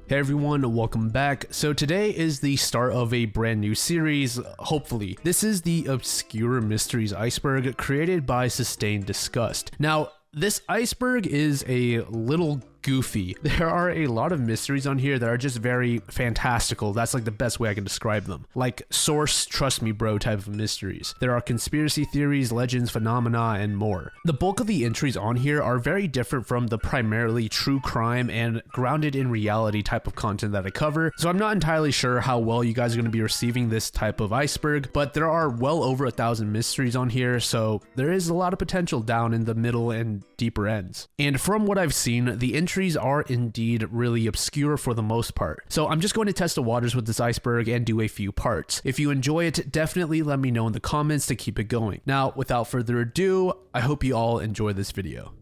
Hey everyone, welcome back. So today is the start of a brand new series, hopefully. This is the Obscure Mysteries Iceberg created by Sustained Disgust. Now, this iceberg is a little goofy. There are a lot of mysteries on here that are just very fantastical. That's like the best way I can describe them. Like source, trust me bro type of mysteries. There are conspiracy theories, legends, phenomena, and more. The bulk of the entries on here are very different from the primarily true crime and grounded in reality type of content that I cover. So I'm not entirely sure how well you guys are going to be receiving this type of iceberg, but there are well over 1,000 mysteries on here. So there is a lot of potential down in the middle and deeper ends. And from what I've seen, the entries are indeed really obscure for the most part. So I'm just going to test the waters with this iceberg and do a few parts. If you enjoy it, definitely let me know in the comments to keep it going. Now, without further ado, I hope you all enjoy this video.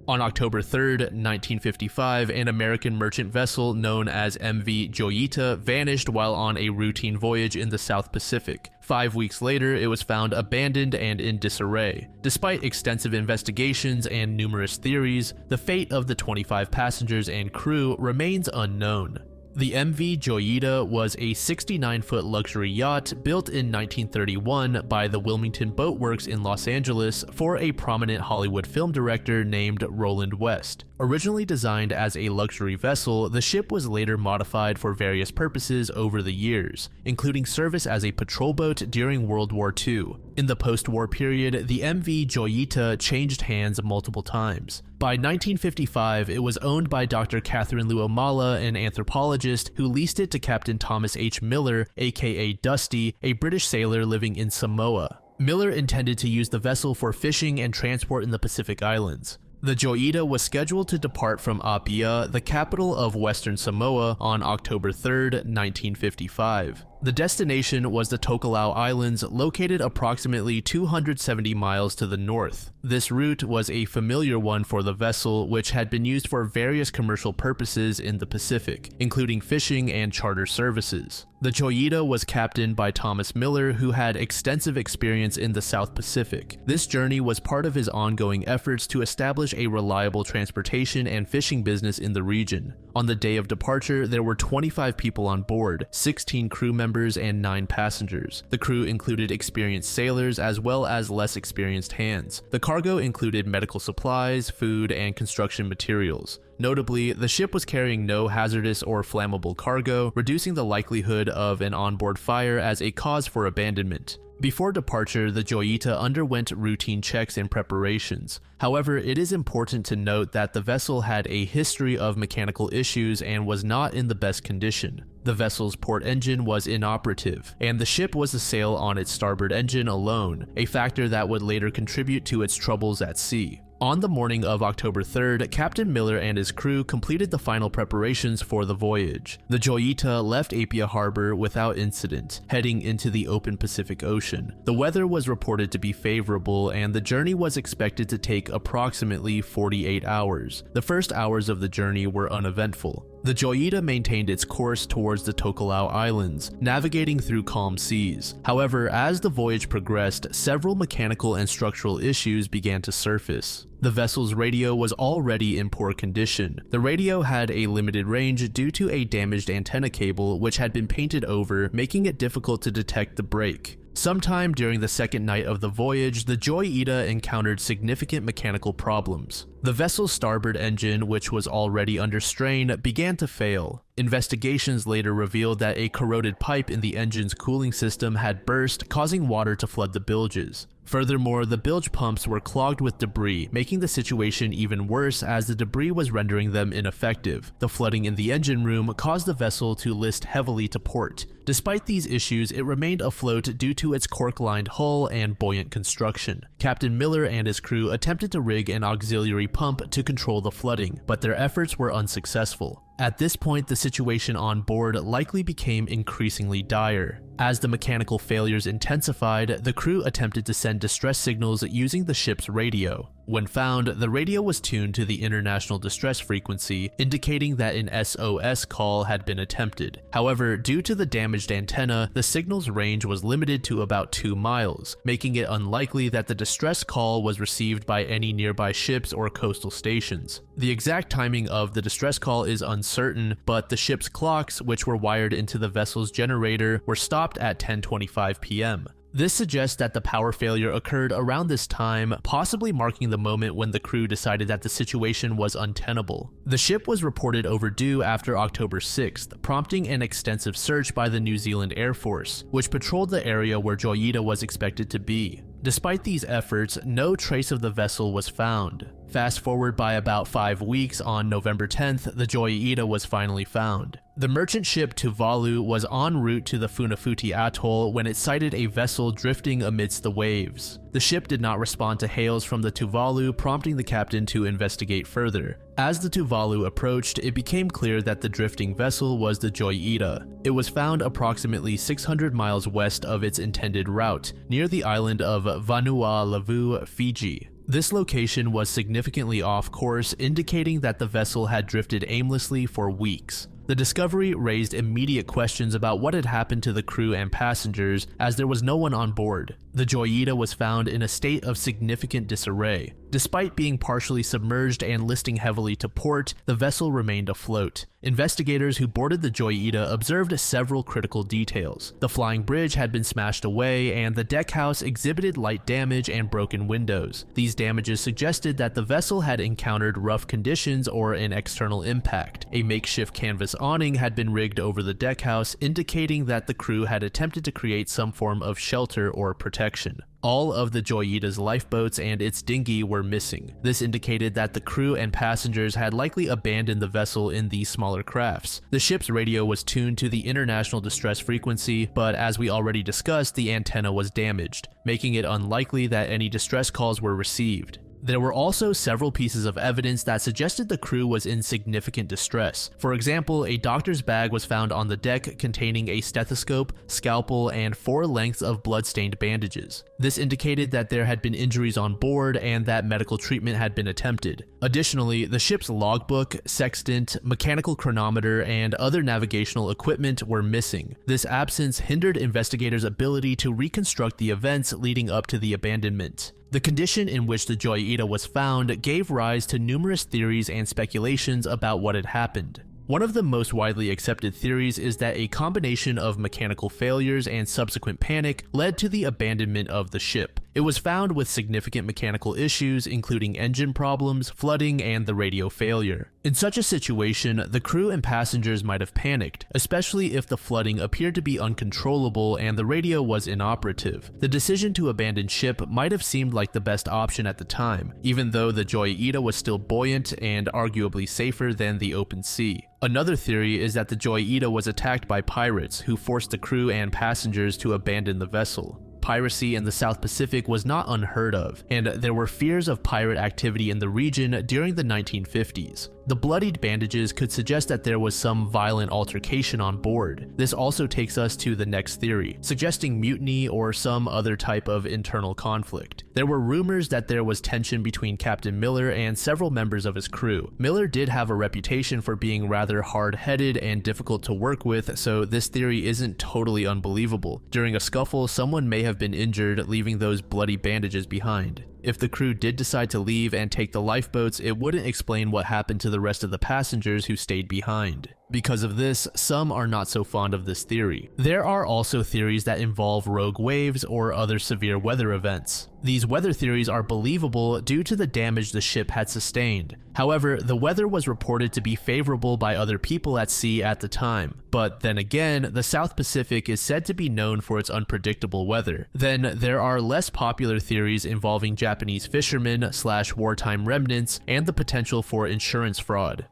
On October 3rd, 1955, an American merchant vessel known as MV Joyita vanished while on a routine voyage in the South Pacific. 5 weeks later, it was found abandoned and in disarray. Despite extensive investigations and numerous theories, the fate of the 25 passengers and crew remains unknown. The MV Joyita was a 69-foot luxury yacht built in 1931 by the Wilmington Boat Works in Los Angeles for a prominent Hollywood film director named Roland West. Originally designed as a luxury vessel, the ship was later modified for various purposes over the years, including service as a patrol boat during World War II. In the post-war period, the MV Joyita changed hands multiple times. By 1955, it was owned by Dr. Catherine Luomala, an anthropologist, who leased it to Captain Thomas H. Miller, aka Dusty, a British sailor living in Samoa. Miller intended to use the vessel for fishing and transport in the Pacific Islands. The Joyita was scheduled to depart from Apia, the capital of Western Samoa, on October 3rd, 1955. The destination was the Tokelau Islands, located approximately 270 miles to the north. This route was a familiar one for the vessel, which had been used for various commercial purposes in the Pacific, including fishing and charter services. The Joyita was captained by Thomas Miller, who had extensive experience in the South Pacific. This journey was part of his ongoing efforts to establish a reliable transportation and fishing business in the region. On the day of departure, there were 25 people on board, 16 crew members and 9 passengers. The crew included experienced sailors as well as less experienced hands. The cargo included medical supplies, food, and construction materials. Notably, the ship was carrying no hazardous or flammable cargo, reducing the likelihood of an onboard fire as a cause for abandonment. Before departure, the Joyita underwent routine checks and preparations. However, it is important to note that the vessel had a history of mechanical issues and was not in the best condition. The vessel's port engine was inoperative, and the ship was to sail on its starboard engine alone, a factor that would later contribute to its troubles at sea. On the morning of October 3rd, Captain Miller and his crew completed the final preparations for the voyage. The Joyita left Apia Harbor without incident, heading into the open Pacific Ocean. The weather was reported to be favorable, and the journey was expected to take approximately 48 hours. The first hours of the journey were uneventful. The Joyita maintained its course towards the Tokelau Islands, navigating through calm seas. However, as the voyage progressed, several mechanical and structural issues began to surface. The vessel's radio was already in poor condition. The radio had a limited range due to a damaged antenna cable which had been painted over, making it difficult to detect the break. Sometime during the second night of the voyage, the Joyita encountered significant mechanical problems. The vessel's starboard engine, which was already under strain, began to fail. Investigations later revealed that a corroded pipe in the engine's cooling system had burst, causing water to flood the bilges. Furthermore, the bilge pumps were clogged with debris, making the situation even worse as the debris was rendering them ineffective. The flooding in the engine room caused the vessel to list heavily to port. Despite these issues, it remained afloat due to its cork-lined hull and buoyant construction. Captain Miller and his crew attempted to rig an auxiliary pump to control the flooding, but their efforts were unsuccessful. At this point, the situation on board likely became increasingly dire. As the mechanical failures intensified, the crew attempted to send distress signals using the ship's radio. When found, the radio was tuned to the international distress frequency, indicating that an SOS call had been attempted. However, due to the damaged antenna, the signal's range was limited to about 2 miles, making it unlikely that the distress call was received by any nearby ships or coastal stations. The exact timing of the distress call is uncertain, but the ship's clocks, which were wired into the vessel's generator, were stopped at 10:25 p.m. This suggests that the power failure occurred around this time, possibly marking the moment when the crew decided that the situation was untenable. The ship was reported overdue after October 6th, prompting an extensive search by the New Zealand Air Force, which patrolled the area where Joyita was expected to be. Despite these efforts, no trace of the vessel was found. Fast forward by about 5 weeks, on November 10th, the Joyita was finally found. The merchant ship Tuvalu was en route to the Funafuti Atoll when it sighted a vessel drifting amidst the waves. The ship did not respond to hails from the Tuvalu, prompting the captain to investigate further. As the Tuvalu approached, it became clear that the drifting vessel was the Joyita. It was found approximately 600 miles west of its intended route, near the island of Vanuatu, Fiji. This location was significantly off course, indicating that the vessel had drifted aimlessly for weeks. The discovery raised immediate questions about what had happened to the crew and passengers, as there was no one on board. The Joyita was found in a state of significant disarray. Despite being partially submerged and listing heavily to port, the vessel remained afloat. Investigators who boarded the Joyita observed several critical details. The flying bridge had been smashed away, and the deckhouse exhibited light damage and broken windows. These damages suggested that the vessel had encountered rough conditions or an external impact. A makeshift canvas awning had been rigged over the deckhouse, indicating that the crew had attempted to create some form of shelter or protection. All of the Joyita's lifeboats and its dinghy were missing. This indicated that the crew and passengers had likely abandoned the vessel in these smaller crafts. The ship's radio was tuned to the international distress frequency, but as we already discussed, the antenna was damaged, making it unlikely that any distress calls were received. There were also several pieces of evidence that suggested the crew was in significant distress. For example, a doctor's bag was found on the deck containing a stethoscope, scalpel, and 4 lengths of blood-stained bandages. This indicated that there had been injuries on board and that medical treatment had been attempted. Additionally, the ship's logbook, sextant, mechanical chronometer, and other navigational equipment were missing. This absence hindered investigators' ability to reconstruct the events leading up to the abandonment. The condition in which the Joyita was found gave rise to numerous theories and speculations about what had happened. One of the most widely accepted theories is that a combination of mechanical failures and subsequent panic led to the abandonment of the ship. It was found with significant mechanical issues, including engine problems, flooding, and the radio failure. In such a situation, the crew and passengers might have panicked, especially if the flooding appeared to be uncontrollable and the radio was inoperative. The decision to abandon ship might have seemed like the best option at the time, even though the Joyita was still buoyant and arguably safer than the open sea. Another theory is that the Joyita was attacked by pirates who forced the crew and passengers to abandon the vessel. Piracy in the South Pacific was not unheard of, and there were fears of pirate activity in the region during the 1950s. The bloodied bandages could suggest that there was some violent altercation on board. This also takes us to the next theory, suggesting mutiny or some other type of internal conflict. There were rumors that there was tension between Captain Miller and several members of his crew. Miller did have a reputation for being rather hard-headed and difficult to work with, so this theory isn't totally unbelievable. During a scuffle, someone may have been injured, leaving those bloody bandages behind. If the crew did decide to leave and take the lifeboats, it wouldn't explain what happened to the rest of the passengers who stayed behind. Because of this, some are not so fond of this theory. There are also theories that involve rogue waves or other severe weather events. These weather theories are believable due to the damage the ship had sustained. However, the weather was reported to be favorable by other people at sea at the time. But then again, the South Pacific is said to be known for its unpredictable weather. Then there are less popular theories involving Japanese fishermen / wartime remnants and the potential for insurance fraud.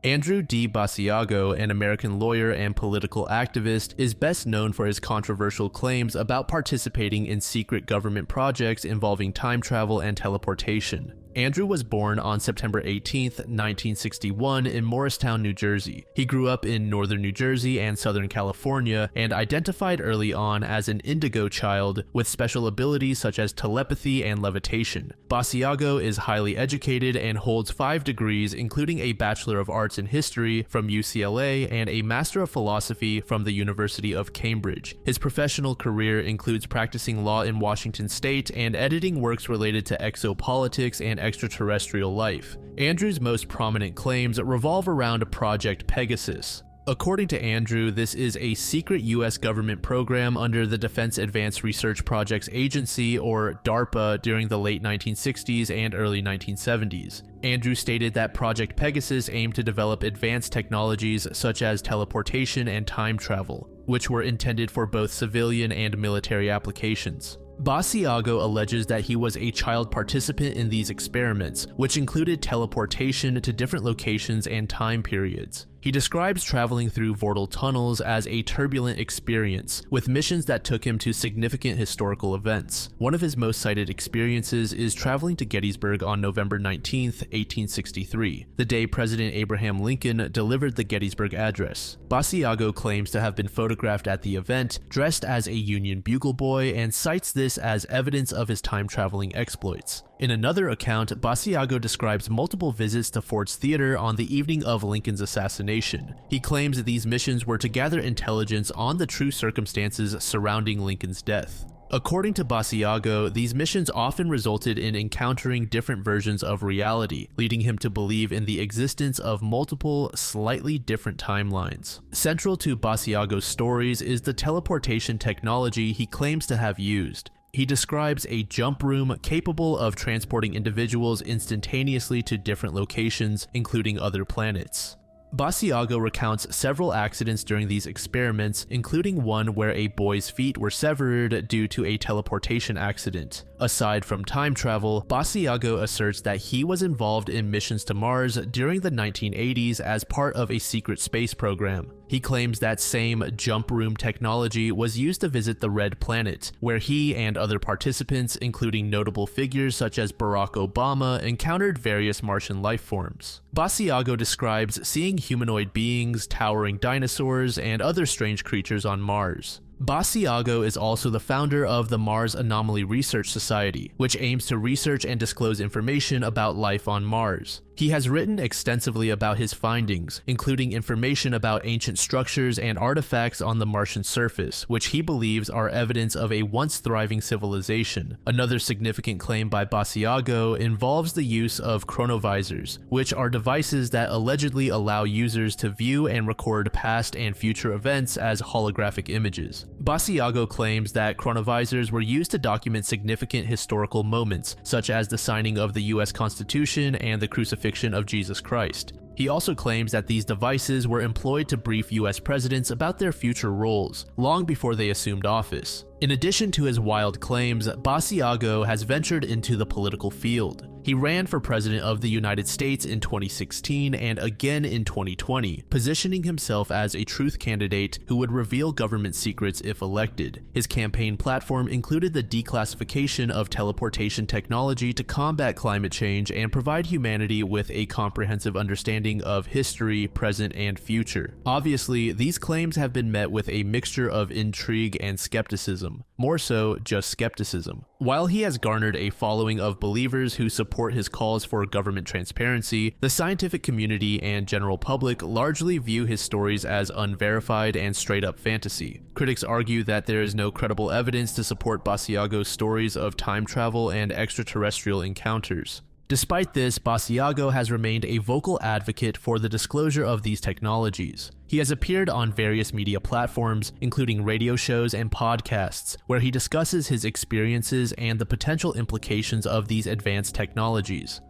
Andrew D. Basiago, an American lawyer and political activist, is best known for his controversial claims about participating in secret government projects involving time travel and teleportation. Andrew was born on September 18, 1961 in Morristown, New Jersey. He grew up in northern New Jersey and southern California and identified early on as an indigo child with special abilities such as telepathy and levitation. Basiago is highly educated and holds 5 degrees, including a Bachelor of Arts in History from UCLA and a Master of Philosophy from the University of Cambridge. His professional career includes practicing law in Washington State and editing works related to exopolitics and extraterrestrial life. Andrew's most prominent claims revolve around Project Pegasus. According to Andrew, this is a secret US government program under the Defense Advanced Research Projects Agency, or DARPA, during the late 1960s and early 1970s. Andrew stated that Project Pegasus aimed to develop advanced technologies such as teleportation and time travel, which were intended for both civilian and military applications. Basiago alleges that he was a child participant in these experiments, which included teleportation to different locations and time periods. He describes traveling through Vortal tunnels as a turbulent experience, with missions that took him to significant historical events. One of his most cited experiences is traveling to Gettysburg on November 19, 1863, the day President Abraham Lincoln delivered the Gettysburg Address. Basiago claims to have been photographed at the event, dressed as a Union bugle boy, and cites this as evidence of his time-traveling exploits. In another account, Basiago describes multiple visits to Ford's Theater on the evening of Lincoln's assassination. He claims that these missions were to gather intelligence on the true circumstances surrounding Lincoln's death. According to Basiago, these missions often resulted in encountering different versions of reality, leading him to believe in the existence of multiple, slightly different timelines. Central to Basiago's stories is the teleportation technology he claims to have used. He describes a jump room capable of transporting individuals instantaneously to different locations, including other planets. Basiago recounts several accidents during these experiments, including one where a boy's feet were severed due to a teleportation accident. Aside from time travel, Basiago asserts that he was involved in missions to Mars during the 1980s as part of a secret space program. He claims that same jump room technology was used to visit the Red Planet, where he and other participants, including notable figures such as Barack Obama, encountered various Martian life forms. Basiago describes seeing humanoid beings, towering dinosaurs, and other strange creatures on Mars. Basiago is also the founder of the Mars Anomaly Research Society, which aims to research and disclose information about life on Mars. He has written extensively about his findings, including information about ancient structures and artifacts on the Martian surface, which he believes are evidence of a once thriving civilization. Another significant claim by Basiago involves the use of chronovisors, which are devices that allegedly allow users to view and record past and future events as holographic images. Basiago claims that chronovisors were used to document significant historical moments, such as the signing of the US Constitution and the crucifixion of Jesus Christ. He also claims that these devices were employed to brief US presidents about their future roles, long before they assumed office. In addition to his wild claims, Basiago has ventured into the political field. He ran for president of the United States in 2016 and again in 2020, positioning himself as a truth candidate who would reveal government secrets if elected. His campaign platform included the declassification of teleportation technology to combat climate change and provide humanity with a comprehensive understanding of history, present, and future. Obviously, these claims have been met with a mixture of intrigue and skepticism, more so just skepticism. While he has garnered a following of believers who support his calls for government transparency, the scientific community and general public largely view his stories as unverified and straight-up fantasy. Critics argue that there is no credible evidence to support Basiago's stories of time travel and extraterrestrial encounters. Despite this, Basiago has remained a vocal advocate for the disclosure of these technologies. He has appeared on various media platforms, including radio shows and podcasts, where he discusses his experiences and the potential implications of these advanced technologies.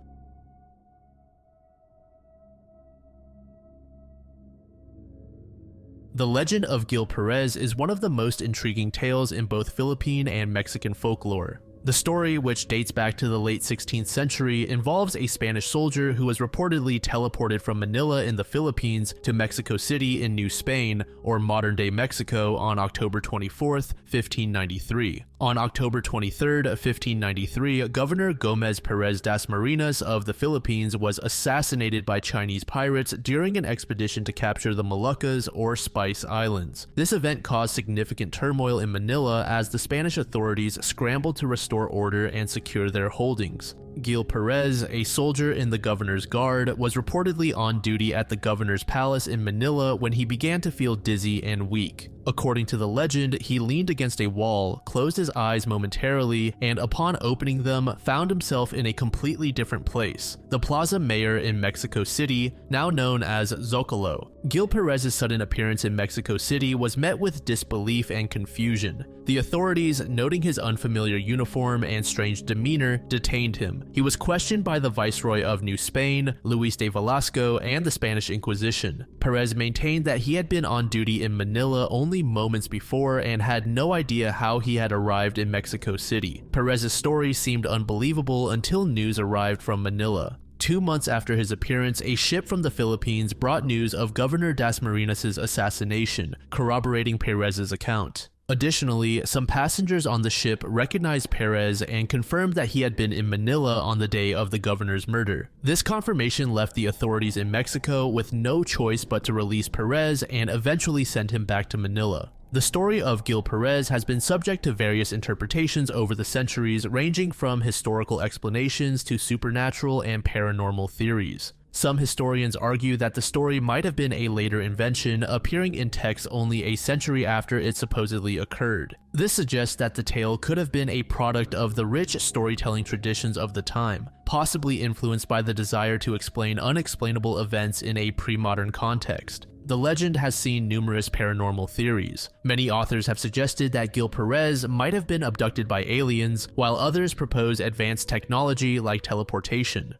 The legend of Gil Perez is one of the most intriguing tales in both Philippine and Mexican folklore. The story, which dates back to the late 16th century, involves a Spanish soldier who was reportedly teleported from Manila in the Philippines to Mexico City in New Spain, or modern-day Mexico, on October 24th, 1593. On October 23rd, 1593, Governor Gomez Perez Dasmariñas of the Philippines was assassinated by Chinese pirates during an expedition to capture the Moluccas, or Spice Islands. This event caused significant turmoil in Manila as the Spanish authorities scrambled to restore order and secure their holdings. Gil Perez, a soldier in the governor's guard, was reportedly on duty at the governor's palace in Manila when he began to feel dizzy and weak. According to the legend, he leaned against a wall, closed his eyes momentarily, and upon opening them, found himself in a completely different place, the Plaza Mayor in Mexico City, now known as Zocalo. Gil Perez's sudden appearance in Mexico City was met with disbelief and confusion. The authorities, noting his unfamiliar uniform and strange demeanor, detained him. He was questioned by the Viceroy of New Spain, Luis de Velasco, and the Spanish Inquisition. Perez maintained that he had been on duty in Manila only moments before and had no idea how he had arrived in Mexico City. Perez's story seemed unbelievable until news arrived from Manila. 2 months after his appearance, a ship from the Philippines brought news of Governor Dasmariñas' assassination, corroborating Perez's account. Additionally, some passengers on the ship recognized Perez and confirmed that he had been in Manila on the day of the governor's murder. This confirmation left the authorities in Mexico with no choice but to release Perez and eventually send him back to Manila. The story of Gil Perez has been subject to various interpretations over the centuries, ranging from historical explanations to supernatural and paranormal theories. Some historians argue that the story might have been a later invention, appearing in texts only a century after it supposedly occurred. This suggests that the tale could have been a product of the rich storytelling traditions of the time, possibly influenced by the desire to explain unexplainable events in a pre-modern context. The legend has seen numerous paranormal theories. Many authors have suggested that Gil Perez might have been abducted by aliens, while others propose advanced technology like teleportation.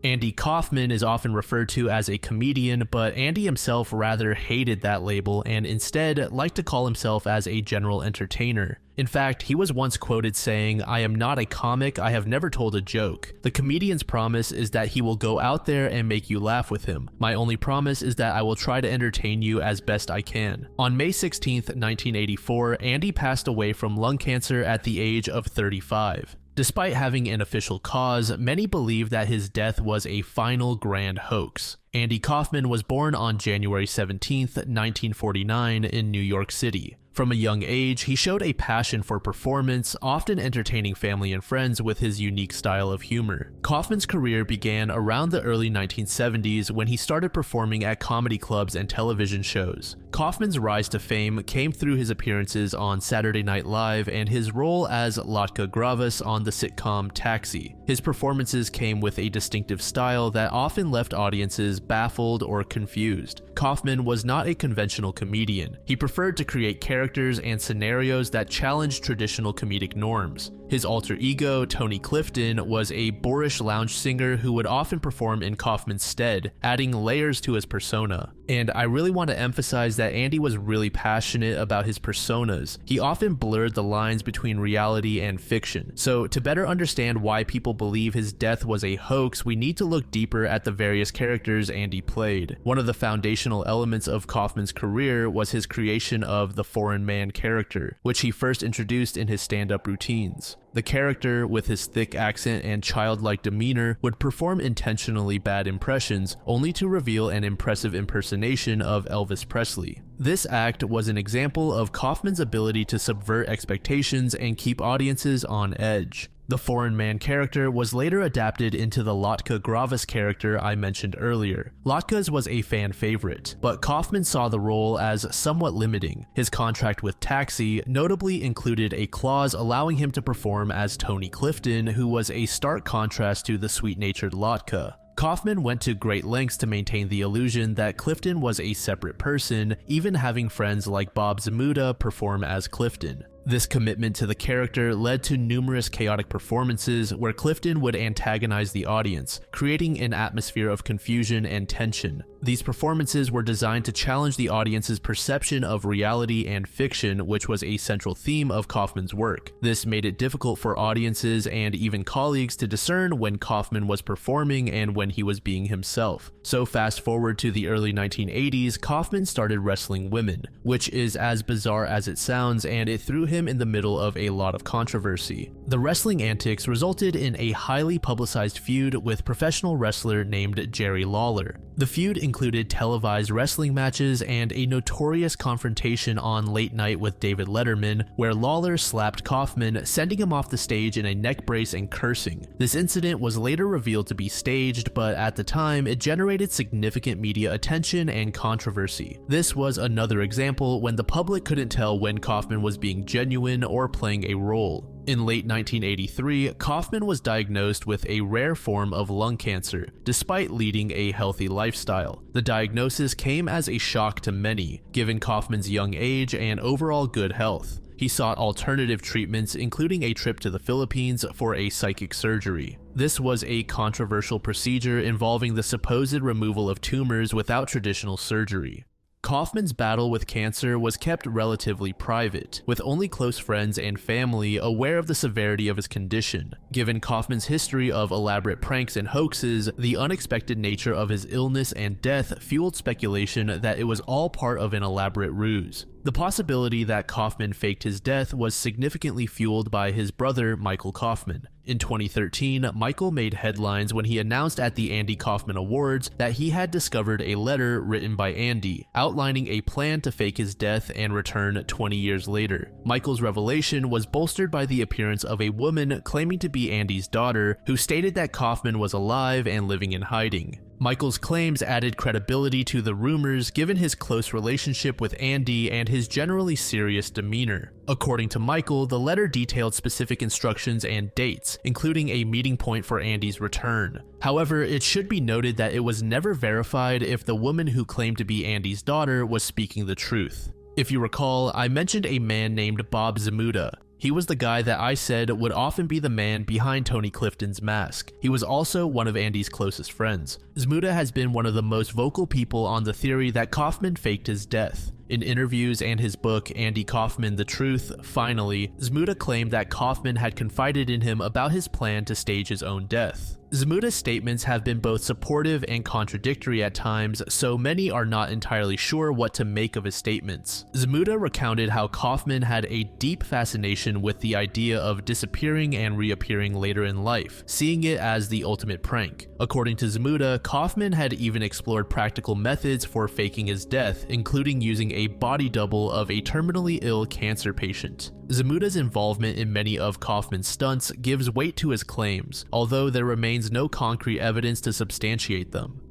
Andy Kaufman is often referred to as a comedian, but Andy himself rather hated that label and instead liked to call himself as a general entertainer. In fact, he was once quoted saying, "I am not a comic, I have never told a joke. The comedian's promise is that he will go out there and make you laugh with him. My only promise is that I will try to entertain you as best I can." On May 16th, 1984, Andy passed away from lung cancer at the age of 35. Despite having an official cause, many believe that his death was a final grand hoax. Andy Kaufman was born on January 17th, 1949 in New York City. From a young age, he showed a passion for performance, often entertaining family and friends with his unique style of humor. Kaufman's career began around the early 1970s when he started performing at comedy clubs and television shows. Kaufman's rise to fame came through his appearances on Saturday Night Live and his role as Latka Gravis on the sitcom Taxi. His performances came with a distinctive style that often left audiences baffled or confused. Kaufman was not a conventional comedian. He preferred to create characters and scenarios that challenged traditional comedic norms. His alter ego, Tony Clifton, was a boorish lounge singer who would often perform in Kaufman's stead, adding layers to his persona. And I really want to emphasize that Andy was really passionate about his personas. He often blurred the lines between reality and fiction. So to better understand why people believe his death was a hoax, we need to look deeper at the various characters Andy played. One of the foundational elements of Kaufman's career was his creation of the foreign man character, which he first introduced in his stand-up routines. The character, with his thick accent and childlike demeanor, would perform intentionally bad impressions, only to reveal an impressive impersonation of Elvis Presley. This act was an example of Kaufman's ability to subvert expectations and keep audiences on edge. The foreign man character was later adapted into the Latka Gravis character I mentioned earlier. Latka's was a fan favorite, but Kaufman saw the role as somewhat limiting. His contract with Taxi notably included a clause allowing him to perform as Tony Clifton, who was a stark contrast to the sweet-natured Latka. Kaufman went to great lengths to maintain the illusion that Clifton was a separate person, even having friends like Bob Zmuda perform as Clifton. This commitment to the character led to numerous chaotic performances where Clifton would antagonize the audience, creating an atmosphere of confusion and tension. These performances were designed to challenge the audience's perception of reality and fiction, which was a central theme of Kaufman's work. This made it difficult for audiences and even colleagues to discern when Kaufman was performing and when he was being himself. So fast forward to the early 1980s, Kaufman started wrestling women, which is as bizarre as it sounds, and it threw him in the middle of a lot of controversy. The wrestling antics resulted in a highly publicized feud with professional wrestler named Jerry Lawler. The feud included televised wrestling matches and a notorious confrontation on Late Night with David Letterman, where Lawler slapped Kaufman, sending him off the stage in a neck brace and cursing. This incident was later revealed to be staged, but at the time, it generated significant media attention and controversy. This was another example when the public couldn't tell when Kaufman was being genuine or playing a role. In late 1983, Kaufman was diagnosed with a rare form of lung cancer, despite leading a healthy lifestyle. The diagnosis came as a shock to many, given Kaufman's young age and overall good health. He sought alternative treatments, including a trip to the Philippines for a psychic surgery. This was a controversial procedure involving the supposed removal of tumors without traditional surgery. Kaufman's battle with cancer was kept relatively private, with only close friends and family aware of the severity of his condition. Given Kaufman's history of elaborate pranks and hoaxes, the unexpected nature of his illness and death fueled speculation that it was all part of an elaborate ruse. The possibility that Kaufman faked his death was significantly fueled by his brother, Michael Kaufman. In 2013, Michael made headlines when he announced at the Andy Kaufman Awards that he had discovered a letter written by Andy, outlining a plan to fake his death and return 20 years later. Michael's revelation was bolstered by the appearance of a woman claiming to be Andy's daughter, who stated that Kaufman was alive and living in hiding. Michael's claims added credibility to the rumors given his close relationship with Andy and his generally serious demeanor. According to Michael, the letter detailed specific instructions and dates, including a meeting point for Andy's return. However, it should be noted that it was never verified if the woman who claimed to be Andy's daughter was speaking the truth. If you recall, I mentioned a man named Bob Zmuda. He was the guy that I said would often be the man behind Tony Clifton's mask. He was also one of Andy's closest friends. Zmuda has been one of the most vocal people on the theory that Kaufman faked his death. In interviews and his book, Andy Kaufman: The Truth, Finally, Zmuda claimed that Kaufman had confided in him about his plan to stage his own death. Zmuda's statements have been both supportive and contradictory at times, so many are not entirely sure what to make of his statements. Zmuda recounted how Kaufman had a deep fascination with the idea of disappearing and reappearing later in life, seeing it as the ultimate prank. According to Zmuda, Kaufman had even explored practical methods for faking his death, including using a body double of a terminally ill cancer patient. Zmuda's involvement in many of Kaufman's stunts gives weight to his claims, although there remains no concrete evidence to substantiate them.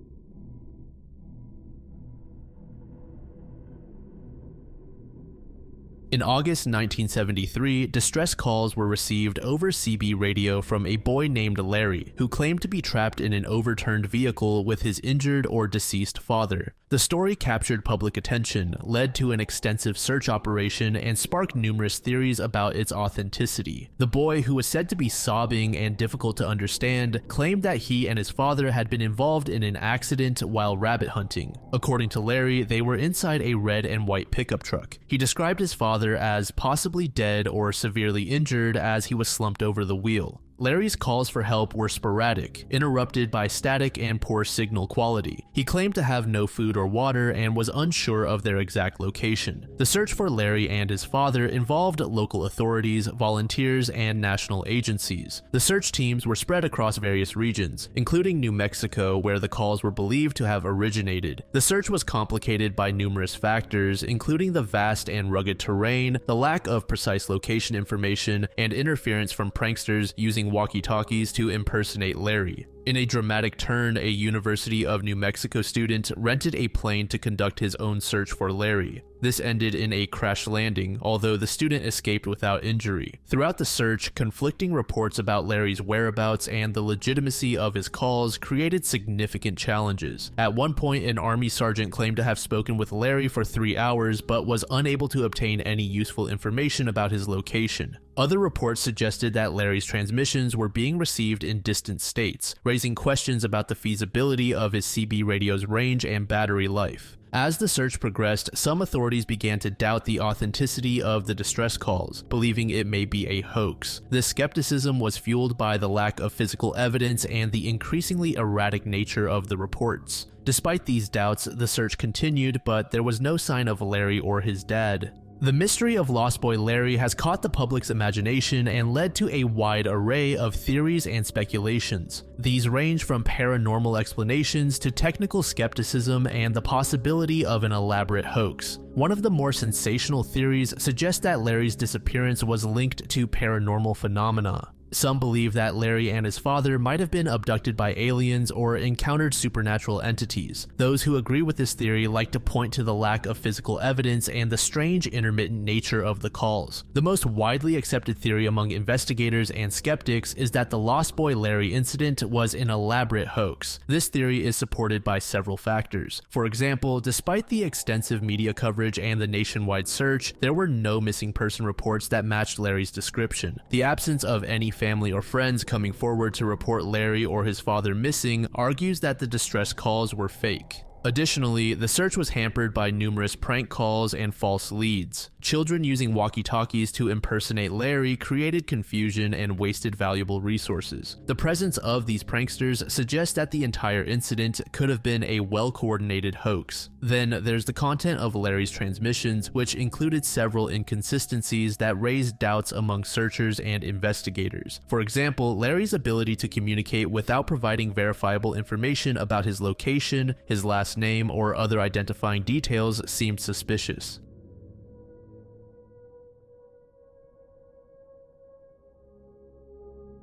In August 1973, distress calls were received over CB radio from a boy named Larry, who claimed to be trapped in an overturned vehicle with his injured or deceased father. The story captured public attention, led to an extensive search operation, and sparked numerous theories about its authenticity. The boy, who was said to be sobbing and difficult to understand, claimed that he and his father had been involved in an accident while rabbit hunting. According to Larry, they were inside a red and white pickup truck. He described his father as possibly dead or severely injured as he was slumped over the wheel. Larry's calls for help were sporadic, interrupted by static and poor signal quality. He claimed to have no food or water and was unsure of their exact location. The search for Larry and his father involved local authorities, volunteers, and national agencies. The search teams were spread across various regions, including New Mexico, where the calls were believed to have originated. The search was complicated by numerous factors, including the vast and rugged terrain, the lack of precise location information, and interference from pranksters using walkie-talkies to impersonate Larry. In a dramatic turn, a University of New Mexico student rented a plane to conduct his own search for Larry. This ended in a crash landing, although the student escaped without injury. Throughout the search, conflicting reports about Larry's whereabouts and the legitimacy of his calls created significant challenges. At one point, an Army sergeant claimed to have spoken with Larry for 3 hours, but was unable to obtain any useful information about his location. Other reports suggested that Larry's transmissions were being received in distant states, raising questions about the feasibility of his CB radio's range and battery life. As the search progressed, some authorities began to doubt the authenticity of the distress calls, believing it may be a hoax. This skepticism was fueled by the lack of physical evidence and the increasingly erratic nature of the reports. Despite these doubts, the search continued, but there was no sign of Larry or his dad. The mystery of Lost Boy Larry has caught the public's imagination and led to a wide array of theories and speculations. These range from paranormal explanations to technical skepticism and the possibility of an elaborate hoax. One of the more sensational theories suggests that Larry's disappearance was linked to paranormal phenomena. Some believe that Larry and his father might have been abducted by aliens or encountered supernatural entities. Those who agree with this theory like to point to the lack of physical evidence and the strange intermittent nature of the calls. The most widely accepted theory among investigators and skeptics is that the Lost Boy Larry incident was an elaborate hoax. This theory is supported by several factors. For example, despite the extensive media coverage and the nationwide search, there were no missing person reports that matched Larry's description. The absence of any family or friends coming forward to report Larry or his father missing argues that the distress calls were fake. Additionally, the search was hampered by numerous prank calls and false leads. Children using walkie-talkies to impersonate Larry created confusion and wasted valuable resources. The presence of these pranksters suggests that the entire incident could have been a well-coordinated hoax. Then there's the content of Larry's transmissions, which included several inconsistencies that raised doubts among searchers and investigators. For example, Larry's ability to communicate without providing verifiable information about his location, his last name, or other identifying details seemed suspicious.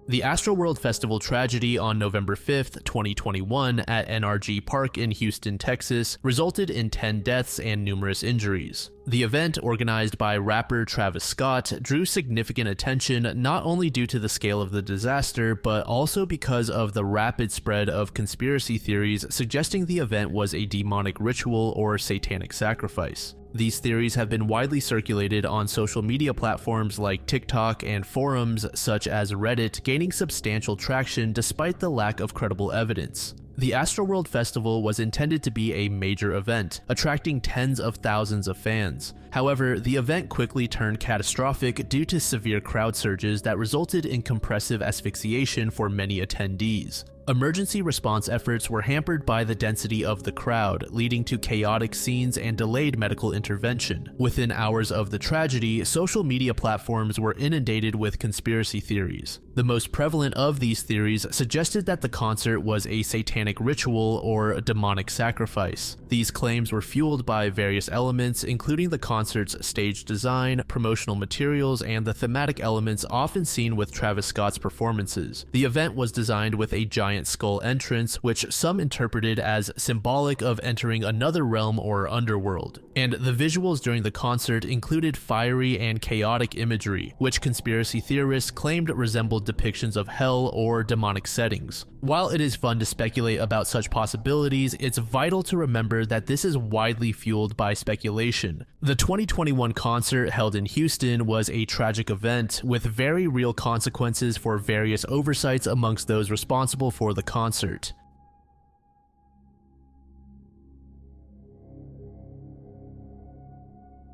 The Astroworld Festival tragedy on November 5th, 2021 at NRG Park in Houston, Texas, resulted in 10 deaths and numerous injuries. The event, organized by rapper Travis Scott, drew significant attention not only due to the scale of the disaster, but also because of the rapid spread of conspiracy theories suggesting the event was a demonic ritual or satanic sacrifice. These theories have been widely circulated on social media platforms like TikTok and forums such as Reddit, gaining substantial traction despite the lack of credible evidence. The Astroworld Festival was intended to be a major event, attracting tens of thousands of fans. However, the event quickly turned catastrophic due to severe crowd surges that resulted in compressive asphyxiation for many attendees. Emergency response efforts were hampered by the density of the crowd, leading to chaotic scenes and delayed medical intervention. Within hours of the tragedy, social media platforms were inundated with conspiracy theories. The most prevalent of these theories suggested that the concert was a satanic ritual or a demonic sacrifice. These claims were fueled by various elements, including the concert's stage design, promotional materials, and the thematic elements often seen with Travis Scott's performances. The event was designed with a giant skull entrance, which some interpreted as symbolic of entering another realm or underworld. And the visuals during the concert included fiery and chaotic imagery, which conspiracy theorists claimed resembled depictions of hell or demonic settings. While it is fun to speculate about such possibilities, it's vital to remember that this is widely fueled by speculation. The 2021 concert held in Houston was a tragic event with very real consequences for various oversights amongst those responsible for the concert.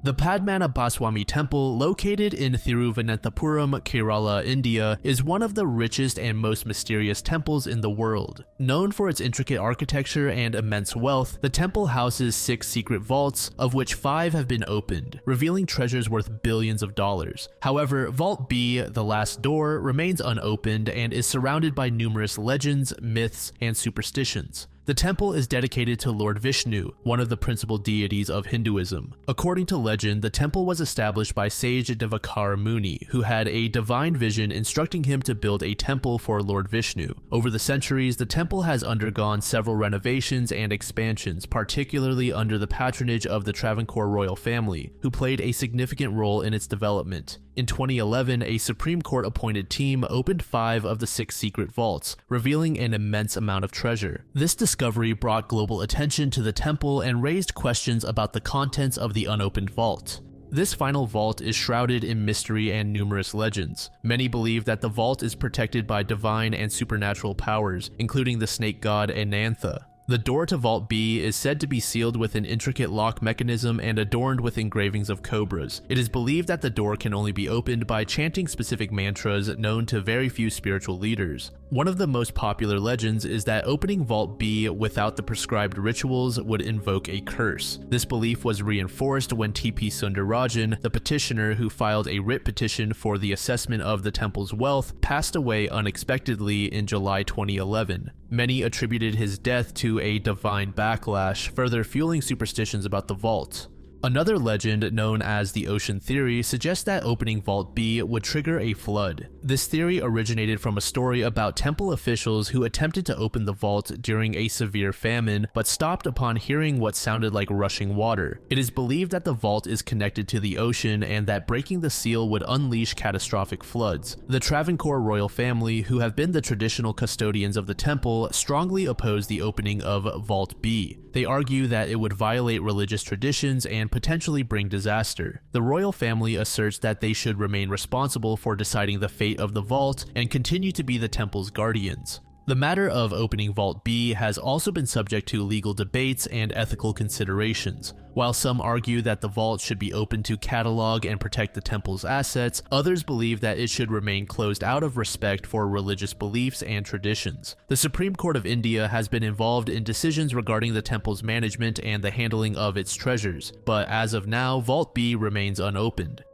The Padmanabhaswamy Temple, located in Thiruvananthapuram, Kerala, India, is one of the richest and most mysterious temples in the world. Known for its intricate architecture and immense wealth, the temple houses 6 secret vaults, of which 5 have been opened, revealing treasures worth billions of dollars. However, Vault B, the last door, remains unopened and is surrounded by numerous legends, myths, and superstitions. The temple is dedicated to Lord Vishnu, one of the principal deities of Hinduism. According to legend, the temple was established by sage Devakara Muni, who had a divine vision instructing him to build a temple for Lord Vishnu. Over the centuries, the temple has undergone several renovations and expansions, particularly under the patronage of the Travancore royal family, who played a significant role in its development. In 2011, a Supreme Court appointed team opened 5 of the 6 secret vaults, revealing an immense amount of treasure. This discovery brought global attention to the temple and raised questions about the contents of the unopened vault. This final vault is shrouded in mystery and numerous legends. Many believe that the vault is protected by divine and supernatural powers, including the snake god Anantha. The door to Vault B is said to be sealed with an intricate lock mechanism and adorned with engravings of cobras. It is believed that the door can only be opened by chanting specific mantras known to very few spiritual leaders. One of the most popular legends is that opening Vault B without the prescribed rituals would invoke a curse. This belief was reinforced when T.P. Sundarajan, the petitioner who filed a writ petition for the assessment of the temple's wealth, passed away unexpectedly in July 2011. Many attributed his death to a divine backlash, further fueling superstitions about the vault. Another legend, known as the Ocean Theory, suggests that opening Vault B would trigger a flood. This theory originated from a story about temple officials who attempted to open the vault during a severe famine, but stopped upon hearing what sounded like rushing water. It is believed that the vault is connected to the ocean and that breaking the seal would unleash catastrophic floods. The Travancore royal family, who have been the traditional custodians of the temple, strongly oppose the opening of Vault B. They argue that it would violate religious traditions and potentially bring disaster. The royal family asserts that they should remain responsible for deciding the fate of the vault and continue to be the temple's guardians. The matter of opening Vault B has also been subject to legal debates and ethical considerations. While some argue that the vault should be open to catalog and protect the temple's assets, others believe that it should remain closed out of respect for religious beliefs and traditions. The Supreme Court of India has been involved in decisions regarding the temple's management and the handling of its treasures, but as of now, Vault B remains unopened.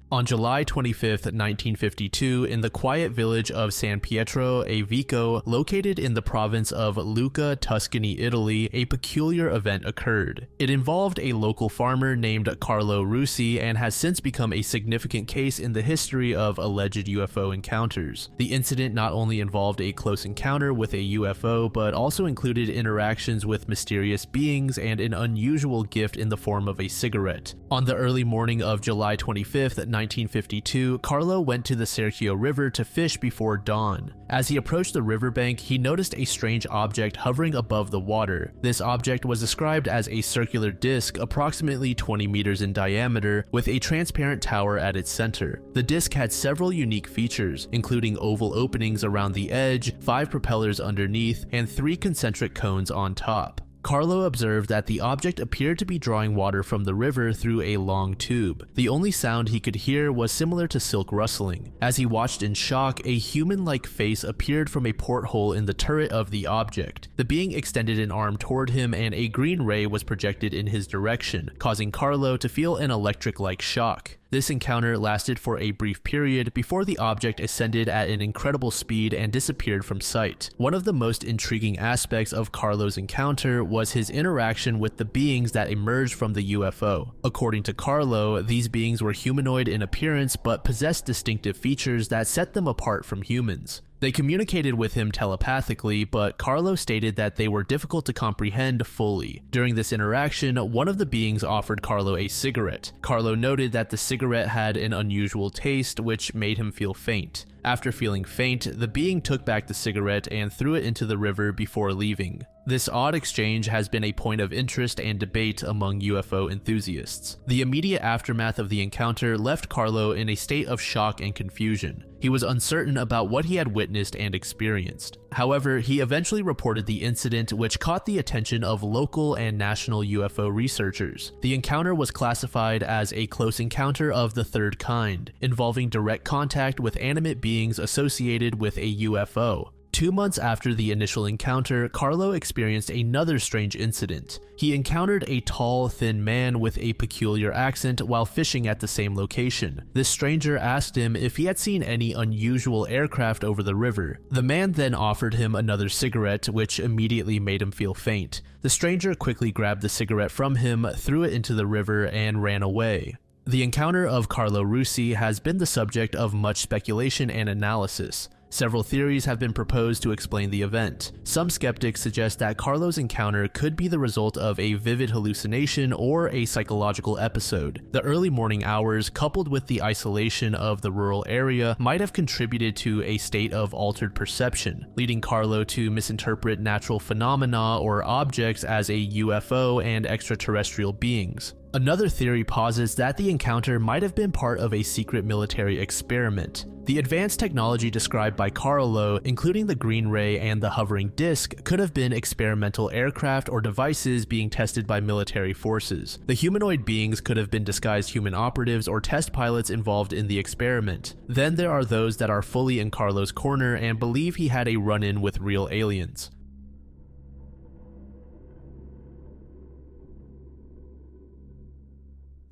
On July 25, 1952, in the quiet village of San Pietro a Vico, located in the province of Lucca, Tuscany, Italy, a peculiar event occurred. It involved a local farmer named Carlo Rusi and has since become a significant case in the history of alleged UFO encounters. The incident not only involved a close encounter with a UFO, but also included interactions with mysterious beings and an unusual gift in the form of a cigarette. On the early morning of July 25th, 1952, Carlo went to the Serchio River to fish before dawn. As he approached the riverbank, he noticed a strange object hovering above the water. This object was described as a circular disc approximately 20 meters in diameter, with a transparent tower at its center. The disc had several unique features, including oval openings around the edge, 5 propellers underneath, and 3 concentric cones on top. Carlo observed that the object appeared to be drawing water from the river through a long tube. The only sound he could hear was similar to silk rustling. As he watched in shock, a human-like face appeared from a porthole in the turret of the object. The being extended an arm toward him and a green ray was projected in his direction, causing Carlo to feel an electric-like shock. This encounter lasted for a brief period before the object ascended at an incredible speed and disappeared from sight. One of the most intriguing aspects of Carlo's encounter was his interaction with the beings that emerged from the UFO. According to Carlo, these beings were humanoid in appearance but possessed distinctive features that set them apart from humans. They communicated with him telepathically, but Carlo stated that they were difficult to comprehend fully. During this interaction, one of the beings offered Carlo a cigarette. Carlo noted that the cigarette had an unusual taste, which made him feel faint. After feeling faint, the being took back the cigarette and threw it into the river before leaving. This odd exchange has been a point of interest and debate among UFO enthusiasts. The immediate aftermath of the encounter left Carlo in a state of shock and confusion. He was uncertain about what he had witnessed and experienced. However, he eventually reported the incident, which caught the attention of local and national UFO researchers. The encounter was classified as a close encounter of the third kind, involving direct contact with animate beings associated with a UFO. 2 months after the initial encounter, Carlo experienced another strange incident. He encountered a tall, thin man with a peculiar accent while fishing at the same location. This stranger asked him if he had seen any unusual aircraft over the river. The man then offered him another cigarette, which immediately made him feel faint. The stranger quickly grabbed the cigarette from him, threw it into the river, and ran away. The encounter of Carlo Rusi has been the subject of much speculation and analysis. Several theories have been proposed to explain the event. Some skeptics suggest that Carlo's encounter could be the result of a vivid hallucination or a psychological episode. The early morning hours, coupled with the isolation of the rural area, might have contributed to a state of altered perception, leading Carlo to misinterpret natural phenomena or objects as a UFO and extraterrestrial beings. Another theory posits that the encounter might have been part of a secret military experiment. The advanced technology described by Carlo, including the green ray and the hovering disc, could have been experimental aircraft or devices being tested by military forces. The humanoid beings could have been disguised human operatives or test pilots involved in the experiment. Then there are those that are fully in Carlo's corner and believe he had a run-in with real aliens.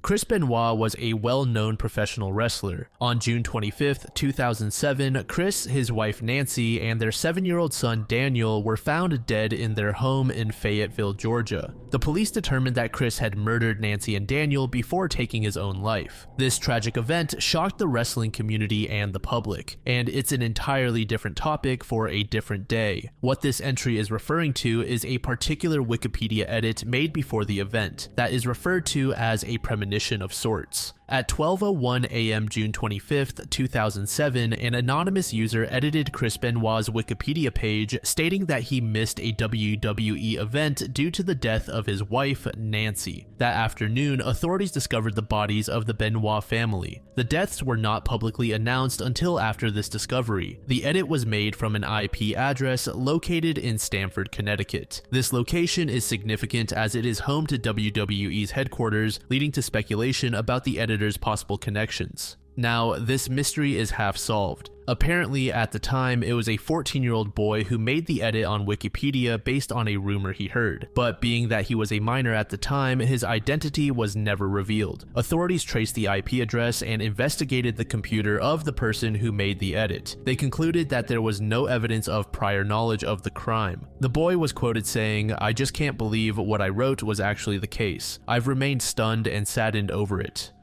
Chris Benoit was a well-known professional wrestler. On June 25, 2007, Chris, his wife Nancy, and their 7-year-old son Daniel were found dead in their home in Fayetteville, Georgia. The police determined that Chris had murdered Nancy and Daniel before taking his own life. This tragic event shocked the wrestling community and the public, and it's an entirely different topic for a different day. What this entry is referring to is a particular Wikipedia edit made before the event that is referred to as a premonition of sorts. At 12:01 a.m. June 25, 2007, an anonymous user edited Chris Benoit's Wikipedia page stating that he missed a WWE event due to the death of his wife, Nancy. That afternoon, authorities discovered the bodies of the Benoit family. The deaths were not publicly announced until after this discovery. The edit was made from an IP address located in Stamford, Connecticut. This location is significant as it is home to WWE's headquarters, leading to speculation about the editor's possible connections. Now, this mystery is half solved. Apparently, at the time, it was a 14-year-old boy who made the edit on Wikipedia based on a rumor he heard, but being that he was a minor at the time, his identity was never revealed. Authorities traced the IP address and investigated the computer of the person who made the edit. They concluded that there was no evidence of prior knowledge of the crime. The boy was quoted saying, "I just can't believe what I wrote was actually the case. I've remained stunned and saddened over it."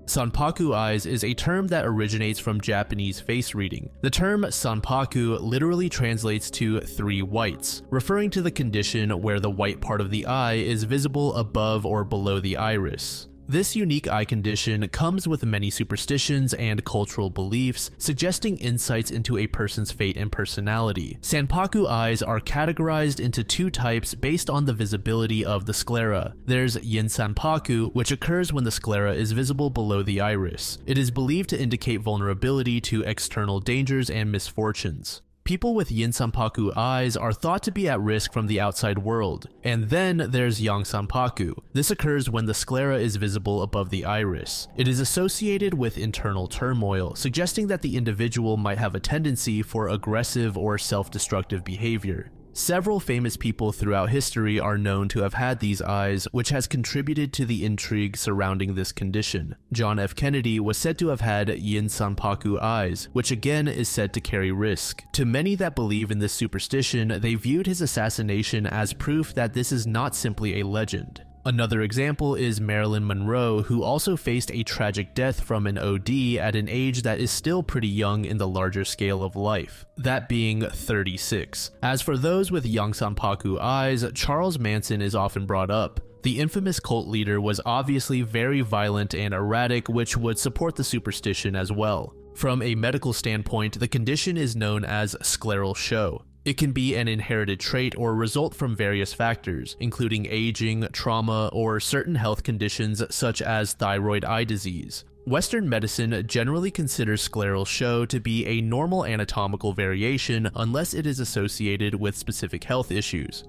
Sanpaku eyes is a term that originates from Japanese face reading. The term sanpaku literally translates to 3 whites, referring to the condition where the white part of the eye is visible above or below the iris. This unique eye condition comes with many superstitions and cultural beliefs, suggesting insights into a person's fate and personality. Sanpaku eyes are categorized into 2 types based on the visibility of the sclera. There's yin sanpaku, which occurs when the sclera is visible below the iris. It is believed to indicate vulnerability to external dangers and misfortunes. People with yin sanpaku eyes are thought to be at risk from the outside world. And then there's yang sanpaku. This occurs when the sclera is visible above the iris. It is associated with internal turmoil, suggesting that the individual might have a tendency for aggressive or self-destructive behavior. Several famous people throughout history are known to have had these eyes, which has contributed to the intrigue surrounding this condition. John F. Kennedy was said to have had yin sanpaku eyes, which again is said to carry risk. To many that believe in this superstition, they viewed his assassination as proof that this is not simply a legend. Another example is Marilyn Monroe, who also faced a tragic death from an OD at an age that is still pretty young in the larger scale of life, that being 36. As for those with yang sanpaku eyes, Charles Manson is often brought up. The infamous cult leader was obviously very violent and erratic, which would support the superstition as well. From a medical standpoint, the condition is known as scleral show. It can be an inherited trait or result from various factors, including aging, trauma, or certain health conditions such as thyroid eye disease. Western medicine generally considers scleral show to be a normal anatomical variation unless it is associated with specific health issues.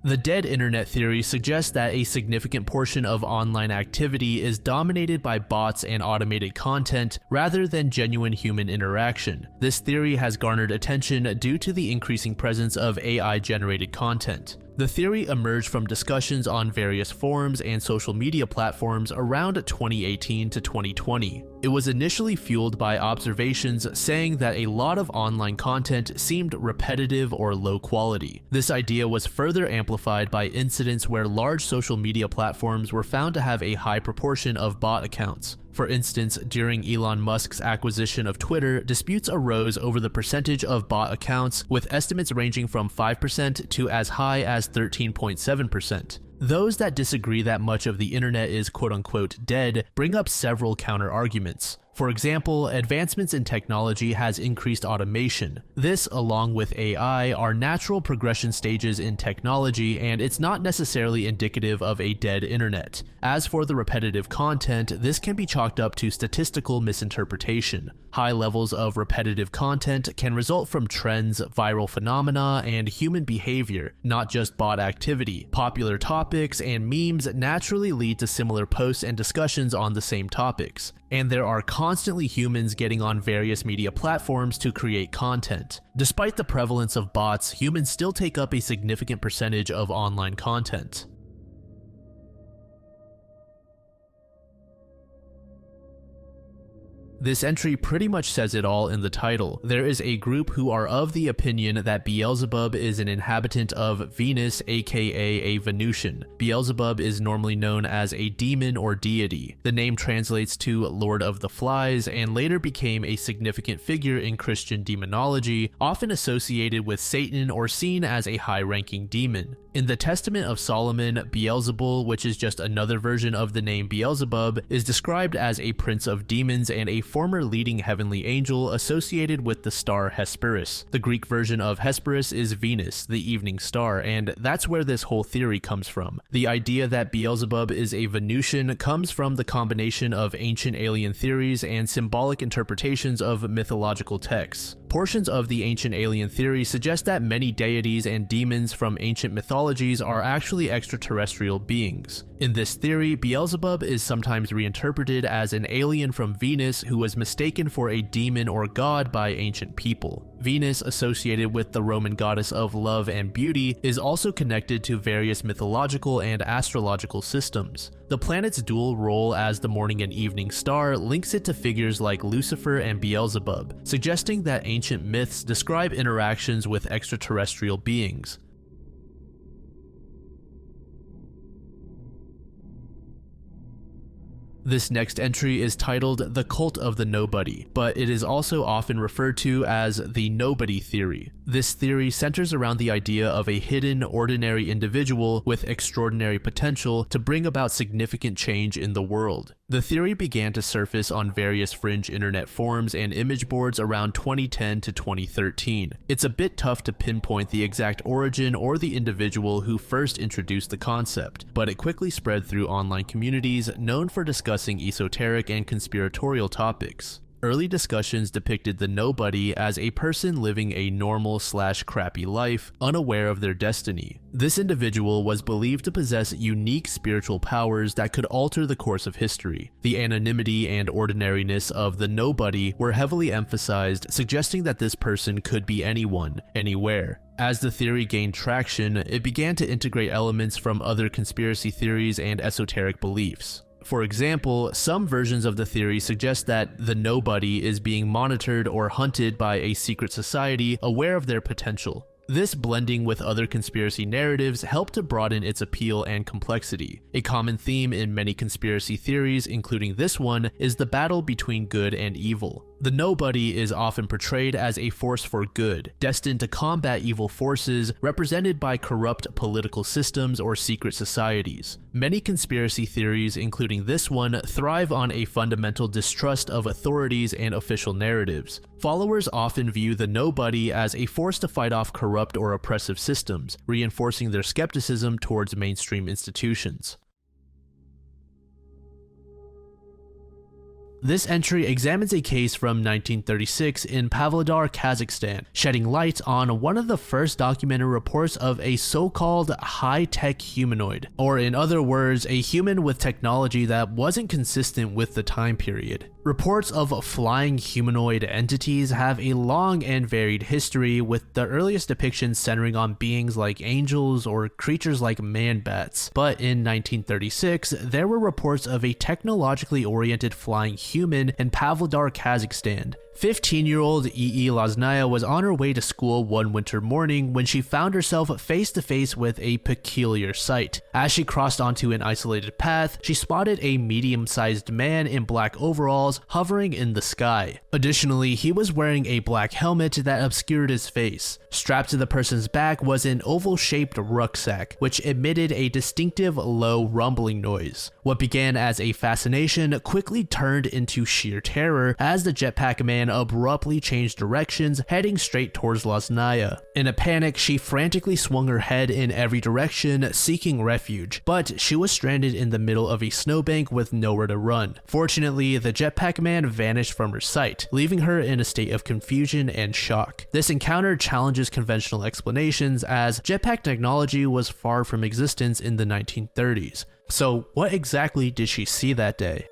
The dead internet theory suggests that a significant portion of online activity is dominated by bots and automated content rather than genuine human interaction. This theory has garnered attention due to the increasing presence of AI-generated content. The theory emerged from discussions on various forums and social media platforms around 2018 to 2020. It was initially fueled by observations saying that a lot of online content seemed repetitive or low quality. This idea was further amplified by incidents where large social media platforms were found to have a high proportion of bot accounts. For instance, during Elon Musk's acquisition of Twitter, disputes arose over the percentage of bot accounts, with estimates ranging from 5% to as high as 13.7%. Those that disagree that much of the internet is quote-unquote dead bring up several counter-arguments. For example, advancements in technology has increased automation. This, along with AI, are natural progression stages in technology, and it's not necessarily indicative of a dead internet. As for the repetitive content, this can be chalked up to statistical misinterpretation. High levels of repetitive content can result from trends, viral phenomena, and human behavior, not just bot activity. Popular topics and memes naturally lead to similar posts and discussions on the same topics, and there are constantly humans getting on various media platforms to create content. Despite the prevalence of bots, humans still take up a significant percentage of online content. This entry pretty much says it all in the title. There is a group who are of the opinion that Beelzebub is an inhabitant of Venus, aka a Venusian. Beelzebub is normally known as a demon or deity. The name translates to Lord of the Flies and later became a significant figure in Christian demonology, often associated with Satan or seen as a high-ranking demon. In the Testament of Solomon, Beelzebul, which is just another version of the name Beelzebub, is described as a prince of demons and a former leading heavenly angel associated with the star Hesperus. The Greek version of Hesperus is Venus, the evening star, and that's where this whole theory comes from. The idea that Beelzebub is a Venusian comes from the combination of ancient alien theories and symbolic interpretations of mythological texts. Portions of the ancient alien theory suggest that many deities and demons from ancient mythologies are actually extraterrestrial beings. In this theory, Beelzebub is sometimes reinterpreted as an alien from Venus who was mistaken for a demon or god by ancient people. Venus, associated with the Roman goddess of love and beauty, is also connected to various mythological and astrological systems. The planet's dual role as the morning and evening star links it to figures like Lucifer and Beelzebub, suggesting that ancient myths describe interactions with extraterrestrial beings. This next entry is titled The Cult of the Nobody, but it is also often referred to as the Nobody Theory. This theory centers around the idea of a hidden, ordinary individual with extraordinary potential to bring about significant change in the world. The theory began to surface on various fringe internet forums and image boards around 2010 to 2013. It's a bit tough to pinpoint the exact origin or the individual who first introduced the concept, but it quickly spread through online communities known for discussing esoteric and conspiratorial topics. Early discussions depicted the nobody as a person living a normal/crappy life, unaware of their destiny. This individual was believed to possess unique spiritual powers that could alter the course of history. The anonymity and ordinariness of the nobody were heavily emphasized, suggesting that this person could be anyone, anywhere. As the theory gained traction, it began to integrate elements from other conspiracy theories and esoteric beliefs. For example, some versions of the theory suggest that the nobody is being monitored or hunted by a secret society aware of their potential. This blending with other conspiracy narratives helped to broaden its appeal and complexity. A common theme in many conspiracy theories, including this one, is the battle between good and evil. The nobody is often portrayed as a force for good, destined to combat evil forces represented by corrupt political systems or secret societies. Many conspiracy theories, including this one, thrive on a fundamental distrust of authorities and official narratives. Followers often view the nobody as a force to fight off corrupt or oppressive systems, reinforcing their skepticism towards mainstream institutions. This entry examines a case from 1936 in Pavlodar, Kazakhstan, shedding light on one of the first documented reports of a so-called high-tech humanoid, or in other words, a human with technology that wasn't consistent with the time period. Reports of flying humanoid entities have a long and varied history, with the earliest depictions centering on beings like angels or creatures like man-bats. But in 1936, there were reports of a technologically oriented flying human in Pavlodar, Kazakhstan. 15-year-old E.E. Laznaya was on her way to school one winter morning when she found herself face to face with a peculiar sight. As she crossed onto an isolated path, she spotted a medium-sized man in black overalls hovering in the sky. Additionally, he was wearing a black helmet that obscured his face. Strapped to the person's back was an oval-shaped rucksack, which emitted a distinctive low rumbling noise. What began as a fascination quickly turned into sheer terror as the jetpack man abruptly changed directions, heading straight towards Laznaya. In a panic, she frantically swung her head in every direction, seeking refuge, but she was stranded in the middle of a snowbank with nowhere to run. Fortunately, the jetpack man vanished from her sight, leaving her in a state of confusion and shock. This encounter challenges conventional explanations, as jetpack technology was far from existence in the 1930s. So, what exactly did she see that day?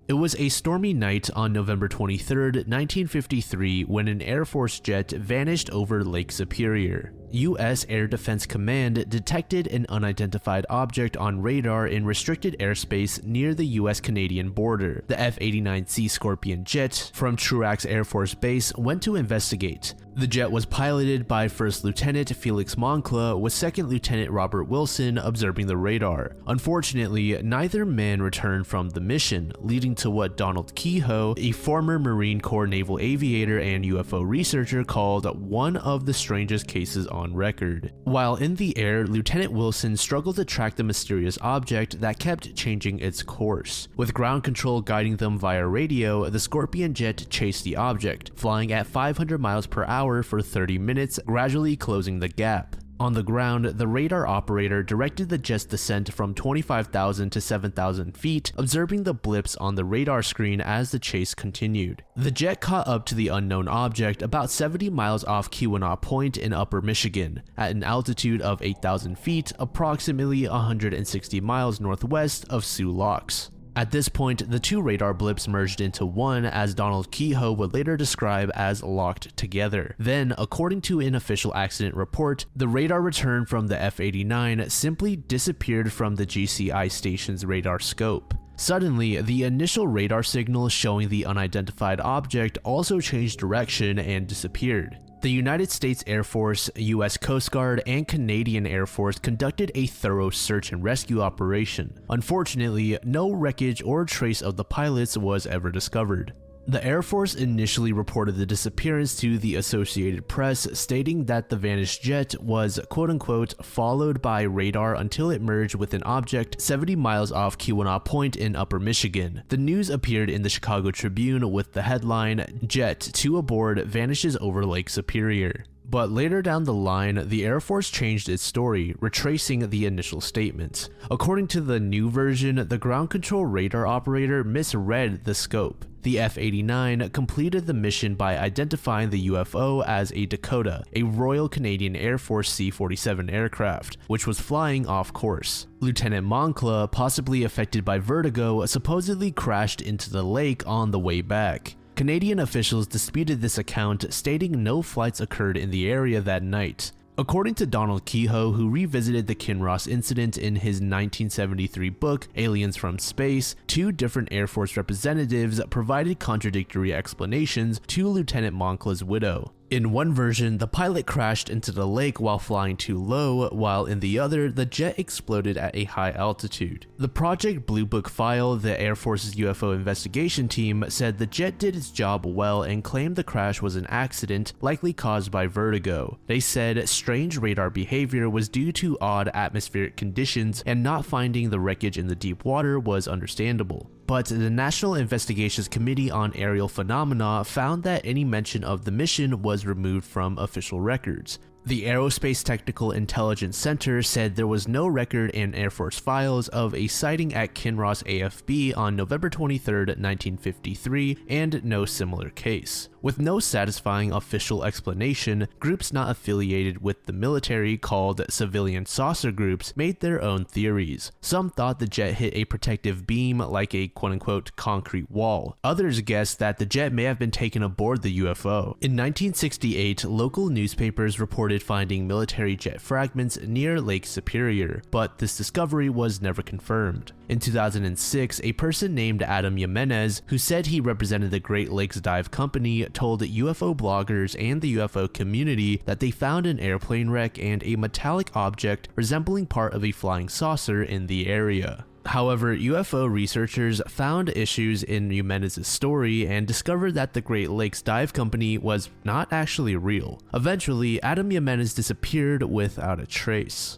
It was a stormy night on November 23, 1953, when an Air Force jet vanished over Lake Superior. U.S. Air Defense Command detected an unidentified object on radar in restricted airspace near the U.S.-Canadian border. The F-89C Scorpion jet from Truax Air Force Base went to investigate. The jet was piloted by First Lieutenant Felix Moncla, with Second Lieutenant Robert Wilson observing the radar. Unfortunately, neither man returned from the mission, leading to what Donald Kehoe, a former Marine Corps naval aviator and UFO researcher, called one of the strangest cases on record. While in the air, Lieutenant Wilson struggled to track the mysterious object that kept changing its course. With ground control guiding them via radio, the Scorpion jet chased the object, flying at 500 miles per hour for 30 minutes, gradually closing the gap. On the ground, the radar operator directed the jet's descent from 25,000 to 7,000 feet, observing the blips on the radar screen as the chase continued. The jet caught up to the unknown object about 70 miles off Keweenaw Point in Upper Michigan, at an altitude of 8,000 feet, approximately 160 miles northwest of Sioux Locks. At this point, the two radar blips merged into one, as Donald Kehoe would later describe as locked together. Then, according to an official accident report, the radar return from the F-89 simply disappeared from the GCI station's radar scope. Suddenly, the initial radar signal showing the unidentified object also changed direction and disappeared. The United States Air Force, U.S. Coast Guard, and Canadian Air Force conducted a thorough search and rescue operation. Unfortunately, no wreckage or trace of the pilots was ever discovered. The Air Force initially reported the disappearance to the Associated Press, stating that the vanished jet was quote-unquote followed by radar until it merged with an object 70 miles off Keweenaw Point in Upper Michigan. The news appeared in the Chicago Tribune with the headline, "Jet 2 aboard vanishes over Lake Superior." But later down the line, the Air Force changed its story, retracing the initial statements. According to the new version, the ground control radar operator misread the scope. The F-89 completed the mission by identifying the UFO as a Dakota, a Royal Canadian Air Force C-47 aircraft, which was flying off course. Lieutenant Moncla, possibly affected by vertigo, supposedly crashed into the lake on the way back. Canadian officials disputed this account, stating no flights occurred in the area that night. According to Donald Kehoe, who revisited the Kinross incident in his 1973 book, Aliens from Space, two different Air Force representatives provided contradictory explanations to Lieutenant Moncla's widow. In one version, the pilot crashed into the lake while flying too low, while in the other, the jet exploded at a high altitude. The Project Blue Book file, the Air Force's UFO investigation team, said the jet did its job well and claimed the crash was an accident, likely caused by vertigo. They said strange radar behavior was due to odd atmospheric conditions, and not finding the wreckage in the deep water was understandable. But the National Investigations Committee on Aerial Phenomena found that any mention of the mission was removed from official records. The Aerospace Technical Intelligence Center said there was no record in Air Force files of a sighting at Kinross AFB on November 23, 1953, and no similar case. With no satisfying official explanation, groups not affiliated with the military called civilian saucer groups made their own theories. Some thought the jet hit a protective beam like a quote-unquote concrete wall. Others guessed that the jet may have been taken aboard the UFO. In 1968, local newspapers reported finding military jet fragments near Lake Superior, but this discovery was never confirmed. In 2006, a person named Adam Jimenez, who said he represented the Great Lakes Dive Company, told UFO bloggers and the UFO community that they found an airplane wreck and a metallic object resembling part of a flying saucer in the area. However, UFO researchers found issues in Jimenez's story and discovered that the Great Lakes Dive Company was not actually real. Eventually, Adam Jimenez disappeared without a trace.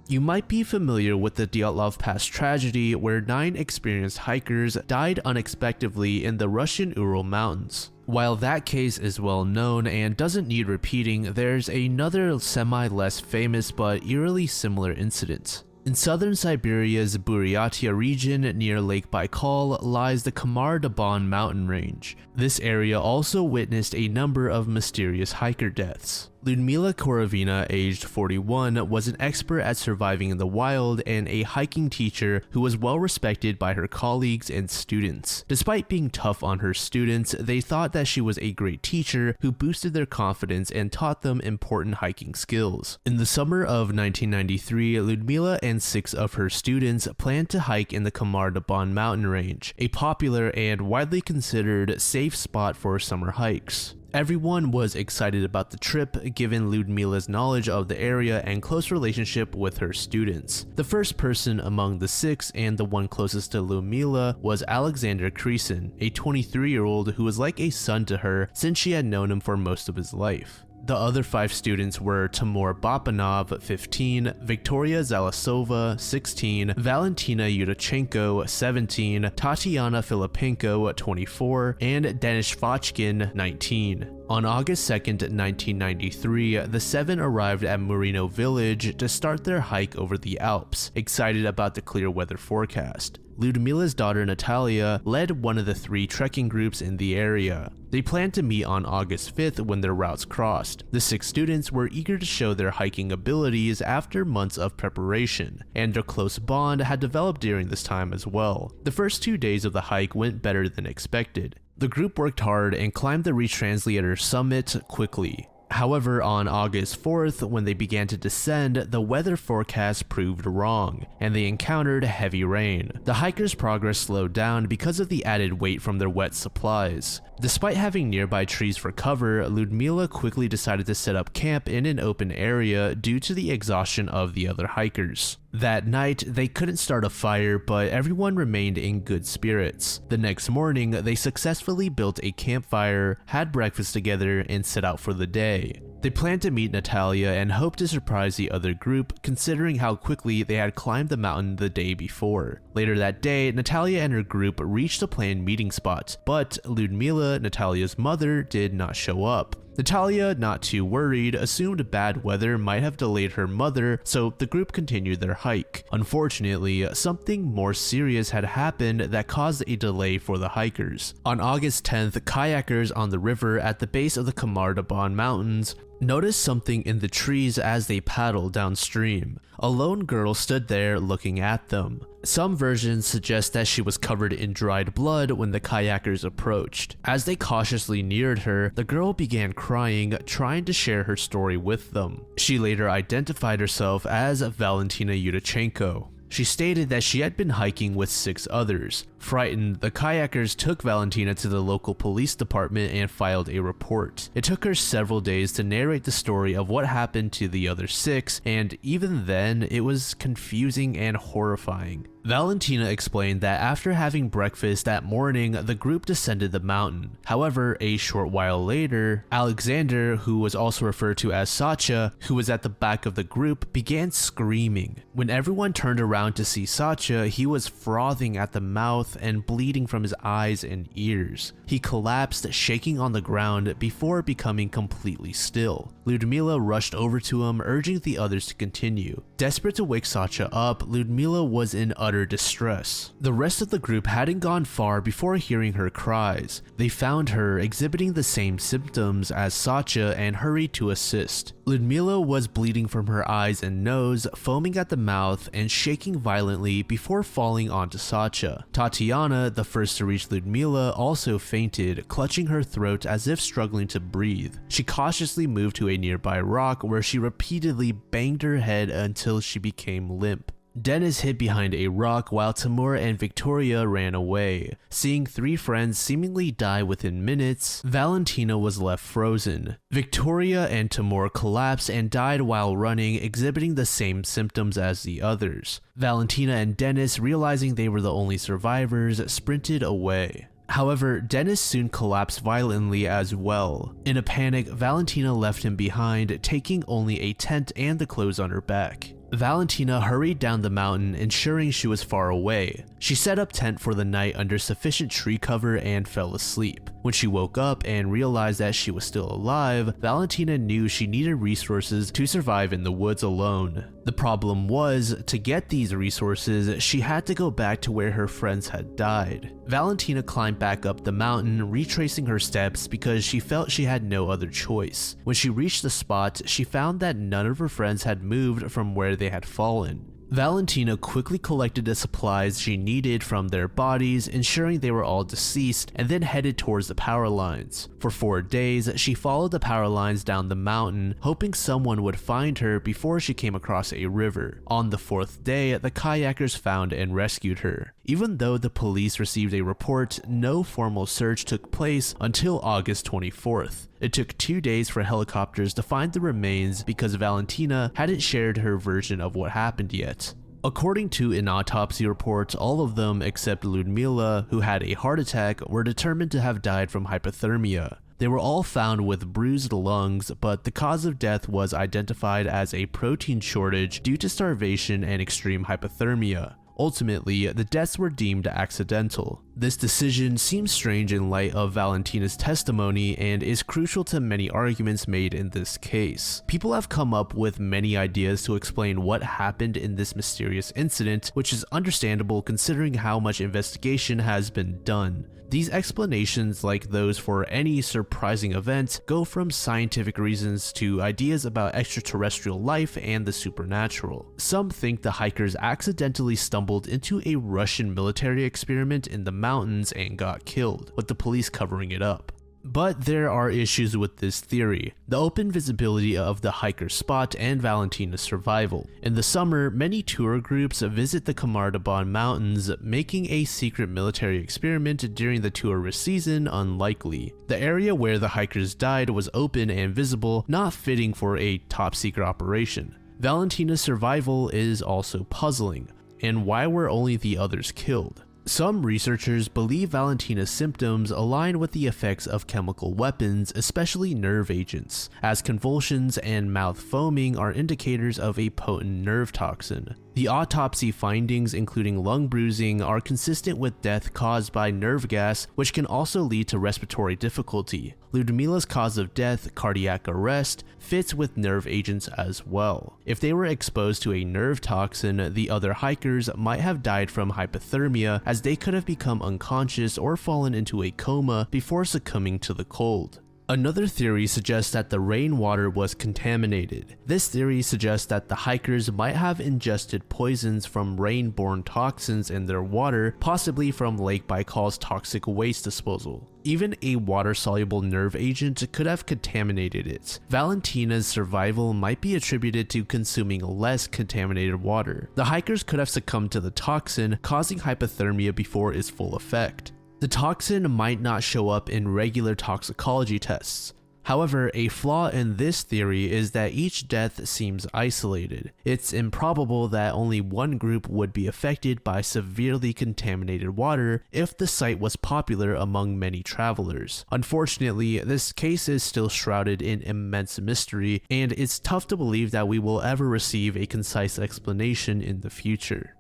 You might be familiar with the Dyatlov Pass tragedy, where 9 experienced hikers died unexpectedly in the Russian Ural Mountains. While that case is well known and doesn't need repeating, there's another semi-less famous but eerily similar incident. In southern Siberia's Buryatia region near Lake Baikal lies the Kamar-Daban mountain range. This area also witnessed a number of mysterious hiker deaths. Ludmila Korovina, aged 41, was an expert at surviving in the wild and a hiking teacher who was well respected by her colleagues and students. Despite being tough on her students, they thought that she was a great teacher who boosted their confidence and taught them important hiking skills. In the summer of 1993, Ludmila and 6 of her students planned to hike in the Kamar-Daban mountain range, a popular and widely considered safe spot for summer hikes. Everyone was excited about the trip, given Ludmila's knowledge of the area and close relationship with her students. The first person among the 6 and the one closest to Ludmila was Alexander Kresin, a 23-year-old who was like a son to her since she had known him for most of his life. The other 5 students were Timur Bapanov, 15, Victoria Zalasova, 16, Valentina Yudachenko, 17, Tatiana Filipenko, 24, and Denis Fachkin, 19. On August 2, 1993, the 7 arrived at Murino village to start their hike over the Alps, excited about the clear weather forecast. Ludmila's daughter Natalia led one of the 3 trekking groups in the area. They planned to meet on August 5th when their routes crossed. The 6 students were eager to show their hiking abilities after months of preparation, and their close bond had developed during this time as well. The first 2 days of the hike went better than expected. The group worked hard and climbed the Retranslator summit quickly. However, on August 4th, when they began to descend, the weather forecast proved wrong, and they encountered heavy rain. The hikers' progress slowed down because of the added weight from their wet supplies. Despite having nearby trees for cover, Ludmila quickly decided to set up camp in an open area due to the exhaustion of the other hikers. That night, they couldn't start a fire, but everyone remained in good spirits. The next morning, they successfully built a campfire, had breakfast together, and set out for the day. They planned to meet Natalia and hoped to surprise the other group, considering how quickly they had climbed the mountain the day before. Later that day, Natalia and her group reached the planned meeting spot, but Ludmila, Natalia's mother, did not show up. Natalia, not too worried, assumed bad weather might have delayed her mother, so the group continued their hike. Unfortunately, something more serious had happened that caused a delay for the hikers. On August 10th, kayakers on the river at the base of the Kamar-Daban mountains noticed something in the trees as they paddled downstream. A lone girl stood there looking at them. Some versions suggest that she was covered in dried blood when the kayakers approached. As they cautiously neared her, the girl began crying, trying to share her story with them. She later identified herself as Valentina Yudachenko. She stated that she had been hiking with 6 others. Frightened, the kayakers took Valentina to the local police department and filed a report. It took her several days to narrate the story of what happened to the other 6, and even then, it was confusing and horrifying. Valentina explained that after having breakfast that morning, the group descended the mountain. However, a short while later, Alexander, who was also referred to as Satya, who was at the back of the group, began screaming. When everyone turned around to see Satya, he was frothing at the mouth, mouth and bleeding from his eyes and ears. He collapsed, shaking on the ground before becoming completely still. Ludmila rushed over to him, urging the others to continue. Desperate to wake Satya up, Ludmila was in utter distress. The rest of the group hadn't gone far before hearing her cries. They found her exhibiting the same symptoms as Satya and hurried to assist. Ludmila was bleeding from her eyes and nose, foaming at the mouth, and shaking violently before falling onto Satya. Tatiana, the first to reach Ludmila, also fainted, clutching her throat as if struggling to breathe. She cautiously moved to a nearby rock where she repeatedly banged her head until she became limp. Dennis hid behind a rock while Timur and Victoria ran away. Seeing three friends seemingly die within minutes, Valentina was left frozen. Victoria and Timur collapsed and died while running, exhibiting the same symptoms as the others. Valentina and Dennis, realizing they were the only survivors, sprinted away. However, Dennis soon collapsed violently as well. In a panic, Valentina left him behind, taking only a tent and the clothes on her back. Valentina hurried down the mountain, ensuring she was far away. She set up tent for the night under sufficient tree cover and fell asleep. When she woke up and realized that she was still alive, Valentina knew she needed resources to survive in the woods alone. The problem was, to get these resources, she had to go back to where her friends had died. Valentina climbed back up the mountain, retracing her steps because she felt she had no other choice. When she reached the spot, she found that none of her friends had moved from where they had fallen. Valentina quickly collected the supplies she needed from their bodies, ensuring they were all deceased, and then headed towards the power lines. For 4 days, she followed the power lines down the mountain, hoping someone would find her before she came across a river. On the 4th day, the kayakers found and rescued her. Even though the police received a report, no formal search took place until August 24th. It took 2 days for helicopters to find the remains because Valentina hadn't shared her version of what happened yet. According to an autopsy report, all of them except Ludmila, who had a heart attack, were determined to have died from hypothermia. They were all found with bruised lungs, but the cause of death was identified as a protein shortage due to starvation and extreme hypothermia. Ultimately, the deaths were deemed accidental. This decision seems strange in light of Valentina's testimony and is crucial to many arguments made in this case. People have come up with many ideas to explain what happened in this mysterious incident, which is understandable considering how much investigation has been done. These explanations, like those for any surprising event, go from scientific reasons to ideas about extraterrestrial life and the supernatural. Some think the hikers accidentally stumbled into a Russian military experiment in the mountains and got killed, with the police covering it up. But there are issues with this theory: the open visibility of the hiker's spot and Valentina's survival. In the summer, many tour groups visit the Kamardaban Mountains, making a secret military experiment during the tourist season unlikely. The area where the hikers died was open and visible, not fitting for a top-secret operation. Valentina's survival is also puzzling. And why were only the others killed? Some researchers believe Valentina's symptoms align with the effects of chemical weapons, especially nerve agents, as convulsions and mouth foaming are indicators of a potent nerve toxin. The autopsy findings, including lung bruising, are consistent with death caused by nerve gas, which can also lead to respiratory difficulty. Ludmila's cause of death, cardiac arrest, fits with nerve agents as well. If they were exposed to a nerve toxin, the other hikers might have died from hypothermia, as they could have become unconscious or fallen into a coma before succumbing to the cold. Another theory suggests that the rainwater was contaminated. This theory suggests that the hikers might have ingested poisons from rain-borne toxins in their water, possibly from Lake Baikal's toxic waste disposal. Even a water-soluble nerve agent could have contaminated it. Valentina's survival might be attributed to consuming less contaminated water. The hikers could have succumbed to the toxin, causing hypothermia before its full effect. The toxin might not show up in regular toxicology tests. However, a flaw in this theory is that each death seems isolated. It's improbable that only one group would be affected by severely contaminated water if the site was popular among many travelers. Unfortunately, this case is still shrouded in immense mystery, and it's tough to believe that we will ever receive a concise explanation in the future.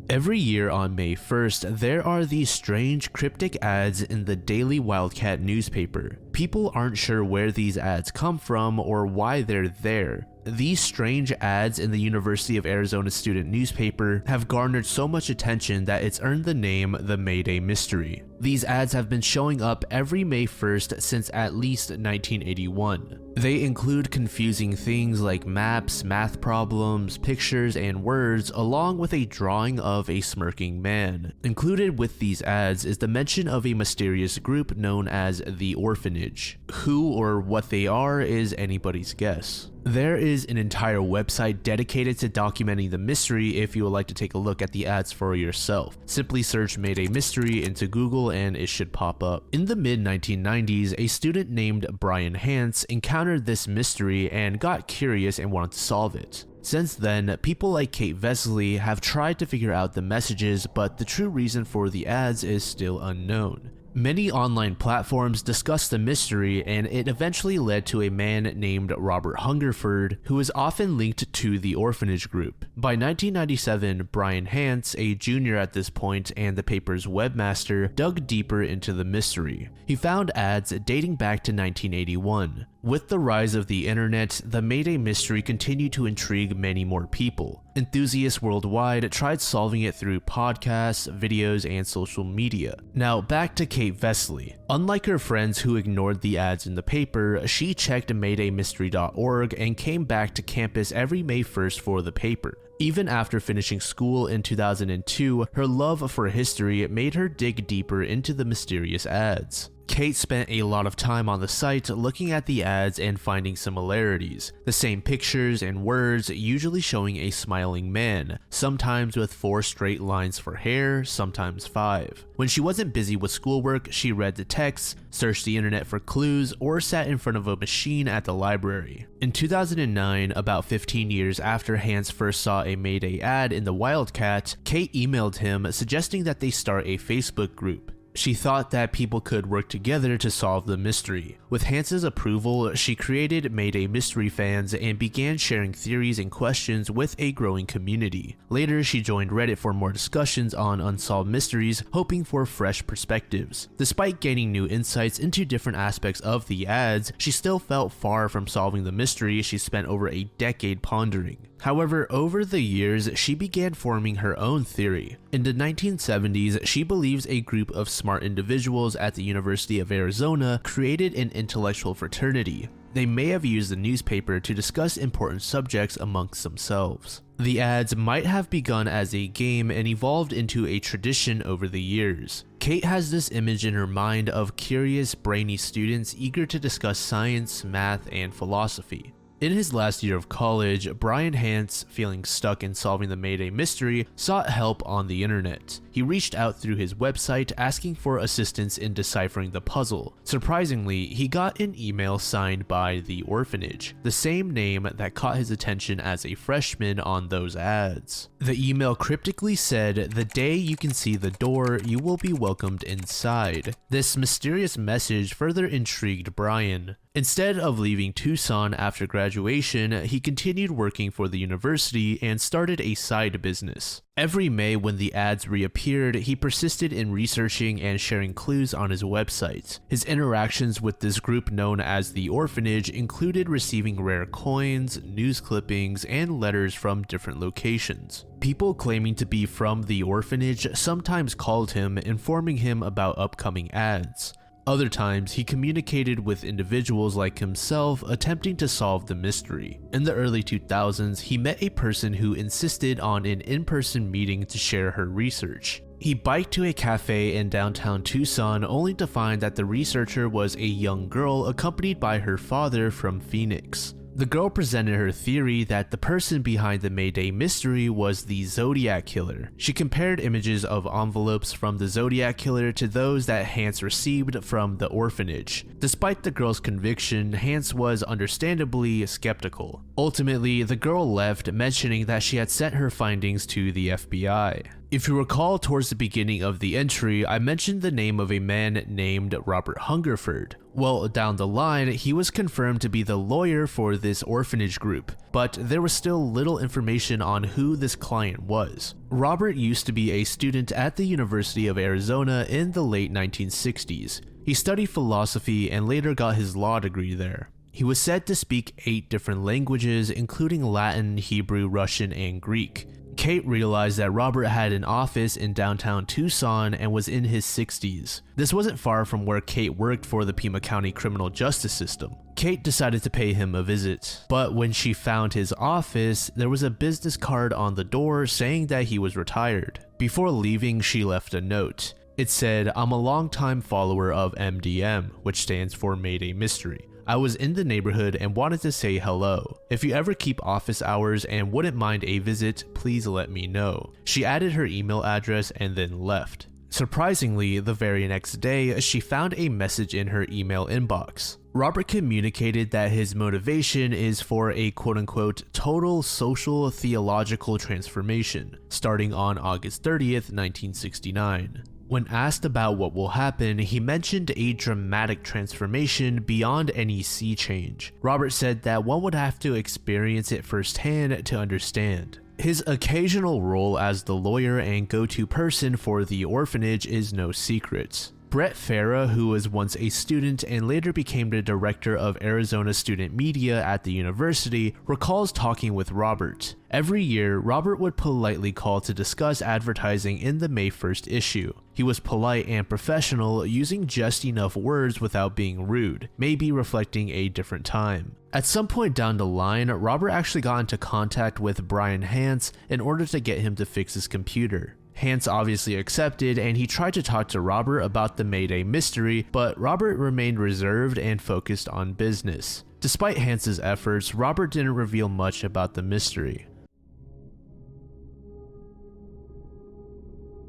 Every year on May 1st, there are these strange cryptic ads in the Daily Wildcat newspaper. People aren't sure where these ads come from or why they're there. These strange ads in the University of Arizona student newspaper have garnered so much attention that it's earned the name the Mayday Mystery. These ads have been showing up every May 1st since at least 1981. They include confusing things like maps, math problems, pictures, and words, along with a drawing of a smirking man. Included with these ads is the mention of a mysterious group known as the Orphanage. Who or what they are is anybody's guess. There is an entire website dedicated to documenting the mystery if you would like to take a look at the ads for yourself. Simply search Mayday Mystery into Google and it should pop up. In the mid-1990s, a student named Brian Hance encountered this mystery and got curious and wanted to solve it. Since then, people like Kate Vesely have tried to figure out the messages, but the true reason for the ads is still unknown. Many online platforms discussed the mystery, and it eventually led to a man named Robert Hungerford, who is often linked to the orphanage group. By 1997, Brian Hance, a junior at this point and the paper's webmaster, dug deeper into the mystery. He found ads dating back to 1981. With the rise of the internet, the Mayday Mystery continued to intrigue many more people. Enthusiasts worldwide tried solving it through podcasts, videos, and social media. Now back to Kate Vesely. Unlike her friends who ignored the ads in the paper, she checked MaydayMystery.org and came back to campus every May 1st for the paper. Even after finishing school in 2002, her love for history made her dig deeper into the mysterious ads. Kate spent a lot of time on the site looking at the ads and finding similarities. The same pictures and words, usually showing a smiling man, sometimes with 4 straight lines for hair, sometimes 5. When she wasn't busy with schoolwork, she read the texts, searched the internet for clues, or sat in front of a machine at the library. In 2009, about 15 years after Hance first saw a Mayday ad in the Wildcat, Kate emailed him suggesting that they start a Facebook group. She thought that people could work together to solve the mystery. With Hance's approval, she created Mayday Mystery Fans and began sharing theories and questions with a growing community. Later, she joined Reddit for more discussions on unsolved mysteries, hoping for fresh perspectives. Despite gaining new insights into different aspects of the ads, she still felt far from solving the mystery she spent over a decade pondering. However, over the years, she began forming her own theory. In the 1970s, she believes a group of smart individuals at the University of Arizona created an intellectual fraternity. They may have used the newspaper to discuss important subjects amongst themselves. The ads might have begun as a game and evolved into a tradition over the years. Kate has this image in her mind of curious, brainy students eager to discuss science, math, and philosophy. In his last year of college, Brian Hance, feeling stuck in solving the Mayday Mystery, sought help on the internet. He reached out through his website asking for assistance in deciphering the puzzle. Surprisingly, he got an email signed by the Orphanage, the same name that caught his attention as a freshman on those ads. The email cryptically said, "The day you can see the door, you will be welcomed inside." This mysterious message further intrigued Brian. Instead of leaving Tucson after graduation, he continued working for the university and started a side business. Every May when the ads reappeared, he persisted in researching and sharing clues on his website. His interactions with this group known as the Orphanage included receiving rare coins, news clippings, and letters from different locations. People claiming to be from the Orphanage sometimes called him, informing him about upcoming ads. Other times, he communicated with individuals like himself attempting to solve the mystery. In the early 2000s, he met a person who insisted on an in-person meeting to share her research. He biked to a cafe in downtown Tucson only to find that the researcher was a young girl accompanied by her father from Phoenix. The girl presented her theory that the person behind the Mayday Mystery was the Zodiac Killer. She compared images of envelopes from the Zodiac Killer to those that Hance received from the Orphanage. Despite the girl's conviction, Hance was understandably skeptical. Ultimately, the girl left, mentioning that she had sent her findings to the FBI. If you recall, towards the beginning of the entry, I mentioned the name of a man named Robert Hungerford. Well, down the line, he was confirmed to be the lawyer for this orphanage group, but there was still little information on who this client was. Robert used to be a student at the University of Arizona in the late 1960s. He studied philosophy and later got his law degree there. He was said to speak 8 different languages, including Latin, Hebrew, Russian, and Greek. Kate realized that Robert had an office in downtown Tucson and was in his 60s. This wasn't far from where Kate worked for the Pima County criminal justice system. Kate decided to pay him a visit, but when she found his office, there was a business card on the door saying that he was retired. Before leaving, she left a note. It said, "I'm a longtime follower of MDM, which stands for Mayday Mystery. I was in the neighborhood and wanted to say hello. If you ever keep office hours and wouldn't mind a visit, please let me know." She added her email address and then left. Surprisingly, the very next day, she found a message in her email inbox. Robert communicated that his motivation is for a quote-unquote total social theological transformation, starting on August 30th, 1969. When asked about what will happen, he mentioned a dramatic transformation beyond any sea change. Robert said that one would have to experience it firsthand to understand. His occasional role as the lawyer and go-to person for the orphanage is no secret. Brett Farah, who was once a student and later became the director of Arizona student media at the university, recalls talking with Robert. Every year, Robert would politely call to discuss advertising in the May 1st issue. He was polite and professional, using just enough words without being rude, maybe reflecting a different time. At some point down the line, Robert actually got into contact with Brian Hance in order to get him to fix his computer. Hance obviously accepted, and he tried to talk to Robert about the Mayday mystery, but Robert remained reserved and focused on business. Despite Hance's efforts, Robert didn't reveal much about the mystery.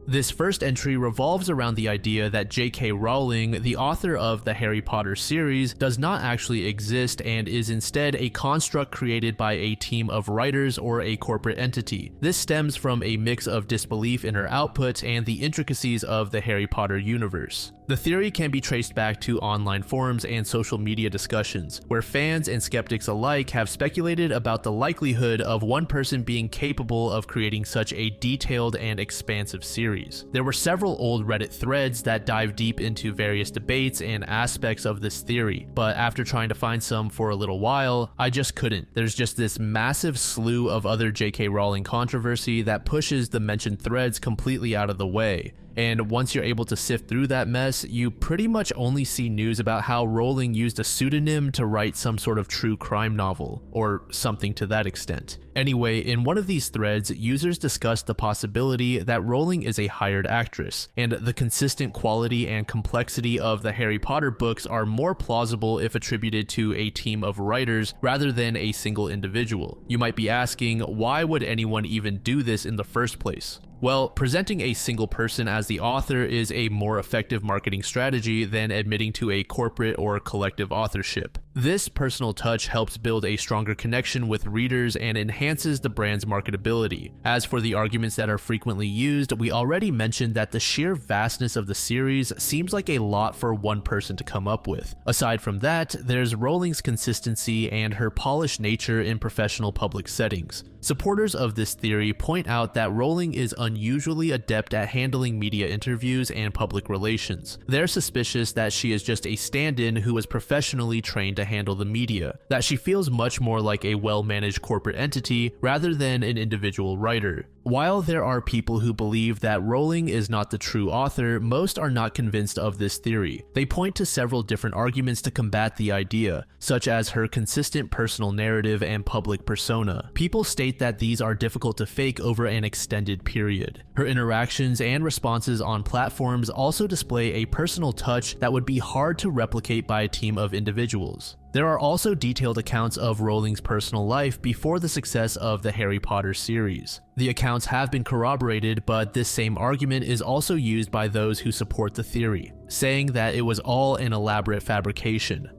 This first entry revolves around the idea that J.K. Rowling, the author of the Harry Potter series, does not actually exist and is instead a construct created by a team of writers or a corporate entity. This stems from a mix of disbelief in her output and the intricacies of the Harry Potter universe. The theory can be traced back to online forums and social media discussions, where fans and skeptics alike have speculated about the likelihood of one person being capable of creating such a detailed and expansive series. There were several old Reddit threads that dive deep into various debates and aspects of this theory, but after trying to find some for a little while, I just couldn't. There's just this massive slew of other J.K. Rowling controversy that pushes the mentioned threads completely out of the way. And once you're able to sift through that mess, you pretty much only see news about how Rowling used a pseudonym to write some sort of true crime novel, or something to that extent. Anyway, in one of these threads, users discussed the possibility that Rowling is a hired actress, and the consistent quality and complexity of the Harry Potter books are more plausible if attributed to a team of writers rather than a single individual. You might be asking, why would anyone even do this in the first place? Well, presenting a single person as the author is a more effective marketing strategy than admitting to a corporate or collective authorship. This personal touch helps build a stronger connection with readers and enhances the brand's marketability. As for the arguments that are frequently used, we already mentioned that the sheer vastness of the series seems like a lot for one person to come up with. Aside from that, there's Rowling's consistency and her polished nature in professional public settings. Supporters of this theory point out that Rowling is unusually adept at handling media interviews and public relations. They're suspicious that she is just a stand-in who is professionally trained to handle the media, that she feels much more like a well-managed corporate entity rather than an individual writer. While there are people who believe that Rowling is not the true author, most are not convinced of this theory. They point to several different arguments to combat the idea, such as her consistent personal narrative and public persona. People state that these are difficult to fake over an extended period. Her interactions and responses on platforms also display a personal touch that would be hard to replicate by a team of individuals. There are also detailed accounts of Rowling's personal life before the success of the Harry Potter series. The accounts have been corroborated, but this same argument is also used by those who support the theory, saying that it was all an elaborate fabrication.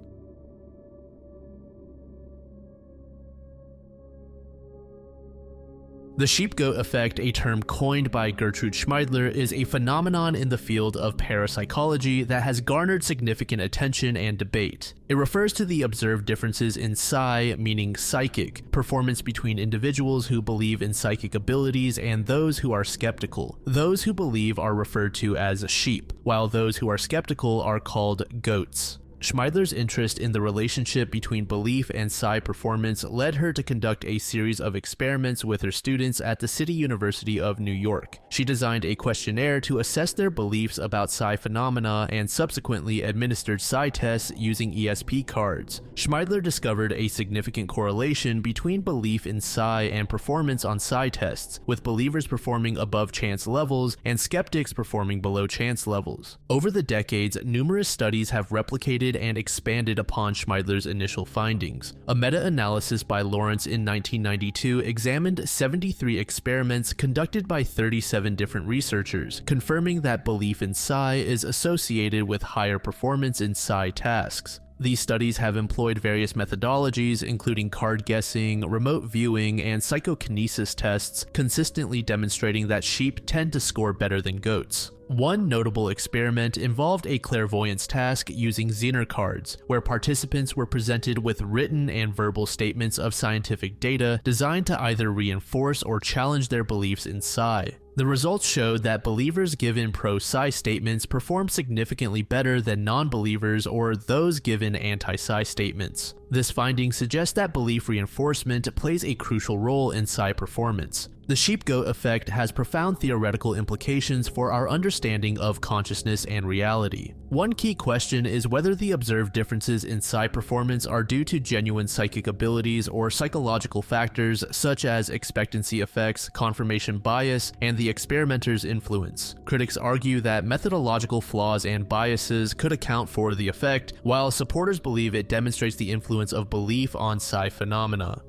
The sheep-goat effect, a term coined by Gertrude Schmeidler, is a phenomenon in the field of parapsychology that has garnered significant attention and debate. It refers to the observed differences in psi, meaning psychic, performance between individuals who believe in psychic abilities and those who are skeptical. Those who believe are referred to as sheep, while those who are skeptical are called goats. Schmeidler's interest in the relationship between belief and psi performance led her to conduct a series of experiments with her students at the City University of New York. She designed a questionnaire to assess their beliefs about psi phenomena and subsequently administered psi tests using ESP cards. Schmeidler discovered a significant correlation between belief in psi and performance on psi tests, with believers performing above chance levels and skeptics performing below chance levels. Over the decades, numerous studies have replicated and expanded upon Schmeidler's initial findings. A meta-analysis by Lawrence in 1992 examined 73 experiments conducted by 37 different researchers, confirming that belief in psi is associated with higher performance in psi tasks. These studies have employed various methodologies, including card guessing, remote viewing, and psychokinesis tests, consistently demonstrating that sheep tend to score better than goats. One notable experiment involved a clairvoyance task using Zener cards, where participants were presented with written and verbal statements of scientific data designed to either reinforce or challenge their beliefs in psi. The results showed that believers given pro-psi statements performed significantly better than non-believers or those given anti-psi statements. This finding suggests that belief reinforcement plays a crucial role in psi performance. The sheep-goat effect has profound theoretical implications for our understanding of consciousness and reality. One key question is whether the observed differences in psi performance are due to genuine psychic abilities or psychological factors such as expectancy effects, confirmation bias, and the experimenter's influence. Critics argue that methodological flaws and biases could account for the effect, while supporters believe it demonstrates the influence of belief on psi phenomena.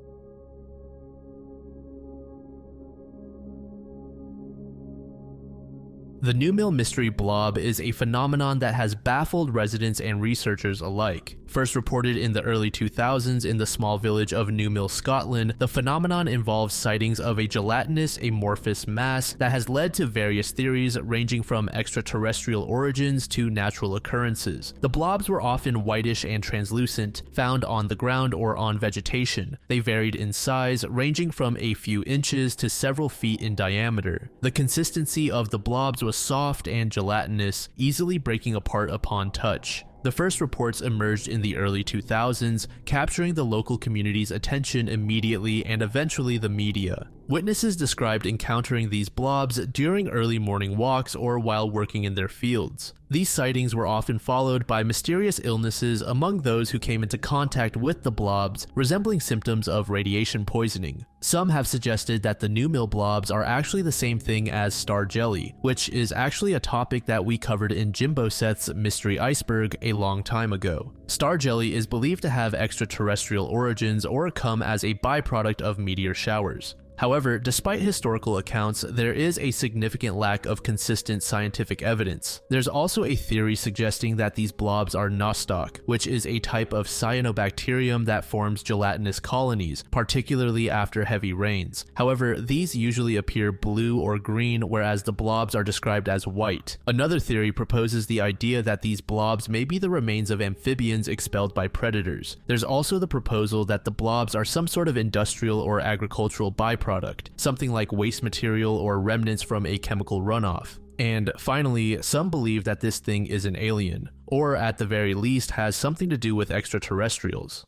The New-Mill Mystery Blob is a phenomenon that has baffled residents and researchers alike. First reported in the early 2000s in the small village of New-Mill, Scotland, the phenomenon involves sightings of a gelatinous amorphous mass that has led to various theories ranging from extraterrestrial origins to natural occurrences. The blobs were often whitish and translucent, found on the ground or on vegetation. They varied in size, ranging from a few inches to several feet in diameter. The consistency of the blobs was soft and gelatinous, easily breaking apart upon touch. The first reports emerged in the early 2000s, capturing the local community's attention immediately and eventually the media. Witnesses described encountering these blobs during early morning walks or while working in their fields. These sightings were often followed by mysterious illnesses among those who came into contact with the blobs, resembling symptoms of radiation poisoning. Some have suggested that the New-Mill blobs are actually the same thing as star jelly, which is actually a topic that we covered in Jimbo Seth's Mystery Iceberg a long time ago. Star jelly is believed to have extraterrestrial origins or come as a byproduct of meteor showers. However, despite historical accounts, there is a significant lack of consistent scientific evidence. There's also a theory suggesting that these blobs are nostoc, which is a type of cyanobacterium that forms gelatinous colonies, particularly after heavy rains. However, these usually appear blue or green, whereas the blobs are described as white. Another theory proposes the idea that these blobs may be the remains of amphibians expelled by predators. There's also the proposal that the blobs are some sort of industrial or agricultural byproduct, something like waste material or remnants from a chemical runoff. And finally, some believe that this thing is an alien, or at the very least has something to do with extraterrestrials.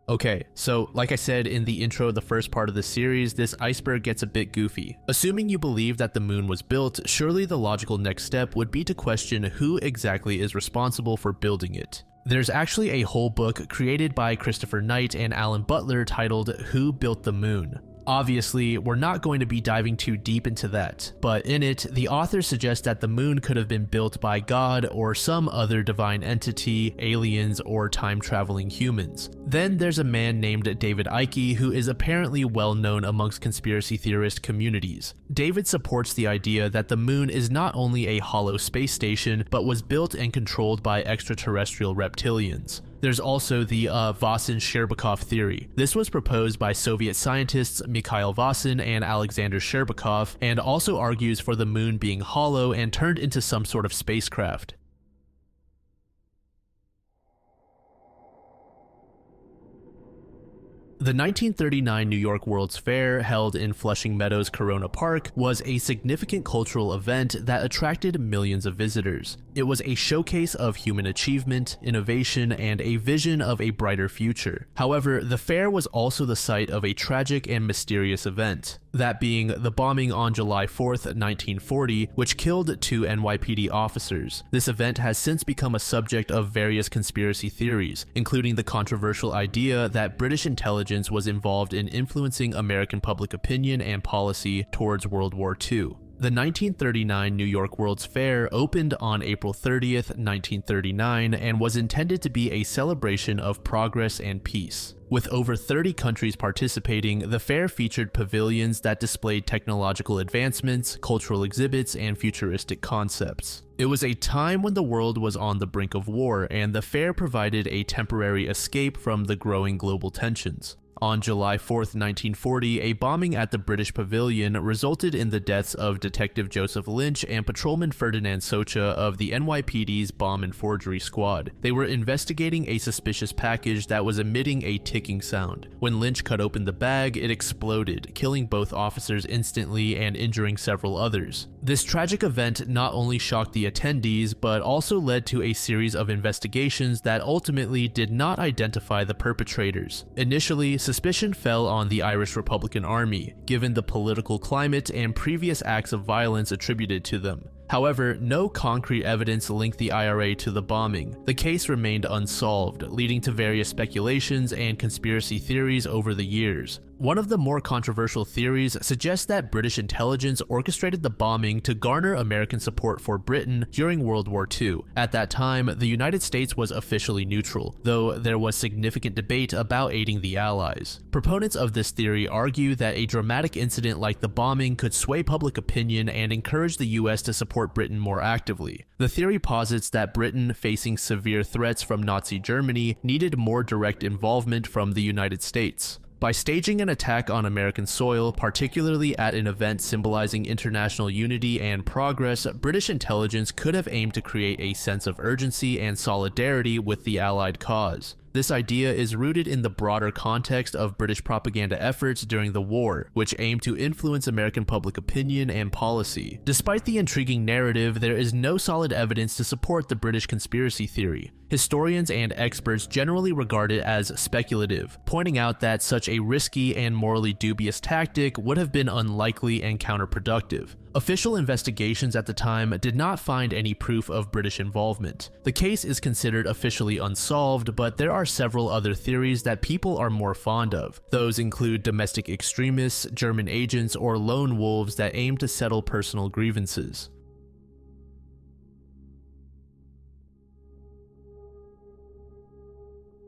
Okay, so like I said in the intro of the first part of the series, this iceberg gets a bit goofy. Assuming you believe that the moon was built, surely the logical next step would be to question who exactly is responsible for building it. There's actually a whole book created by Christopher Knight and Alan Butler titled Who Built the Moon? Obviously, we're not going to be diving too deep into that, but in it, the authors suggest that the moon could have been built by God or some other divine entity, aliens, or time-traveling humans. Then there's a man named David Icke who is apparently well known amongst conspiracy theorist communities. David supports the idea that the moon is not only a hollow space station, but was built and controlled by extraterrestrial reptilians. There's also the Vosin-Sherbakov theory. This was proposed by Soviet scientists Mikhail Vosin and Alexander Sherbakov, and also argues for the moon being hollow and turned into some sort of spacecraft. The 1939 New York World's Fair, held in Flushing Meadows Corona Park, was a significant cultural event that attracted millions of visitors. It was a showcase of human achievement, innovation, and a vision of a brighter future. However, the fair was also the site of a tragic and mysterious event, that being the bombing on July 4th, 1940, which killed 2 NYPD officers. This event has since become a subject of various conspiracy theories, including the controversial idea that British intelligence was involved in influencing American public opinion and policy towards World War II. The 1939 New York World's Fair opened on April 30th, 1939, and was intended to be a celebration of progress and peace. With over 30 countries participating, the fair featured pavilions that displayed technological advancements, cultural exhibits, and futuristic concepts. It was a time when the world was on the brink of war, and the fair provided a temporary escape from the growing global tensions. On July 4th, 1940, a bombing at the British Pavilion resulted in the deaths of Detective Joseph Lynch and Patrolman Ferdinand Socha of the NYPD's Bomb and Forgery Squad. They were investigating a suspicious package that was emitting a ticking sound. When Lynch cut open the bag, it exploded, killing both officers instantly and injuring several others. This tragic event not only shocked the attendees, but also led to a series of investigations that ultimately did not identify the perpetrators. Initially, suspicion fell on the Irish Republican Army, given the political climate and previous acts of violence attributed to them. However, no concrete evidence linked the IRA to the bombing. The case remained unsolved, leading to various speculations and conspiracy theories over the years. One of the more controversial theories suggests that British intelligence orchestrated the bombing to garner American support for Britain during World War II. At that time, the United States was officially neutral, though there was significant debate about aiding the Allies. Proponents of this theory argue that a dramatic incident like the bombing could sway public opinion and encourage the US to support Britain more actively. The theory posits that Britain, facing severe threats from Nazi Germany, needed more direct involvement from the United States. By staging an attack on American soil, particularly at an event symbolizing international unity and progress, British intelligence could have aimed to create a sense of urgency and solidarity with the Allied cause. This idea is rooted in the broader context of British propaganda efforts during the war, which aimed to influence American public opinion and policy. Despite the intriguing narrative, there is no solid evidence to support the British conspiracy theory. Historians and experts generally regard it as speculative, pointing out that such a risky and morally dubious tactic would have been unlikely and counterproductive. Official investigations at the time did not find any proof of British involvement. The case is considered officially unsolved, but there are several other theories that people are more fond of. Those include domestic extremists, German agents, or lone wolves that aim to settle personal grievances.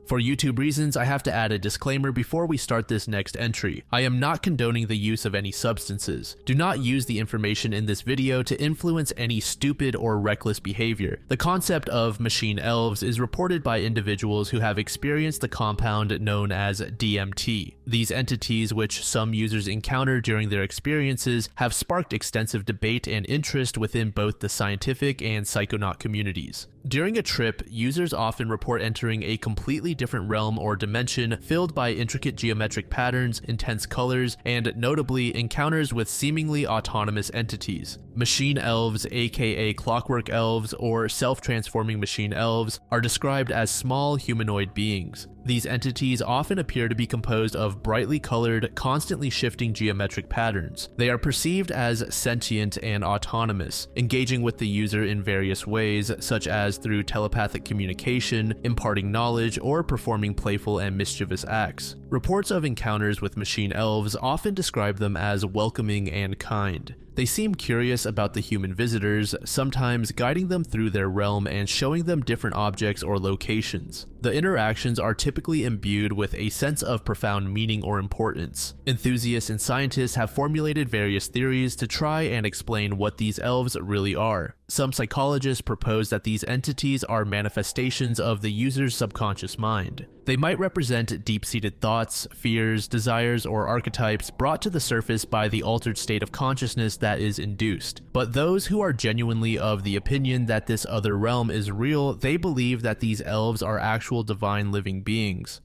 For YouTube reasons, I have to add a disclaimer before we start this next entry. I am not condoning the use of any substances. Do not use the information in this video to influence any stupid or reckless behavior. The concept of machine elves is reported by individuals who have experienced the compound known as DMT. These entities, which some users encounter during their experiences, have sparked extensive debate and interest within both the scientific and psychonaut communities. During a trip, users often report entering a completely different realm or dimension filled by intricate geometric patterns, intense colors, and notably encounters with seemingly autonomous entities. Machine elves, aka clockwork elves, or self-transforming machine elves, are described as small humanoid beings. These entities often appear to be composed of brightly colored, constantly shifting geometric patterns. They are perceived as sentient and autonomous, engaging with the user in various ways, such as through telepathic communication, imparting knowledge, or performing playful and mischievous acts. Reports of encounters with machine elves often describe them as welcoming and kind. They seem curious about the human visitors, sometimes guiding them through their realm and showing them different objects or locations. The interactions are typically imbued with a sense of profound meaning or importance. Enthusiasts and scientists have formulated various theories to try and explain what these elves really are. Some psychologists propose that these entities are manifestations of the user's subconscious mind. They might represent deep-seated thoughts, fears, desires, or archetypes brought to the surface by the altered state of consciousness that is induced. But those who are genuinely of the opinion that this other realm is real, they believe that these elves are actual divine living beings.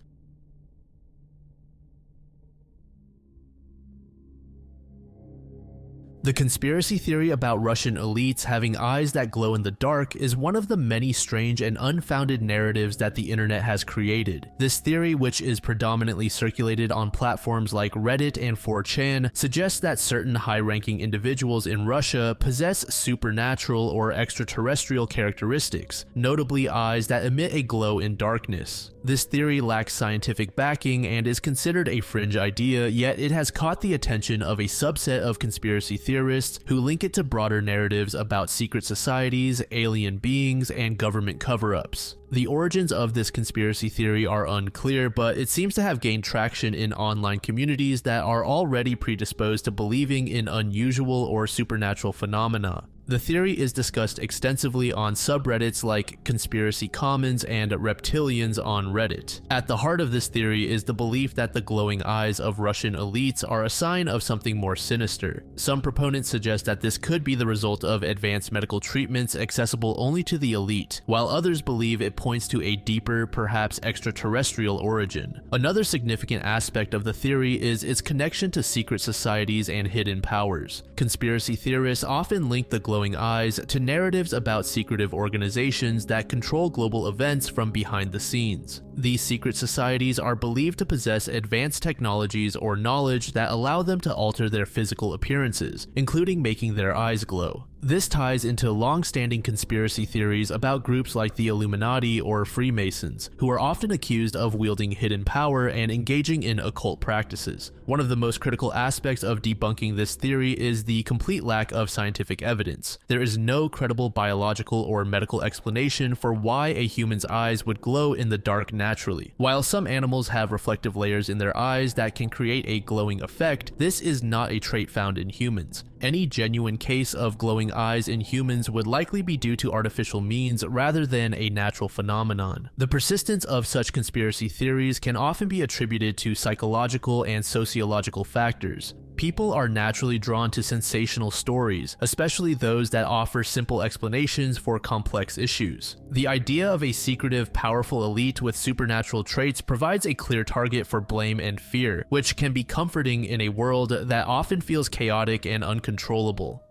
The conspiracy theory about Russian elites having eyes that glow in the dark is one of the many strange and unfounded narratives that the internet has created. This theory, which is predominantly circulated on platforms like Reddit and 4chan, suggests that certain high-ranking individuals in Russia possess supernatural or extraterrestrial characteristics, notably eyes that emit a glow in darkness. This theory lacks scientific backing and is considered a fringe idea, yet it has caught the attention of a subset of conspiracy theorists who link it to broader narratives about secret societies, alien beings, and government cover-ups. The origins of this conspiracy theory are unclear, but it seems to have gained traction in online communities that are already predisposed to believing in unusual or supernatural phenomena. The theory is discussed extensively on subreddits like Conspiracy Commons and Reptilians on Reddit. At the heart of this theory is the belief that the glowing eyes of Russian elites are a sign of something more sinister. Some proponents suggest that this could be the result of advanced medical treatments accessible only to the elite, while others believe it points to a deeper, perhaps extraterrestrial origin. Another significant aspect of the theory is its connection to secret societies and hidden powers. Conspiracy theorists often link the glowing eyes to narratives about secretive organizations that control global events from behind the scenes. These secret societies are believed to possess advanced technologies or knowledge that allow them to alter their physical appearances, including making their eyes glow. This ties into long-standing conspiracy theories about groups like the Illuminati or Freemasons, who are often accused of wielding hidden power and engaging in occult practices. One of the most critical aspects of debunking this theory is the complete lack of scientific evidence. There is no credible biological or medical explanation for why a human's eyes would glow in the dark naturally. While some animals have reflective layers in their eyes that can create a glowing effect, this is not a trait found in humans. Any genuine case of glowing eyes in humans would likely be due to artificial means rather than a natural phenomenon. The persistence of such conspiracy theories can often be attributed to psychological and sociological factors. People are naturally drawn to sensational stories, especially those that offer simple explanations for complex issues. The idea of a secretive, powerful elite with supernatural traits provides a clear target for blame and fear, which can be comforting in a world that often feels chaotic and uncontrollable.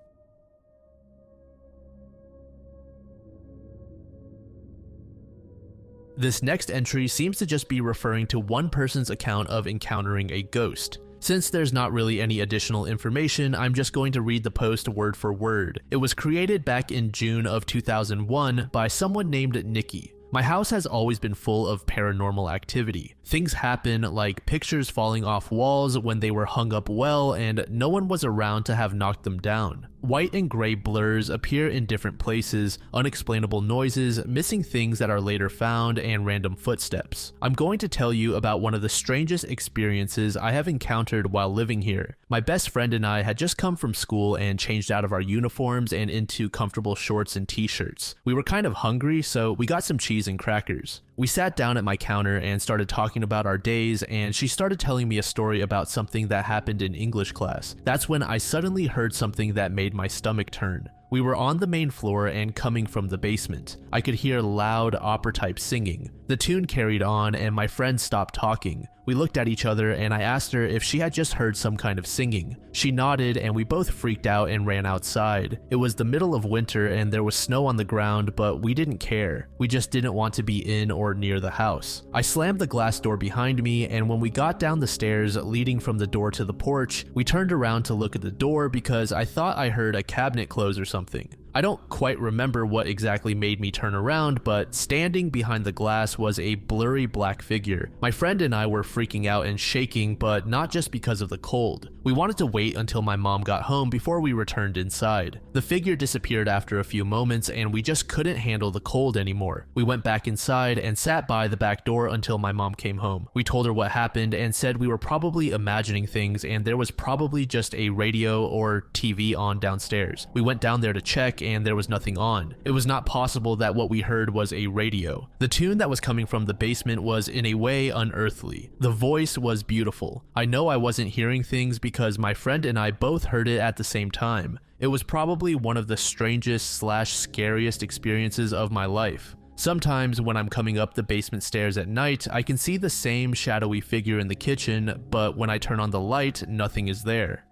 This next entry seems to just be referring to one person's account of encountering a ghost. Since there's not really any additional information, I'm just going to read the post word for word. It was created back in June of 2001 by someone named Nikki. My house has always been full of paranormal activity. Things happen like pictures falling off walls when they were hung up well and no one was around to have knocked them down. White and gray blurs appear in different places, unexplainable noises, missing things that are later found, and random footsteps. I'm going to tell you about one of the strangest experiences I have encountered while living here. My best friend and I had just come from school and changed out of our uniforms and into comfortable shorts and t-shirts. We were kind of hungry, so we got some cheese and crackers. We sat down at my counter and started talking about our days, and she started telling me a story about something that happened in English class. That's when I suddenly heard something that made my stomach turn. We were on the main floor and coming from the basement. I could hear loud opera-type singing. The tune carried on and my friend stopped talking. We looked at each other and I asked her if she had just heard some kind of singing. She nodded and we both freaked out and ran outside. It was the middle of winter and there was snow on the ground, but we didn't care. We just didn't want to be in or near the house. I slammed the glass door behind me, and when we got down the stairs leading from the door to the porch, we turned around to look at the door because I thought I heard a cabinet close or something. I don't quite remember what exactly made me turn around, but standing behind the glass was a blurry black figure. My friend and I were freaking out and shaking, but not just because of the cold. We wanted to wait until my mom got home before we returned inside. The figure disappeared after a few moments and we just couldn't handle the cold anymore. We went back inside and sat by the back door until my mom came home. We told her what happened and said we were probably imagining things and there was probably just a radio or TV on downstairs. We went down there to check and there was nothing on. It was not possible that what we heard was a radio. The tune that was coming from the basement was in a way unearthly. The voice was beautiful. I know I wasn't hearing things because my friend and I both heard it at the same time. It was probably one of the strangest/scariest experiences of my life. Sometimes when I'm coming up the basement stairs at night, I can see the same shadowy figure in the kitchen, but when I turn on the light, nothing is there.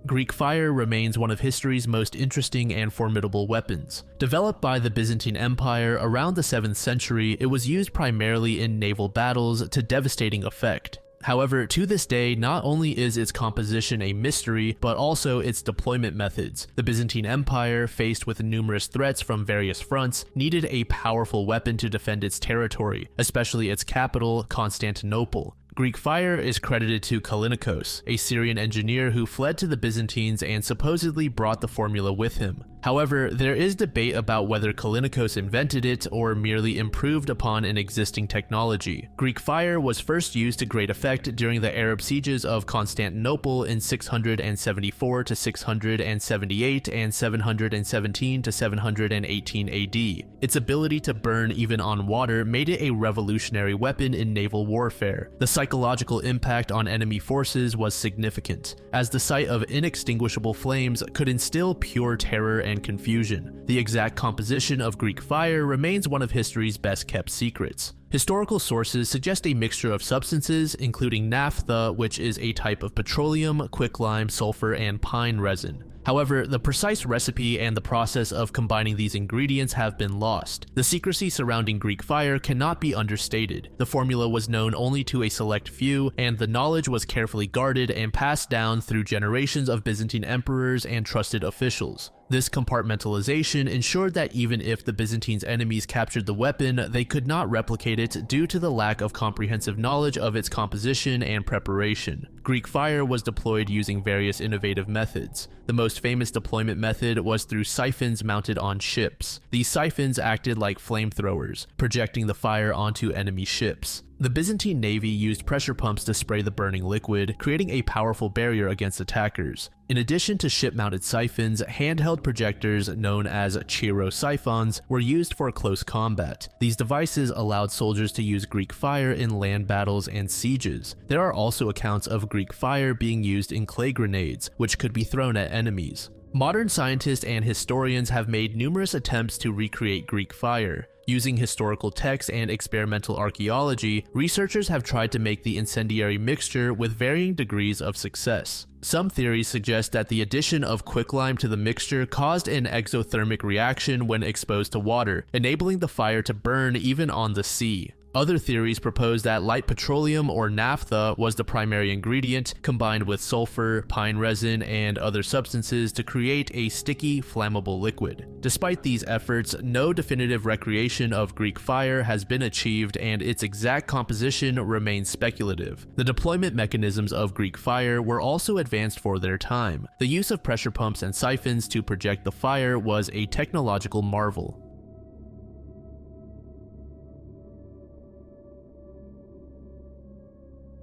Greek fire remains one of history's most interesting and formidable weapons. Developed by the Byzantine Empire around the 7th century, it was used primarily in naval battles to devastating effect. However, to this day, not only is its composition a mystery, but also its deployment methods. The Byzantine Empire, faced with numerous threats from various fronts, needed a powerful weapon to defend its territory, especially its capital, Constantinople. Greek fire is credited to Callinicos, a Syrian engineer who fled to the Byzantines and supposedly brought the formula with him. However, there is debate about whether Callinicos invented it or merely improved upon an existing technology. Greek fire was first used to great effect during the Arab sieges of Constantinople in 674 to 678 and 717 to 718 AD. Its ability to burn even on water made it a revolutionary weapon in naval warfare. The psychological impact on enemy forces was significant, as the sight of inextinguishable flames could instill pure terror and confusion. The exact composition of Greek fire remains one of history's best-kept secrets. Historical sources suggest a mixture of substances, including naphtha, which is a type of petroleum, quicklime, sulfur, and pine resin. However, the precise recipe and the process of combining these ingredients have been lost. The secrecy surrounding Greek fire cannot be understated. The formula was known only to a select few, and the knowledge was carefully guarded and passed down through generations of Byzantine emperors and trusted officials. This compartmentalization ensured that even if the Byzantines' enemies captured the weapon, they could not replicate it due to the lack of comprehensive knowledge of its composition and preparation. Greek fire was deployed using various innovative methods. The most famous deployment method was through siphons mounted on ships. These siphons acted like flamethrowers, projecting the fire onto enemy ships. The Byzantine Navy used pressure pumps to spray the burning liquid, creating a powerful barrier against attackers. In addition to ship-mounted siphons, handheld projectors known as chirosiphons were used for close combat. These devices allowed soldiers to use Greek fire in land battles and sieges. There are also accounts of Greek fire being used in clay grenades, which could be thrown at enemies. Modern scientists and historians have made numerous attempts to recreate Greek fire. Using historical texts and experimental archaeology, researchers have tried to make the incendiary mixture with varying degrees of success. Some theories suggest that the addition of quicklime to the mixture caused an exothermic reaction when exposed to water, enabling the fire to burn even on the sea. Other theories propose that light petroleum or naphtha was the primary ingredient, combined with sulfur, pine resin, and other substances to create a sticky, flammable liquid. Despite these efforts, no definitive recreation of Greek fire has been achieved, and its exact composition remains speculative. The deployment mechanisms of Greek fire were also advanced for their time. The use of pressure pumps and siphons to project the fire was a technological marvel.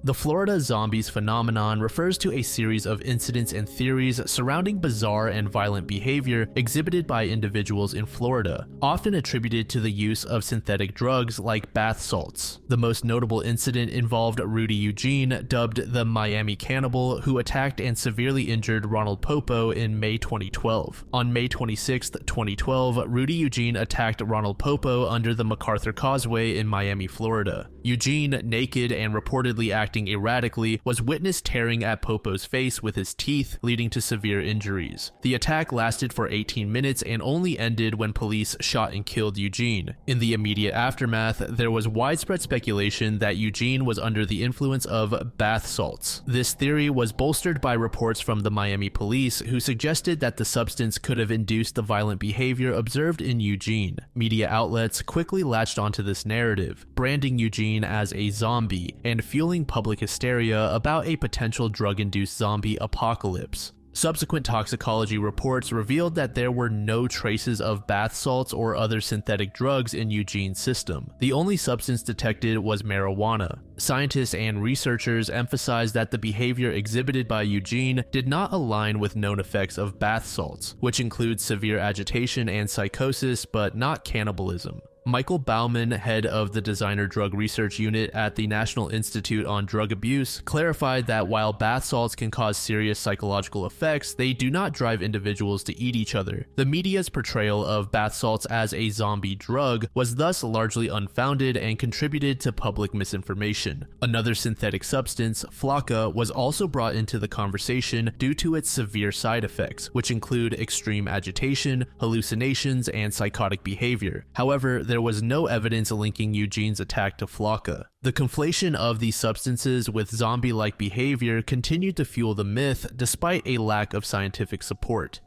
The Florida zombies phenomenon refers to a series of incidents and theories surrounding bizarre and violent behavior exhibited by individuals in Florida, often attributed to the use of synthetic drugs like bath salts. The most notable incident involved Rudy Eugene, dubbed the Miami Cannibal, who attacked and severely injured Ronald Popo in May 2012. On May 26, 2012, Rudy Eugene attacked Ronald Popo under the MacArthur Causeway in Miami, Florida. Eugene, naked and reportedly acting acting erratically, was witnessed tearing at Popo's face with his teeth, leading to severe injuries. The attack lasted for 18 minutes and only ended when police shot and killed Eugene. In the immediate aftermath, there was widespread speculation that Eugene was under the influence of bath salts. This theory was bolstered by reports from the Miami police, who suggested that the substance could have induced the violent behavior observed in Eugene. Media outlets quickly latched onto this narrative, branding Eugene as a zombie and fueling public hysteria about a potential drug-induced zombie apocalypse. Subsequent toxicology reports revealed that there were no traces of bath salts or other synthetic drugs in Eugene's system. The only substance detected was marijuana. Scientists and researchers emphasized that the behavior exhibited by Eugene did not align with known effects of bath salts, which include severe agitation and psychosis, but not cannibalism. Michael Bauman, head of the Designer Drug Research Unit at the National Institute on Drug Abuse, clarified that while bath salts can cause serious psychological effects, they do not drive individuals to eat each other. The media's portrayal of bath salts as a zombie drug was thus largely unfounded and contributed to public misinformation. Another synthetic substance, flakka, was also brought into the conversation due to its severe side effects, which include extreme agitation, hallucinations, and psychotic behavior. However, there was no evidence linking Eugene's attack to flakka. The conflation of these substances with zombie-like behavior continued to fuel the myth despite a lack of scientific support.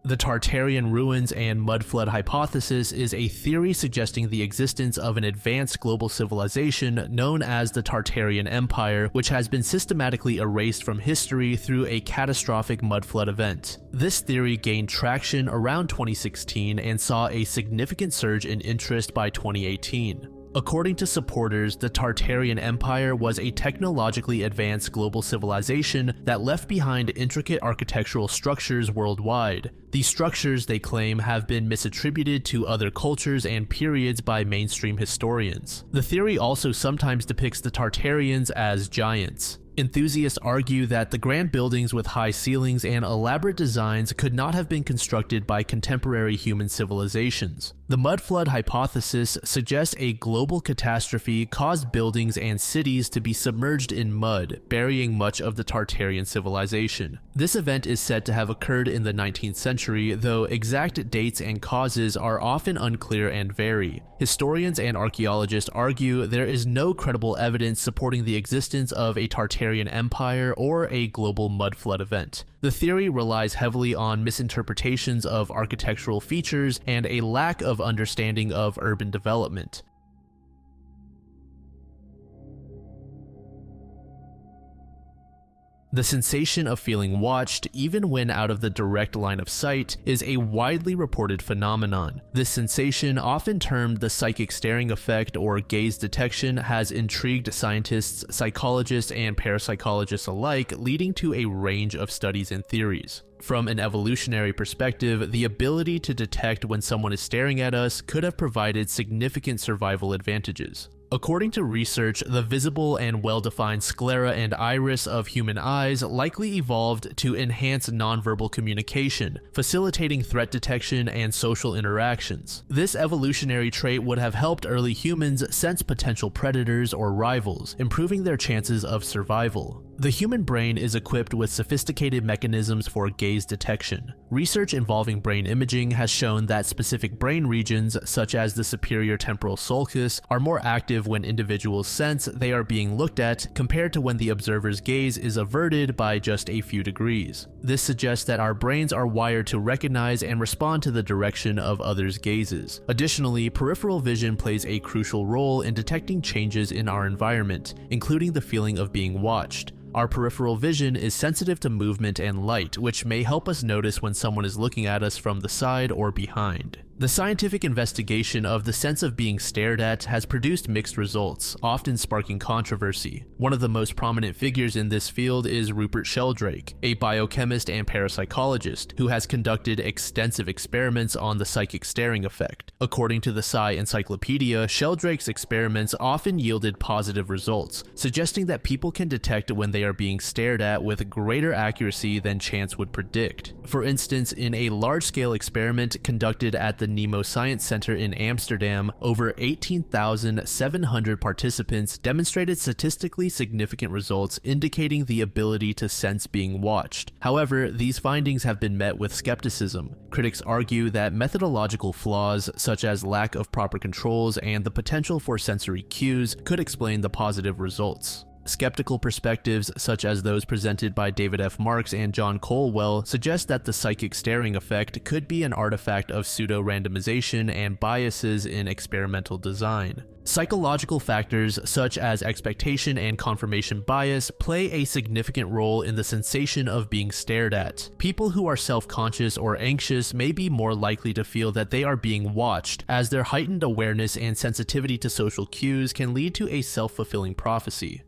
The Tartarian ruins and mud flood hypothesis is a theory suggesting the existence of an advanced global civilization known as the Tartarian Empire, which has been systematically erased from history through a catastrophic mud flood event. This theory gained traction around 2016 and saw a significant surge in interest by 2018. According to supporters, the Tartarian Empire was a technologically advanced global civilization that left behind intricate architectural structures worldwide. These structures, they claim, have been misattributed to other cultures and periods by mainstream historians. The theory also sometimes depicts the Tartarians as giants. Enthusiasts argue that the grand buildings with high ceilings and elaborate designs could not have been constructed by contemporary human civilizations. The mud flood hypothesis suggests a global catastrophe caused buildings and cities to be submerged in mud, burying much of the Tartarian civilization. This event is said to have occurred in the 19th century, though exact dates and causes are often unclear and vary. Historians and archaeologists argue there is no credible evidence supporting the existence of a Tartarian empire or a global mud flood event. The theory relies heavily on misinterpretations of architectural features and a lack of understanding of urban development. The sensation of feeling watched, even when out of the direct line of sight, is a widely reported phenomenon. This sensation, often termed the psychic staring effect or gaze detection, has intrigued scientists, psychologists, and parapsychologists alike, leading to a range of studies and theories. From an evolutionary perspective, the ability to detect when someone is staring at us could have provided significant survival advantages. According to research, the visible and well-defined sclera and iris of human eyes likely evolved to enhance nonverbal communication, facilitating threat detection and social interactions. This evolutionary trait would have helped early humans sense potential predators or rivals, improving their chances of survival. The human brain is equipped with sophisticated mechanisms for gaze detection. Research involving brain imaging has shown that specific brain regions, such as the superior temporal sulcus, are more active when individuals sense they are being looked at compared to when the observer's gaze is averted by just a few degrees. This suggests that our brains are wired to recognize and respond to the direction of others' gazes. Additionally, peripheral vision plays a crucial role in detecting changes in our environment, including the feeling of being watched. Our peripheral vision is sensitive to movement and light, which may help us notice when someone is looking at us from the side or behind. The scientific investigation of the sense of being stared at has produced mixed results, often sparking controversy. One of the most prominent figures in this field is Rupert Sheldrake, a biochemist and parapsychologist who has conducted extensive experiments on the psychic staring effect. According to the Sci Encyclopedia, Sheldrake's experiments often yielded positive results, suggesting that people can detect when they are being stared at with greater accuracy than chance would predict. For instance, in a large-scale experiment conducted at the Nemo Science Center in Amsterdam, over 18,700 participants demonstrated statistically significant results indicating the ability to sense being watched. However, these findings have been met with skepticism. Critics argue that methodological flaws, such as lack of proper controls and the potential for sensory cues, could explain the positive results. Skeptical perspectives, such as those presented by David F. Marks and John Colwell, suggest that the psychic staring effect could be an artifact of pseudo-randomization and biases in experimental design. Psychological factors such as expectation and confirmation bias play a significant role in the sensation of being stared at. People who are self-conscious or anxious may be more likely to feel that they are being watched, as their heightened awareness and sensitivity to social cues can lead to a self-fulfilling prophecy.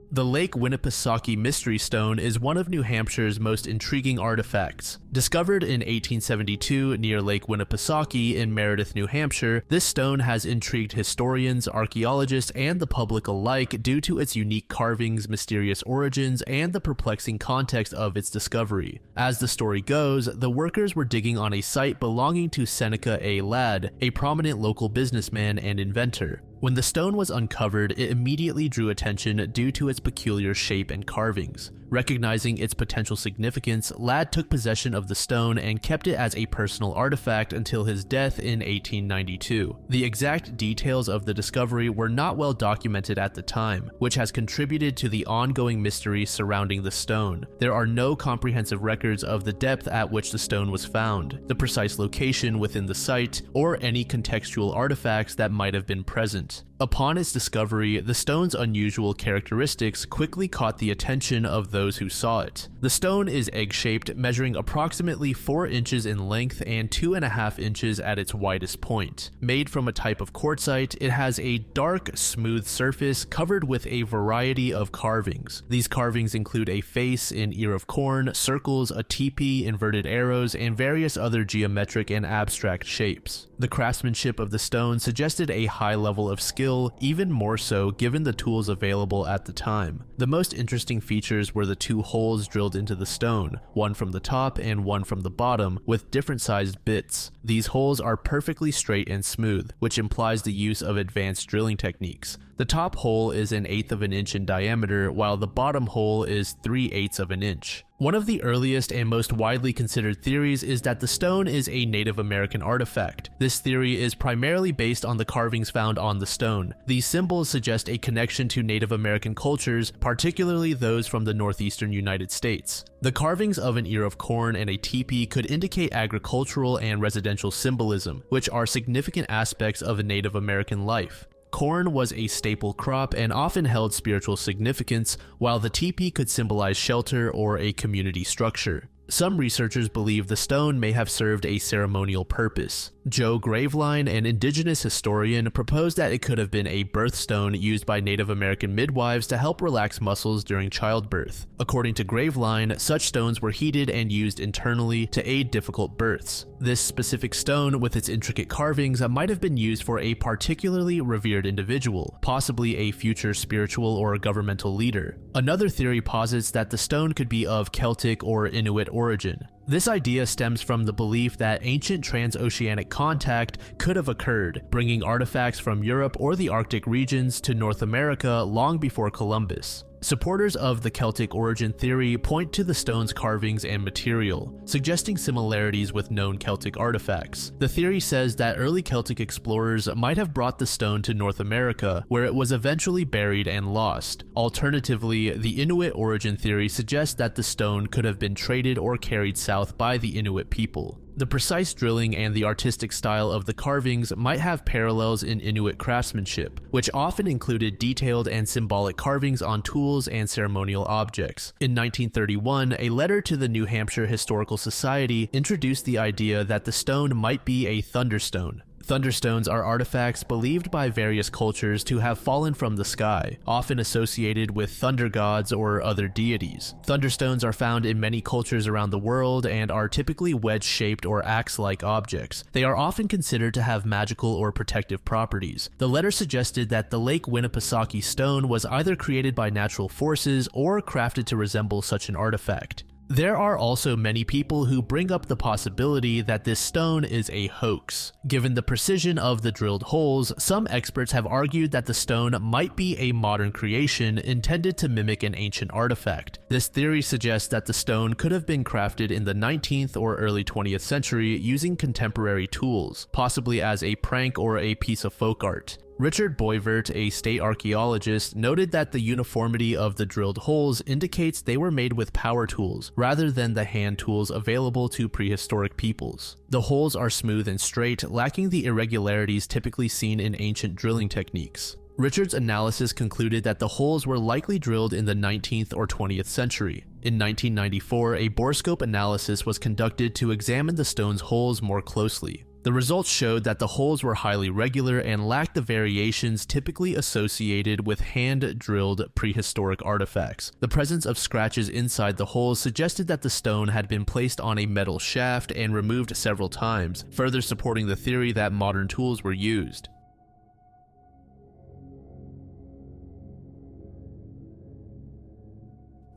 The Lake Winnipesaukee Mystery Stone is one of New Hampshire's most intriguing artifacts. Discovered in 1872 near Lake Winnipesaukee in Meredith, New Hampshire, this stone has intrigued historians, archaeologists, and the public alike due to its unique carvings, mysterious origins, and the perplexing context of its discovery. As the story goes, the workers were digging on a site belonging to Seneca A. Ladd, a prominent local businessman and inventor. When the stone was uncovered, it immediately drew attention due to its peculiar shape and carvings. Recognizing its potential significance, Ladd took possession of the stone and kept it as a personal artifact until his death in 1892. The exact details of the discovery were not well documented at the time, which has contributed to the ongoing mystery surrounding the stone. There are no comprehensive records of the depth at which the stone was found, the precise location within the site, or any contextual artifacts that might have been present. Upon its discovery, the stone's unusual characteristics quickly caught the attention of those who saw it. The stone is egg-shaped, measuring approximately 4 inches in length and 2.5 inches at its widest point. Made from a type of quartzite, it has a dark, smooth surface covered with a variety of carvings. These carvings include a face, an ear of corn, circles, a teepee, inverted arrows, and various other geometric and abstract shapes. The craftsmanship of the stone suggested a high level of skill, even more so given the tools available at the time. The most interesting features were the 2 holes drilled into the stone, one from the top and one from the bottom, with different sized bits. These holes are perfectly straight and smooth, which implies the use of advanced drilling techniques. The top hole is 1/8 of an inch in diameter, while the bottom hole is 3/8 of an inch. One of the earliest and most widely considered theories is that the stone is a Native American artifact. This theory is primarily based on the carvings found on the stone. These symbols suggest a connection to Native American cultures, particularly those from the northeastern United States. The carvings of an ear of corn and a teepee could indicate agricultural and residential symbolism, which are significant aspects of a Native American life. Corn was a staple crop and often held spiritual significance, while the teepee could symbolize shelter or a community structure. Some researchers believe the stone may have served a ceremonial purpose. Joe Graveline, an indigenous historian, proposed that it could have been a birthstone used by Native American midwives to help relax muscles during childbirth. According to Graveline, such stones were heated and used internally to aid difficult births. This specific stone, with its intricate carvings, might have been used for a particularly revered individual, possibly a future spiritual or governmental leader. Another theory posits that the stone could be of Celtic or Inuit origin. This idea stems from the belief that ancient transoceanic contact could have occurred, bringing artifacts from Europe or the Arctic regions to North America long before Columbus. Supporters of the Celtic origin theory point to the stone's carvings and material, suggesting similarities with known Celtic artifacts. The theory says that early Celtic explorers might have brought the stone to North America, where it was eventually buried and lost. Alternatively, the Inuit origin theory suggests that the stone could have been traded or carried south by the Inuit people. The precise drilling and the artistic style of the carvings might have parallels in Inuit craftsmanship, which often included detailed and symbolic carvings on tools and ceremonial objects. In 1931, a letter to the New Hampshire Historical Society introduced the idea that the stone might be a thunderstone. Thunderstones are artifacts believed by various cultures to have fallen from the sky, often associated with thunder gods or other deities. Thunderstones are found in many cultures around the world and are typically wedge-shaped or axe-like objects. They are often considered to have magical or protective properties. The letter suggested that the Lake Winnipesaukee stone was either created by natural forces or crafted to resemble such an artifact. There are also many people who bring up the possibility that this stone is a hoax. Given the precision of the drilled holes, some experts have argued that the stone might be a modern creation intended to mimic an ancient artifact. This theory suggests that the stone could have been crafted in the 19th or early 20th century using contemporary tools, possibly as a prank or a piece of folk art. Richard Boivert, a state archaeologist, noted that the uniformity of the drilled holes indicates they were made with power tools rather than the hand tools available to prehistoric peoples. The holes are smooth and straight, lacking the irregularities typically seen in ancient drilling techniques. Richard's analysis concluded that the holes were likely drilled in the 19th or 20th century. In 1994, a borescope analysis was conducted to examine the stone's holes more closely. The results showed that the holes were highly regular and lacked the variations typically associated with hand-drilled prehistoric artifacts. The presence of scratches inside the holes suggested that the stone had been placed on a metal shaft and removed several times, further supporting the theory that modern tools were used.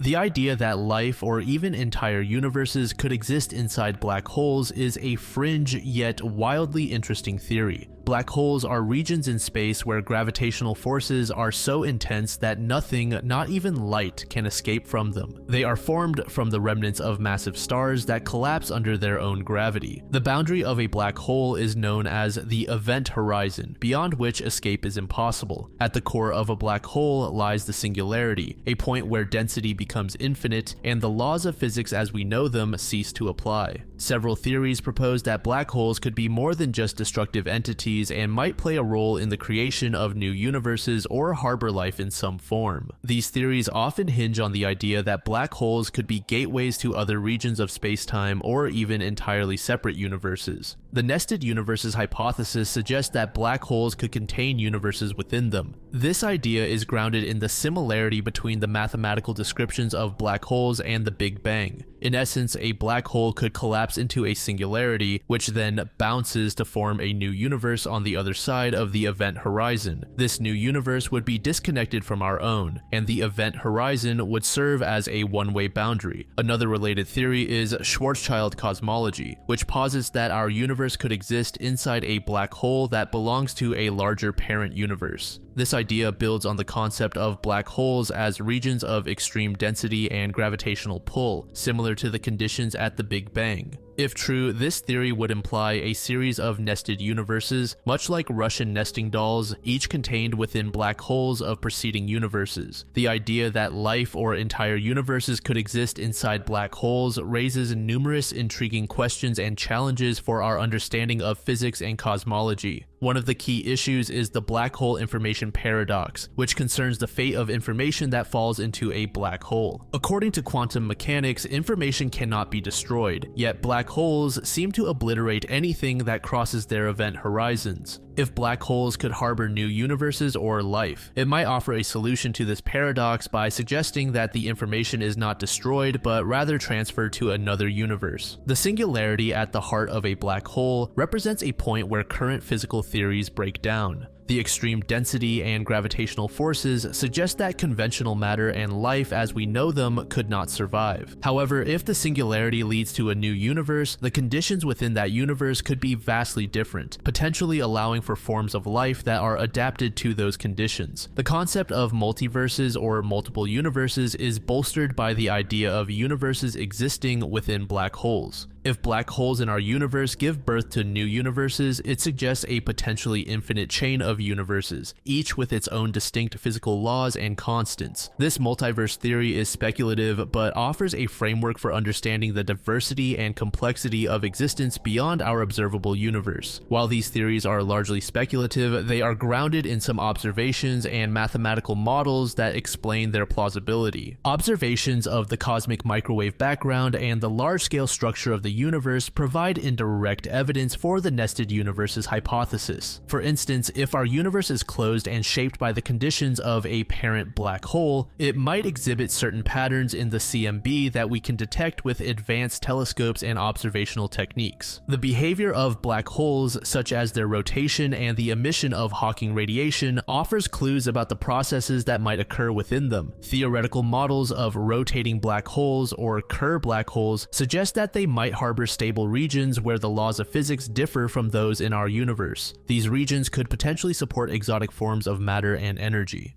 The idea that life or even entire universes could exist inside black holes is a fringe yet wildly interesting theory. Black holes are regions in space where gravitational forces are so intense that nothing, not even light, can escape from them. They are formed from the remnants of massive stars that collapse under their own gravity. The boundary of a black hole is known as the event horizon, beyond which escape is impossible. At the core of a black hole lies the singularity, a point where density becomes infinite and the laws of physics as we know them cease to apply. Several theories propose that black holes could be more than just destructive entities and might play a role in the creation of new universes or harbor life in some form. These theories often hinge on the idea that black holes could be gateways to other regions of space-time or even entirely separate universes. The nested universes hypothesis suggests that black holes could contain universes within them. This idea is grounded in the similarity between the mathematical descriptions of black holes and the Big Bang. In essence, a black hole could collapse into a singularity, which then bounces to form a new universe on the other side of the event horizon. This new universe would be disconnected from our own, and the event horizon would serve as a one-way boundary. Another related theory is Schwarzschild cosmology, which posits that our universe could exist inside a black hole that belongs to a larger parent universe. This idea builds on the concept of black holes as regions of extreme density and gravitational pull, similar to the conditions at the Big Bang. If true, this theory would imply a series of nested universes, much like Russian nesting dolls, each contained within black holes of preceding universes. The idea that life or entire universes could exist inside black holes raises numerous intriguing questions and challenges for our understanding of physics and cosmology. One of the key issues is the black hole information paradox, which concerns the fate of information that falls into a black hole. According to quantum mechanics, information cannot be destroyed, yet black holes seem to obliterate anything that crosses their event horizons. If black holes could harbor new universes or life, it might offer a solution to this paradox by suggesting that the information is not destroyed but rather transferred to another universe. The singularity at the heart of a black hole represents a point where current physical theories break down. The extreme density and gravitational forces suggest that conventional matter and life as we know them could not survive. However, if the singularity leads to a new universe, the conditions within that universe could be vastly different, potentially allowing for forms of life that are adapted to those conditions. The concept of multiverses or multiple universes is bolstered by the idea of universes existing within black holes. If black holes in our universe give birth to new universes, it suggests a potentially infinite chain of universes, each with its own distinct physical laws and constants. This multiverse theory is speculative, but offers a framework for understanding the diversity and complexity of existence beyond our observable universe. While these theories are largely speculative, they are grounded in some observations and mathematical models that explain their plausibility. Observations of the cosmic microwave background and the large-scale structure of the the universe provide indirect evidence for the nested universes hypothesis. For instance, if our universe is closed and shaped by the conditions of a parent black hole, it might exhibit certain patterns in the CMB that we can detect with advanced telescopes and observational techniques. The behavior of black holes, such as their rotation and the emission of Hawking radiation, offers clues about the processes that might occur within them. Theoretical models of rotating black holes or Kerr black holes suggest that they might harbor stable regions where the laws of physics differ from those in our universe. These regions could potentially support exotic forms of matter and energy.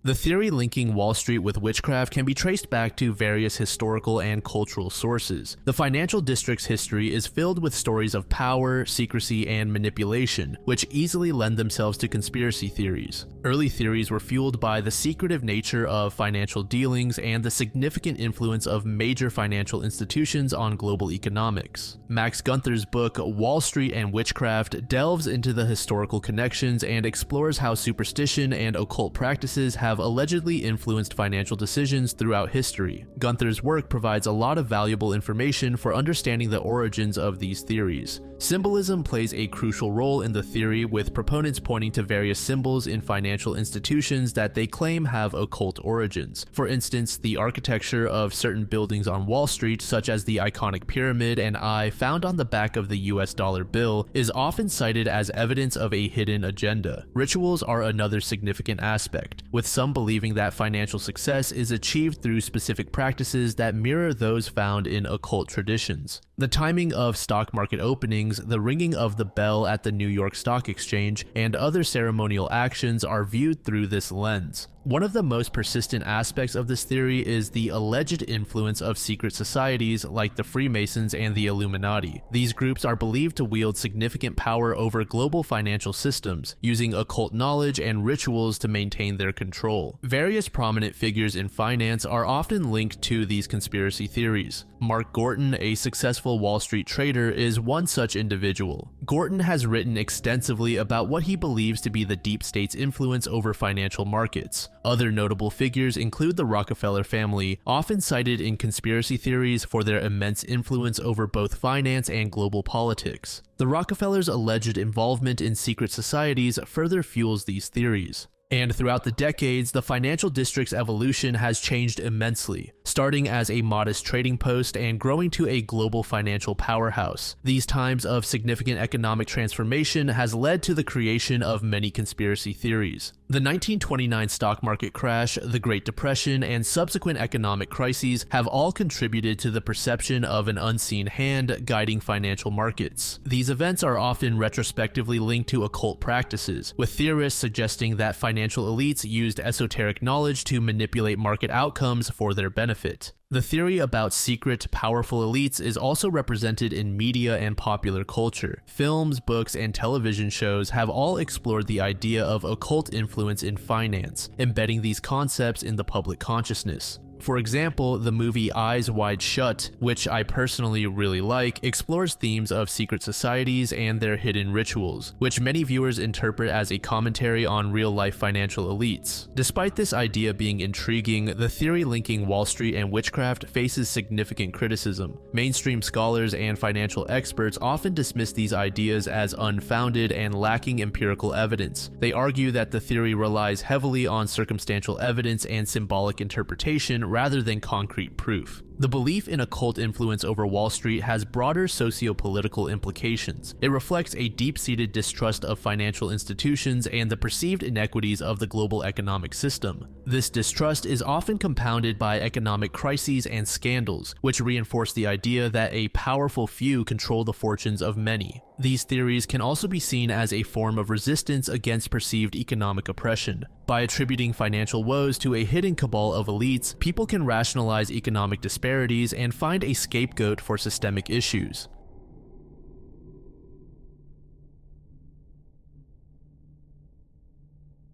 The theory linking Wall Street with witchcraft can be traced back to various historical and cultural sources. The financial district's history is filled with stories of power, secrecy, and manipulation, which easily lend themselves to conspiracy theories. Early theories were fueled by the secretive nature of financial dealings and the significant influence of major financial institutions on global economics. Max Gunther's book, Wall Street and Witchcraft, delves into the historical connections and explores how superstition and occult practices have allegedly influenced financial decisions throughout history. Gunther's work provides a lot of valuable information for understanding the origins of these theories. Symbolism plays a crucial role in the theory, with proponents pointing to various symbols in financial institutions that they claim have occult origins. For instance, the architecture of certain buildings on Wall Street, such as the iconic pyramid and eye found on the back of the US dollar bill, is often cited as evidence of a hidden agenda. Rituals are another significant aspect, with some believing that financial success is achieved through specific practices that mirror those found in occult traditions. The timing of stock market openings, the ringing of the bell at the New York Stock Exchange, and other ceremonial actions are viewed through this lens. One of the most persistent aspects of this theory is the alleged influence of secret societies like the Freemasons and the Illuminati. These groups are believed to wield significant power over global financial systems, using occult knowledge and rituals to maintain their control. Various prominent figures in finance are often linked to these conspiracy theories. Mark Gorton, a successful Wall Street trader, is one such individual. Gorton has written extensively about what he believes to be the deep state's influence over financial markets. Other notable figures include the Rockefeller family, often cited in conspiracy theories for their immense influence over both finance and global politics. The Rockefellers' alleged involvement in secret societies further fuels these theories. And throughout the decades, the financial district's evolution has changed immensely, starting as a modest trading post and growing to a global financial powerhouse. These times of significant economic transformation has led to the creation of many conspiracy theories. The 1929 stock market crash, the Great Depression, and subsequent economic crises have all contributed to the perception of an unseen hand guiding financial markets. These events are often retrospectively linked to occult practices, with theorists suggesting that financial elites used esoteric knowledge to manipulate market outcomes for their benefit. The theory about secret, powerful elites is also represented in media and popular culture. Films, books, and television shows have all explored the idea of occult influence in finance, embedding these concepts in the public consciousness. For example, the movie Eyes Wide Shut, which I personally really like, explores themes of secret societies and their hidden rituals, which many viewers interpret as a commentary on real-life financial elites. Despite this idea being intriguing, the theory linking Wall Street and witchcraft faces significant criticism. Mainstream scholars and financial experts often dismiss these ideas as unfounded and lacking empirical evidence. They argue that the theory relies heavily on circumstantial evidence and symbolic interpretation rather than concrete proof. The belief in occult influence over Wall Street has broader socio-political implications. It reflects a deep-seated distrust of financial institutions and the perceived inequities of the global economic system. This distrust is often compounded by economic crises and scandals, which reinforce the idea that a powerful few control the fortunes of many. These theories can also be seen as a form of resistance against perceived economic oppression. By attributing financial woes to a hidden cabal of elites, people can rationalize economic disparities and find a scapegoat for systemic issues.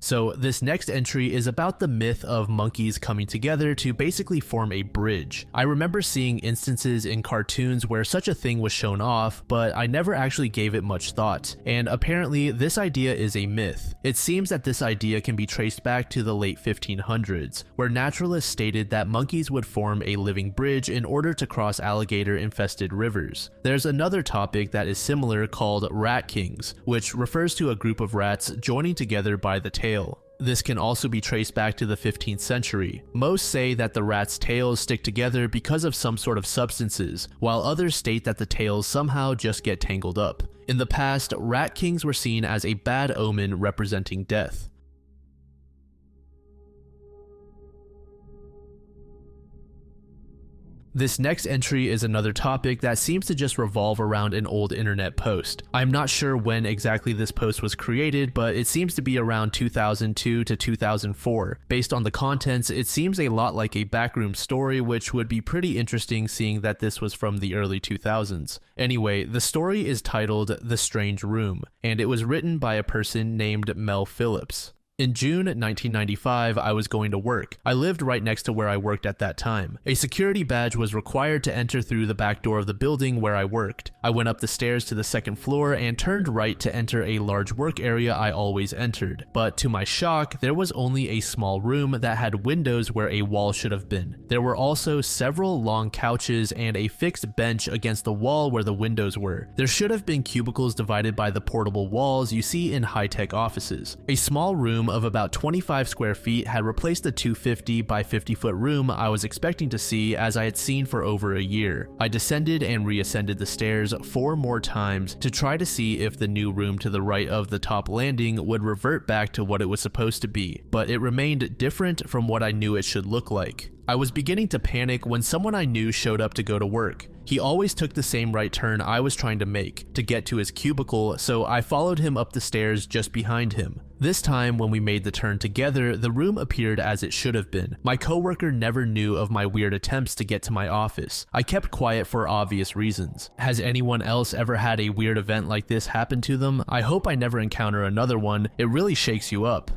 So this next entry is about the myth of monkeys coming together to basically form a bridge. I remember seeing instances in cartoons where such a thing was shown off, but I never actually gave it much thought, and apparently this idea is a myth. It seems that this idea can be traced back to the late 1500s, where naturalists stated that monkeys would form a living bridge in order to cross alligator-infested rivers. There's another topic that is similar called rat kings, which refers to a group of rats joining together by the tail. This can also be traced back to the 15th century. Most say that the rats' tails stick together because of some sort of substances, while others state that the tails somehow just get tangled up. In the past, rat kings were seen as a bad omen representing death. This next entry is another topic that seems to just revolve around an old internet post. I'm not sure when exactly this post was created, but it seems to be around 2002 to 2004. Based on the contents, it seems a lot like a backroom story, which would be pretty interesting seeing that this was from the early 2000s. Anyway, the story is titled The Strange Room, and it was written by a person named Mel Phillips. In June 1995, I was going to work. I lived right next to where I worked at that time. A security badge was required to enter through the back door of the building where I worked. I went up the stairs to the second floor and turned right to enter a large work area I always entered. But to my shock, there was only a small room that had windows where a wall should have been. There were also several long couches and a fixed bench against the wall where the windows were. There should have been cubicles divided by the portable walls you see in high-tech offices. A small room of about 25 square feet had replaced the 250 by 50 foot room I was expecting to see, as I had seen for over a year. I descended and reascended the stairs 4 more times to try to see if the new room to the right of the top landing would revert back to what it was supposed to be, but it remained different from what I knew it should look like. I was beginning to panic when someone I knew showed up to go to work. He always took the same right turn I was trying to make to get to his cubicle, so I followed him up the stairs just behind him. This time, when we made the turn together, the room appeared as it should have been. My coworker never knew of my weird attempts to get to my office. I kept quiet for obvious reasons. Has anyone else ever had a weird event like this happen to them? I hope I never encounter another one. It really shakes you up.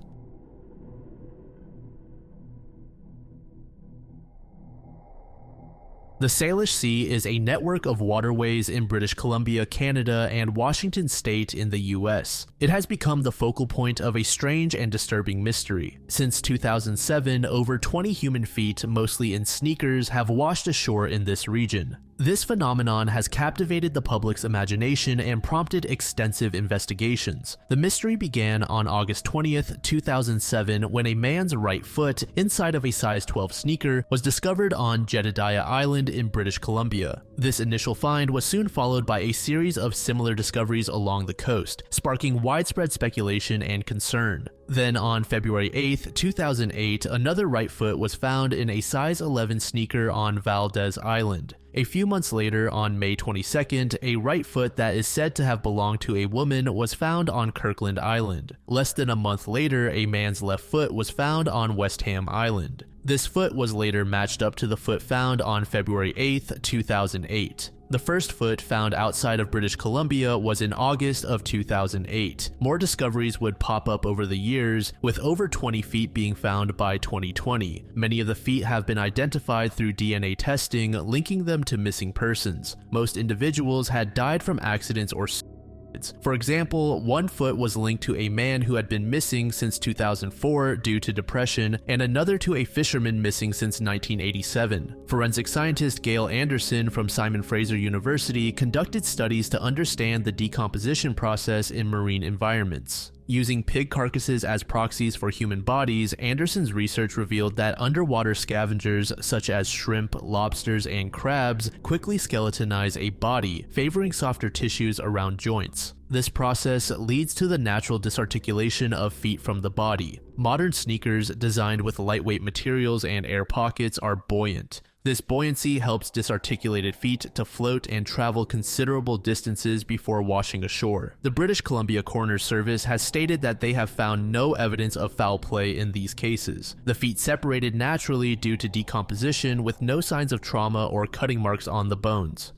The Salish Sea is a network of waterways in British Columbia, Canada, and Washington State in the US. It has become the focal point of a strange and disturbing mystery. Since 2007, over 20 human feet, mostly in sneakers, have washed ashore in this region. This phenomenon has captivated the public's imagination and prompted extensive investigations. The mystery began on August 20th, 2007, when a man's right foot, inside of a size 12 sneaker, was discovered on Jedediah Island in British Columbia. This initial find was soon followed by a series of similar discoveries along the coast, sparking widespread speculation and concern. Then on February 8th, 2008, another right foot was found in a size 11 sneaker on Valdez Island. A few months later, on May 22nd, a right foot that is said to have belonged to a woman was found on Kirkland Island. Less than a month later, a man's left foot was found on West Ham Island. This foot was later matched up to the foot found on February 8th, 2008. The first foot found outside of British Columbia was in August of 2008. More discoveries would pop up over the years, with over 20 feet being found by 2020. Many of the feet have been identified through DNA testing, linking them to missing persons. Most individuals had died from accidents or For example, one foot was linked to a man who had been missing since 2004 due to depression, and another to a fisherman missing since 1987. Forensic scientist Gail Anderson from Simon Fraser University conducted studies to understand the decomposition process in marine environments. Using pig carcasses as proxies for human bodies, Anderson's research revealed that underwater scavengers such as shrimp, lobsters, and crabs quickly skeletonize a body, favoring softer tissues around joints. This process leads to the natural disarticulation of feet from the body. Modern sneakers, designed with lightweight materials and air pockets, are buoyant. This buoyancy helps disarticulated feet to float and travel considerable distances before washing ashore. The British Columbia Coroner's Service has stated that they have found no evidence of foul play in these cases. The feet separated naturally due to decomposition with no signs of trauma or cutting marks on the bones.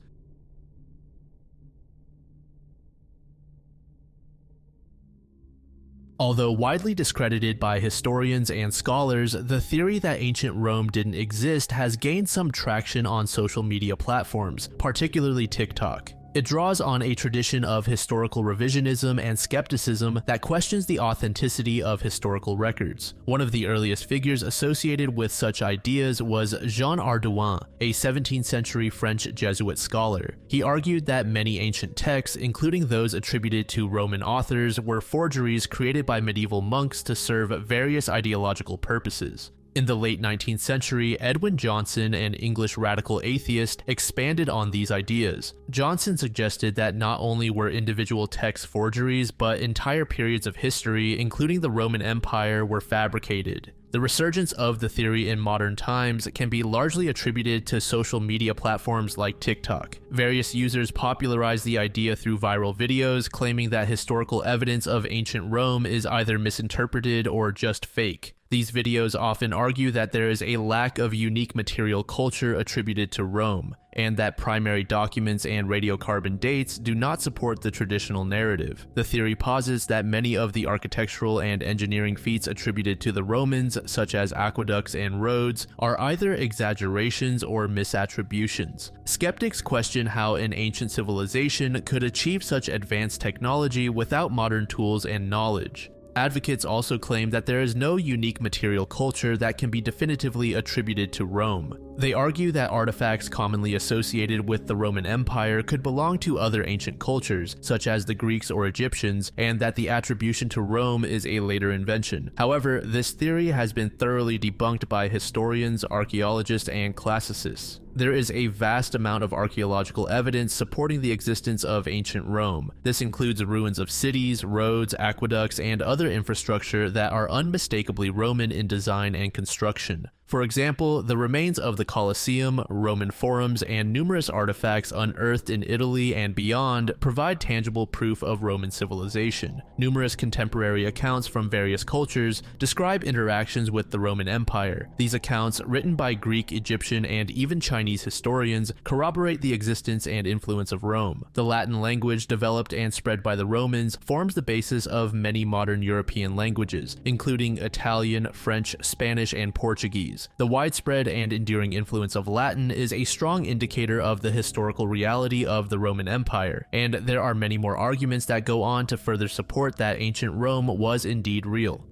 Although widely discredited by historians and scholars, the theory that ancient Rome didn't exist has gained some traction on social media platforms, particularly TikTok. It draws on a tradition of historical revisionism and skepticism that questions the authenticity of historical records. One of the earliest figures associated with such ideas was Jean Ardouin, a 17th century French Jesuit scholar. He argued that many ancient texts, including those attributed to Roman authors, were forgeries created by medieval monks to serve various ideological purposes. In the late 19th century, Edwin Johnson, an English radical atheist, expanded on these ideas. Johnson suggested that not only were individual texts forgeries, but entire periods of history, including the Roman Empire, were fabricated. The resurgence of the theory in modern times can be largely attributed to social media platforms like TikTok. Various users popularized the idea through viral videos, claiming that historical evidence of ancient Rome is either misinterpreted or just fake. These videos often argue that there is a lack of unique material culture attributed to Rome, and that primary documents and radiocarbon dates do not support the traditional narrative. The theory posits that many of the architectural and engineering feats attributed to the Romans, such as aqueducts and roads, are either exaggerations or misattributions. Skeptics question how an ancient civilization could achieve such advanced technology without modern tools and knowledge. Advocates also claim that there is no unique material culture that can be definitively attributed to Rome. They argue that artifacts commonly associated with the Roman Empire could belong to other ancient cultures, such as the Greeks or Egyptians, and that the attribution to Rome is a later invention. However, this theory has been thoroughly debunked by historians, archaeologists, and classicists. There is a vast amount of archaeological evidence supporting the existence of ancient Rome. This includes ruins of cities, roads, aqueducts, and other infrastructure that are unmistakably Roman in design and construction. For example, the remains of the Colosseum, Roman forums, and numerous artifacts unearthed in Italy and beyond provide tangible proof of Roman civilization. Numerous contemporary accounts from various cultures describe interactions with the Roman Empire. These accounts, written by Greek, Egyptian, and even Chinese historians, corroborate the existence and influence of Rome. The Latin language developed and spread by the Romans forms the basis of many modern European languages, including Italian, French, Spanish, and Portuguese. The widespread and enduring influence of Latin is a strong indicator of the historical reality of the Roman Empire, and there are many more arguments that go on to further support that ancient Rome was indeed real.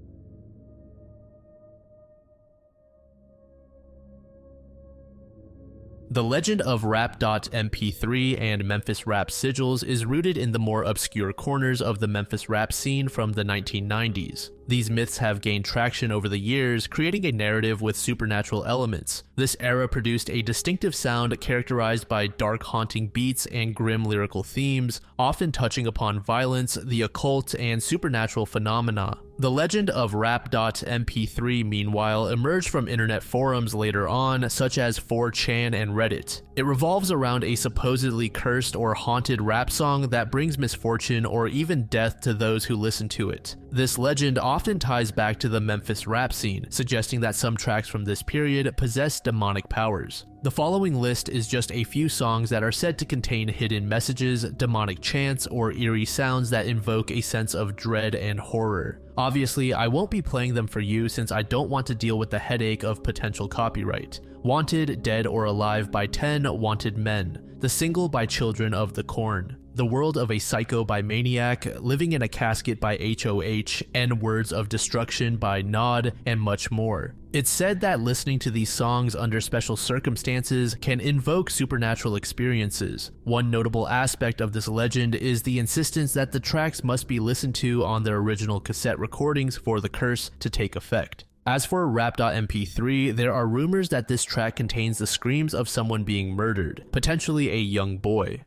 The legend of Rap.mp3 and Memphis rap sigils is rooted in the more obscure corners of the Memphis rap scene from the 1990s. These myths have gained traction over the years, creating a narrative with supernatural elements. This era produced a distinctive sound characterized by dark, haunting beats and grim lyrical themes, often touching upon violence, the occult, and supernatural phenomena. The legend of Rap.mp3, meanwhile, emerged from internet forums later on, such as 4chan and Reddit. It revolves around a supposedly cursed or haunted rap song that brings misfortune or even death to those who listen to it. This legend often ties back to the Memphis rap scene, suggesting that some tracks from this period possess demonic powers. The following list is just a few songs that are said to contain hidden messages, demonic chants, or eerie sounds that invoke a sense of dread and horror. Obviously, I won't be playing them for you since I don't want to deal with the headache of potential copyright. Wanted, Dead or Alive by 10 Wanted Men, the single by Children of the Corn, The World of a Psycho by Maniac, Living in a Casket by HOH, and Words of Destruction by Nod, and much more. It's said that listening to these songs under special circumstances can invoke supernatural experiences. One notable aspect of this legend is the insistence that the tracks must be listened to on their original cassette recordings for the curse to take effect. As for Rap.mp3, there are rumors that this track contains the screams of someone being murdered, potentially a young boy.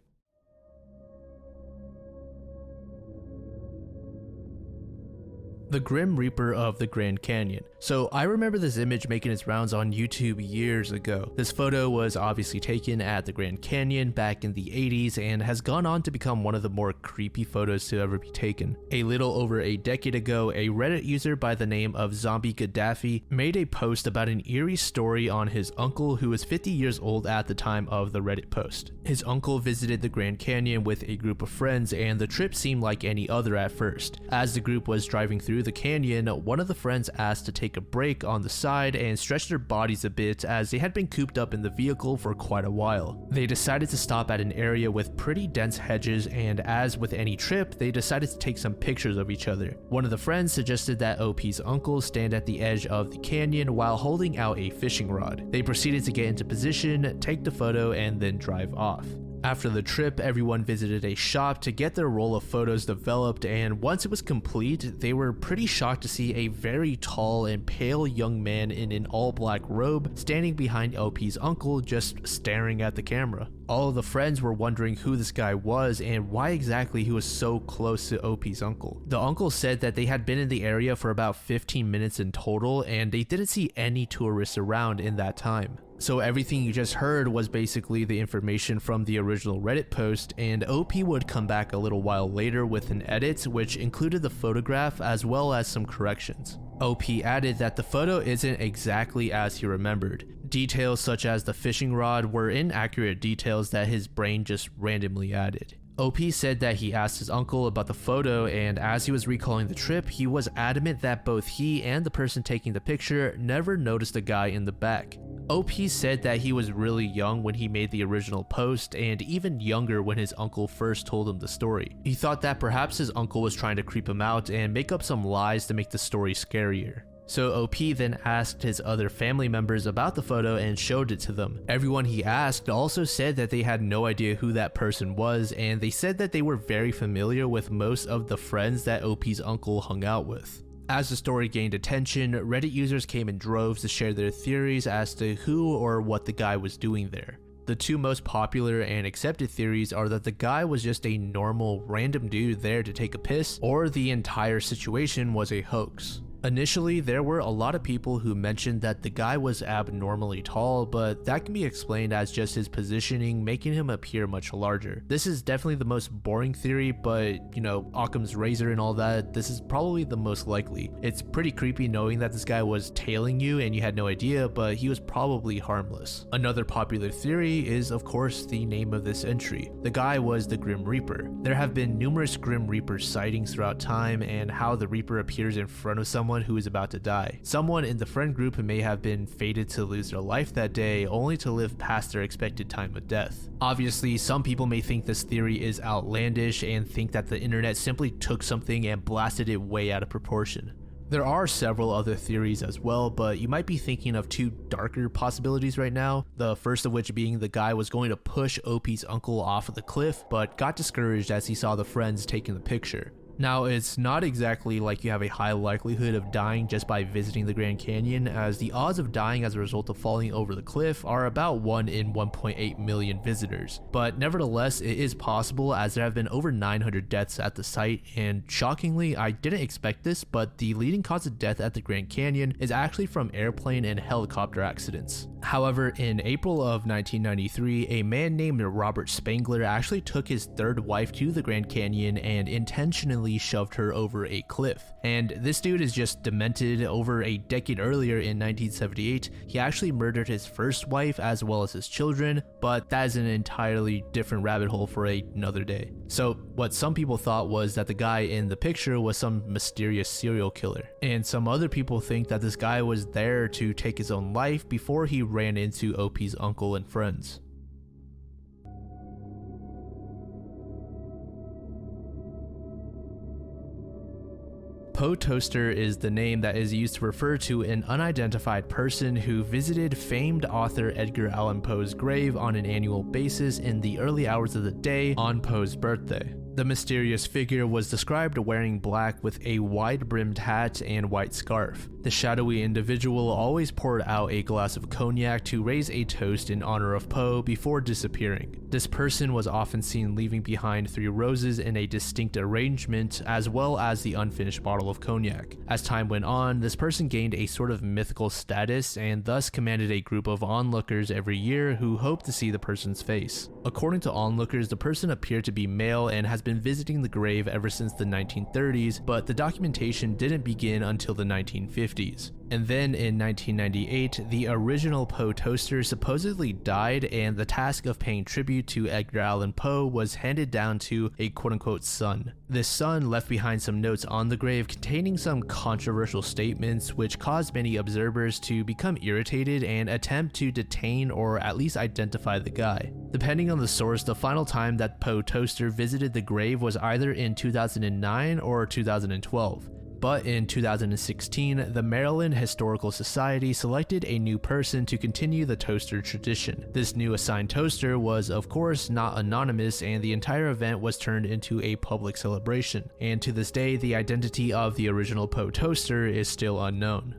The Grim Reaper of the Grand Canyon. So I remember this image making its rounds on YouTube years ago. This photo was obviously taken at the Grand Canyon back in the 80s and has gone on to become one of the more creepy photos to ever be taken. A little over a decade ago, a Reddit user by the name of Zombie Gaddafi made a post about an eerie story on his uncle who was 50 years old at the time of the Reddit post. His uncle visited the Grand Canyon with a group of friends and the trip seemed like any other at first. As the group was driving through through the canyon, one of the friends asked to take a break on the side and stretch their bodies a bit as they had been cooped up in the vehicle for quite a while. They decided to stop at an area with pretty dense hedges, and as with any trip, they decided to take some pictures of each other. One of the friends suggested that OP's uncle stand at the edge of the canyon while holding out a fishing rod. They proceeded to get into position, take the photo, and then drive off. After the trip, everyone visited a shop to get their roll of photos developed, and once it was complete, they were pretty shocked to see a very tall and pale young man in an all-black robe standing behind OP's uncle, just staring at the camera. All of the friends were wondering who this guy was and why exactly he was so close to OP's uncle. The uncle said that they had been in the area for about 15 minutes in total, and they didn't see any tourists around in that time. So everything you just heard was basically the information from the original Reddit post, and OP would come back a little while later with an edit which included the photograph as well as some corrections. OP added that the photo isn't exactly as he remembered. Details such as the fishing rod were inaccurate details that his brain just randomly added. OP said that he asked his uncle about the photo, and as he was recalling the trip, he was adamant that both he and the person taking the picture never noticed the guy in the back. OP said that he was really young when he made the original post, and even younger when his uncle first told him the story. He thought that perhaps his uncle was trying to creep him out and make up some lies to make the story scarier. So OP then asked his other family members about the photo and showed it to them. Everyone he asked also said that they had no idea who that person was, and they said that they were very familiar with most of the friends that OP's uncle hung out with. As the story gained attention, Reddit users came in droves to share their theories as to who or what the guy was doing there. The two most popular and accepted theories are that the guy was just a normal random dude there to take a piss, or the entire situation was a hoax. Initially, there were a lot of people who mentioned that the guy was abnormally tall, but that can be explained as just his positioning making him appear much larger. This is definitely the most boring theory, but you know, Occam's razor and all that, this is probably the most likely. It's pretty creepy knowing that this guy was tailing you and you had no idea, but he was probably harmless. Another popular theory is, of course, the name of this entry. The guy was the Grim Reaper. There have been numerous Grim Reaper sightings throughout time, and how the Reaper appears in front of someone who is about to die. Someone in the friend group may have been fated to lose their life that day, only to live past their expected time of death. Obviously, some people may think this theory is outlandish and think that the internet simply took something and blasted it way out of proportion. There are several other theories as well, but you might be thinking of two darker possibilities right now. The first of which being the guy was going to push OP's uncle off of the cliff, but got discouraged as he saw the friends taking the picture. Now, it's not exactly like you have a high likelihood of dying just by visiting the Grand Canyon, as the odds of dying as a result of falling over the cliff are about 1 in 1.8 million visitors. But nevertheless, it is possible, as there have been over 900 deaths at the site, and shockingly, I didn't expect this, but the leading cause of death at the Grand Canyon is actually from airplane and helicopter accidents. However, in April of 1993, a man named Robert Spangler actually took his third wife to the Grand Canyon and intentionally shoved her over a cliff. And this dude is just demented. Over a decade earlier in 1978, he actually murdered his first wife as well as his children, but that is an entirely different rabbit hole for another day. So what some people thought was that the guy in the picture was some mysterious serial killer, and some other people think that this guy was there to take his own life before he ran into OP's uncle and friends. Poe Toaster is the name that is used to refer to an unidentified person who visited famed author Edgar Allan Poe's grave on an annual basis in the early hours of the day on Poe's birthday. The mysterious figure was described wearing black with a wide-brimmed hat and white scarf. The shadowy individual always poured out a glass of cognac to raise a toast in honor of Poe before disappearing. This person was often seen leaving behind 3 roses in a distinct arrangement, as well as the unfinished bottle of cognac. As time went on, this person gained a sort of mythical status and thus commanded a group of onlookers every year who hoped to see the person's face. According to onlookers, the person appeared to be male and has has been visiting the grave ever since the 1930s, but the documentation didn't begin until the 1950s. And then in 1998, the original Poe toaster supposedly died, and the task of paying tribute to Edgar Allan Poe was handed down to a quote-unquote son. This son left behind some notes on the grave containing some controversial statements, which caused many observers to become irritated and attempt to detain or at least identify the guy. Depending on the source, the final time that Poe toaster visited the grave was either in 2009 or 2012. But in 2016, the Maryland Historical Society selected a new person to continue the toaster tradition. This new assigned toaster was, of course, not anonymous, and the entire event was turned into a public celebration. And to this day, the identity of the original Poe toaster is still unknown.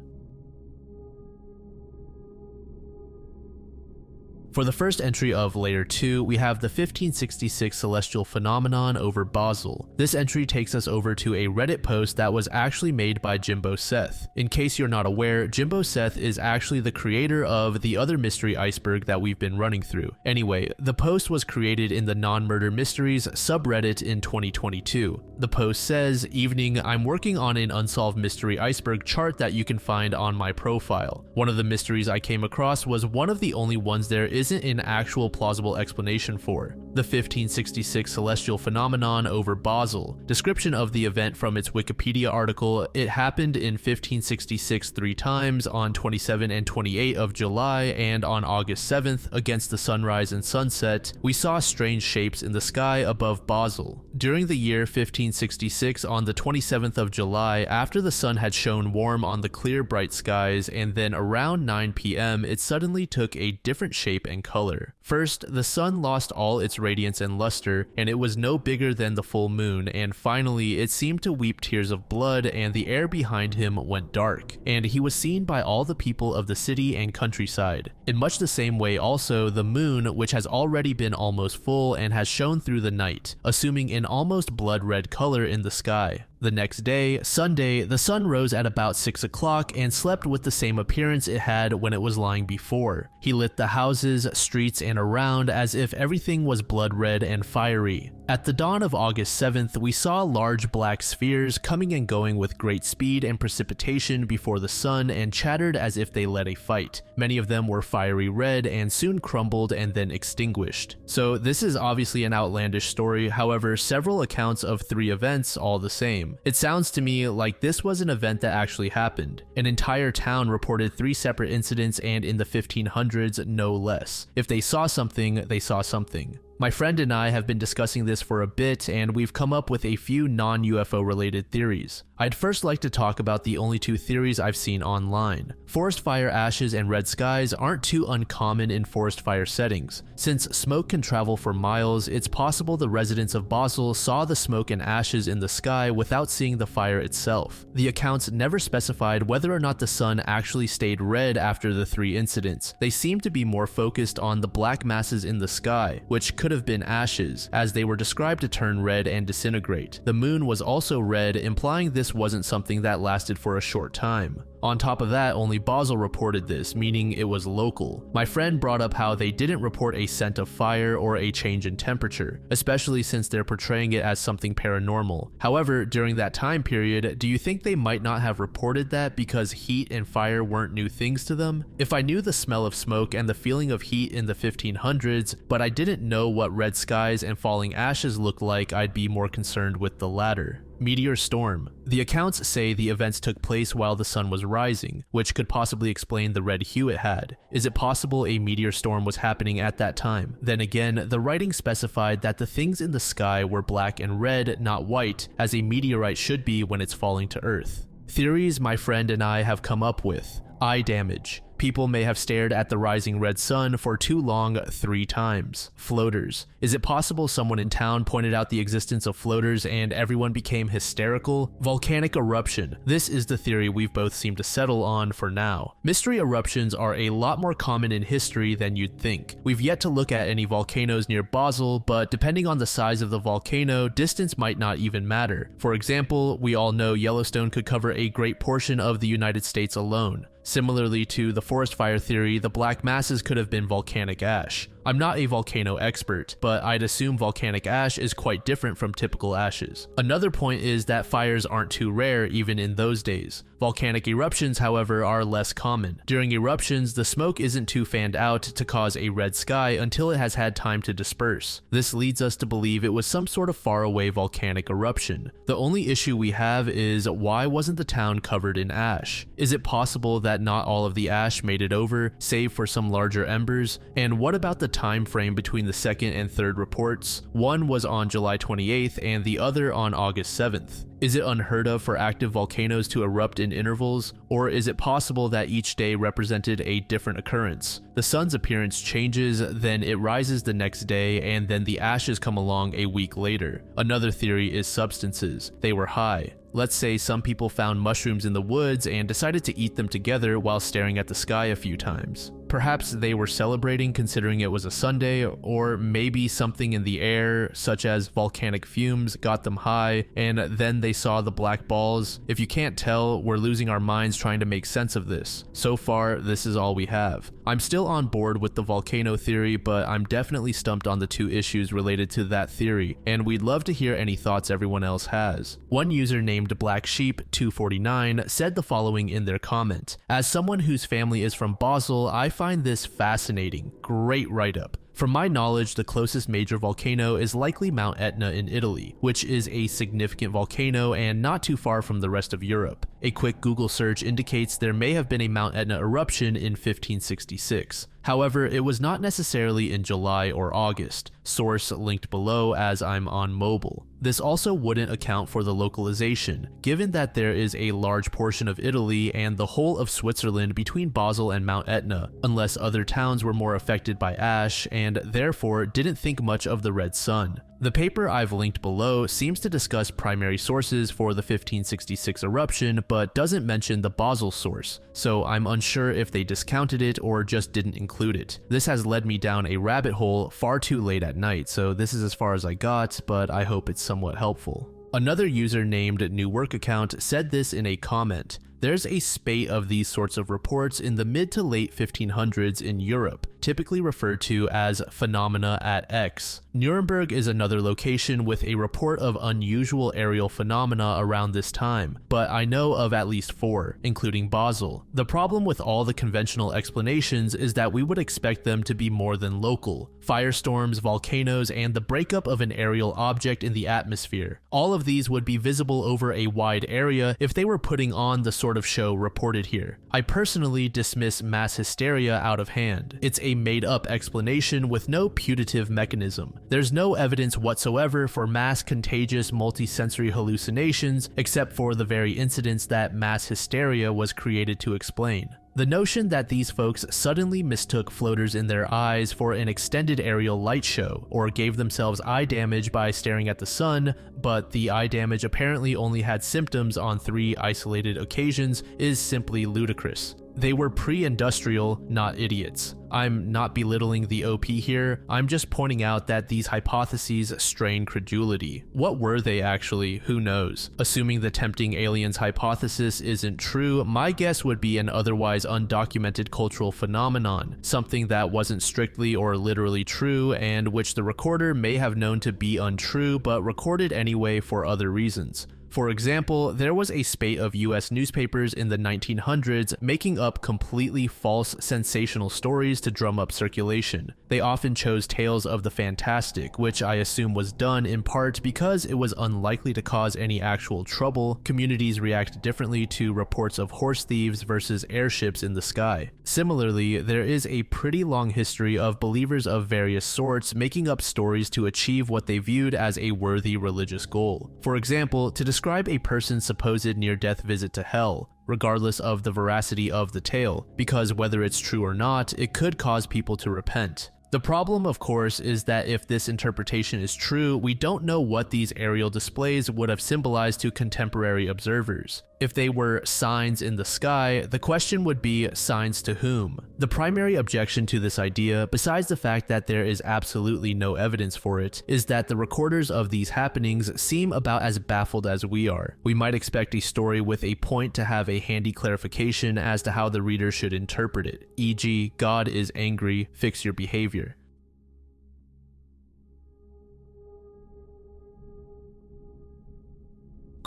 For the first entry of Layer 2, we have the 1566 celestial phenomenon over Basel. This entry takes us over to a Reddit post that was actually made by Jimbo Seth. In case you're not aware, Jimbo Seth is actually the creator of the other mystery iceberg that we've been running through. Anyway, the post was created in the Non-Murder Mysteries subreddit in 2022. The post says, "Evening, I'm working on an unsolved mystery iceberg chart that you can find on my profile. One of the mysteries I came across was one of the only ones there isn't an actual plausible explanation for. The 1566 celestial phenomenon over Basel. Description of the event from its Wikipedia article: it happened in 1566 3 times, on 27 and 28 of July and on August 7th against the sunrise and sunset. We saw strange shapes in the sky above Basel. During the year 1566, on the 27th of July, after the sun had shone warm on the clear bright skies, and then around 9 p.m. it suddenly took a different shape and color. First, the sun lost all its radiance and luster, and it was no bigger than the full moon, and finally it seemed to weep tears of blood, and the air behind him went dark, and he was seen by all the people of the city and countryside. In much the same way also, the moon, which has already been almost full and has shone through the night, assuming an almost blood red color in the sky. The next day, Sunday, the sun rose at about 6 o'clock and slept with the same appearance it had when it was lying before. He lit the houses, streets, and around as if everything was blood red and fiery. At the dawn of August 7th, we saw large black spheres coming and going with great speed and precipitation before the sun and chattered as if they led a fight. Many of them were fiery red and soon crumbled and then extinguished. So this is obviously an outlandish story, however, several accounts of 3 events all the same. It sounds to me like this was an event that actually happened. An entire town reported 3 separate incidents, and in the 1500s, no less. If they saw something, they saw something. My friend and I have been discussing this for a bit, and we've come up with a few non-UFO related theories. I'd first like to talk about the only 2 theories I've seen online. Forest fire ashes and red skies aren't too uncommon in forest fire settings. Since smoke can travel for miles, it's possible the residents of Basel saw the smoke and ashes in the sky without seeing the fire itself. The accounts never specified whether or not the sun actually stayed red after the 3 incidents. They seem to be more focused on the black masses in the sky, which could have been ashes, as they were described to turn red and disintegrate. The moon was also red, implying this wasn't something that lasted for a short time. On top of that, only Basel reported this, meaning it was local. My friend brought up how they didn't report a scent of fire or a change in temperature, especially since they're portraying it as something paranormal. However, during that time period, do you think they might not have reported that because heat and fire weren't new things to them? If I knew the smell of smoke and the feeling of heat in the 1500s, but I didn't know what red skies and falling ashes looked like, I'd be more concerned with the latter. Meteor storm. The accounts say the events took place while the sun was rising, which could possibly explain the red hue it had. Is it possible a meteor storm was happening at that time? Then again, the writing specified that the things in the sky were black and red, not white, as a meteorite should be when it's falling to Earth. Theories my friend and I have come up with. Eye damage. People may have stared at the rising red sun for too long 3 times. Floaters. Is it possible someone in town pointed out the existence of floaters and everyone became hysterical? Volcanic eruption. This is the theory we've both seemed to settle on for now. Mystery eruptions are a lot more common in history than you'd think. We've yet to look at any volcanoes near Basel, but depending on the size of the volcano, distance might not even matter. For example, we all know Yellowstone could cover a great portion of the United States alone. Similarly to the forest fire theory, the black masses could have been volcanic ash. I'm not a volcano expert, but I'd assume volcanic ash is quite different from typical ashes. Another point is that fires aren't too rare even in those days. Volcanic eruptions, however, are less common. During eruptions, the smoke isn't too fanned out to cause a red sky until it has had time to disperse. This leads us to believe it was some sort of faraway volcanic eruption. The only issue we have is, why wasn't the town covered in ash? Is it possible that not all of the ash made it over, save for some larger embers? And what about the time frame between the second and third reports? One was on July 28th and the other on August 7th. Is it unheard of for active volcanoes to erupt in intervals, or is it possible that each day represented a different occurrence? The sun's appearance changes, then it rises the next day, and then the ashes come along a week later. Another theory is substances. They were high. Let's say some people found mushrooms in the woods and decided to eat them together while staring at the sky a few times. Perhaps they were celebrating considering it was a Sunday, or maybe something in the air, such as volcanic fumes, got them high, and then they saw the black balls. If you can't tell, we're losing our minds trying to make sense of this. So far, this is all we have. I'm still on board with the volcano theory, but I'm definitely stumped on the two issues related to that theory, and we'd love to hear any thoughts everyone else has. One user named Black Sheep 249 said the following in their comment: "As someone whose family is from Basel, I find this fascinating. Great write-up. From my knowledge, the closest major volcano is likely Mount Etna in Italy, which is a significant volcano and not too far from the rest of Europe. A quick Google search indicates there may have been a Mount Etna eruption in 1566. However, it was not necessarily in July or August. Source linked below as I'm on mobile. This also wouldn't account for the localization, given that there is a large portion of Italy and the whole of Switzerland between Basel and Mount Etna, unless other towns were more affected by ash and therefore didn't think much of the red sun. The paper I've linked below seems to discuss primary sources for the 1566 eruption, but doesn't mention the Basel source, so I'm unsure if they discounted it or just didn't include it. This has led me down a rabbit hole far too late at night, so this is as far as I got, but I hope it's somewhat helpful." Another user named New Work Account said this in a comment: "There's a spate of these sorts of reports in the mid to late 1500s in Europe, typically referred to as phenomena at X. Nuremberg is another location with a report of unusual aerial phenomena around this time, but I know of at least 4, including Basel. The problem with all the conventional explanations is that we would expect them to be more than local. Firestorms, volcanoes, and the breakup of an aerial object in the atmosphere. All of these would be visible over a wide area if they were putting on the sort of show reported here. I personally dismiss mass hysteria out of hand. It's a made-up explanation with no putative mechanism. There's no evidence whatsoever for mass contagious multisensory hallucinations except for the very incidents that mass hysteria was created to explain. The notion that these folks suddenly mistook floaters in their eyes for an extended aerial light show, or gave themselves eye damage by staring at the sun, but the eye damage apparently only had symptoms on 3 isolated occasions, is simply ludicrous. They were pre-industrial, not idiots. I'm not belittling the OP here, I'm just pointing out that these hypotheses strain credulity. What were they actually? Who knows? Assuming the tempting aliens hypothesis isn't true, my guess would be an otherwise undocumented cultural phenomenon, something that wasn't strictly or literally true and which the recorder may have known to be untrue but recorded anyway for other reasons. For example, there was a spate of US newspapers in the 1900s making up completely false sensational stories to drum up circulation. They often chose tales of the fantastic, which I assume was done in part because it was unlikely to cause any actual trouble. Communities react differently to reports of horse thieves versus airships in the sky. Similarly, there is a pretty long history of believers of various sorts making up stories to achieve what they viewed as a worthy religious goal. For example, to describe a person's supposed near-death visit to hell, regardless of the veracity of the tale, because whether it's true or not, it could cause people to repent. The problem, of course, is that if this interpretation is true, we don't know what these aerial displays would have symbolized to contemporary observers. If they were signs in the sky, the question would be signs to whom? The primary objection to this idea, besides the fact that there is absolutely no evidence for it, is that the recorders of these happenings seem about as baffled as we are. We might expect a story with a point to have a handy clarification as to how the reader should interpret it, e.g., God is angry, fix your behavior.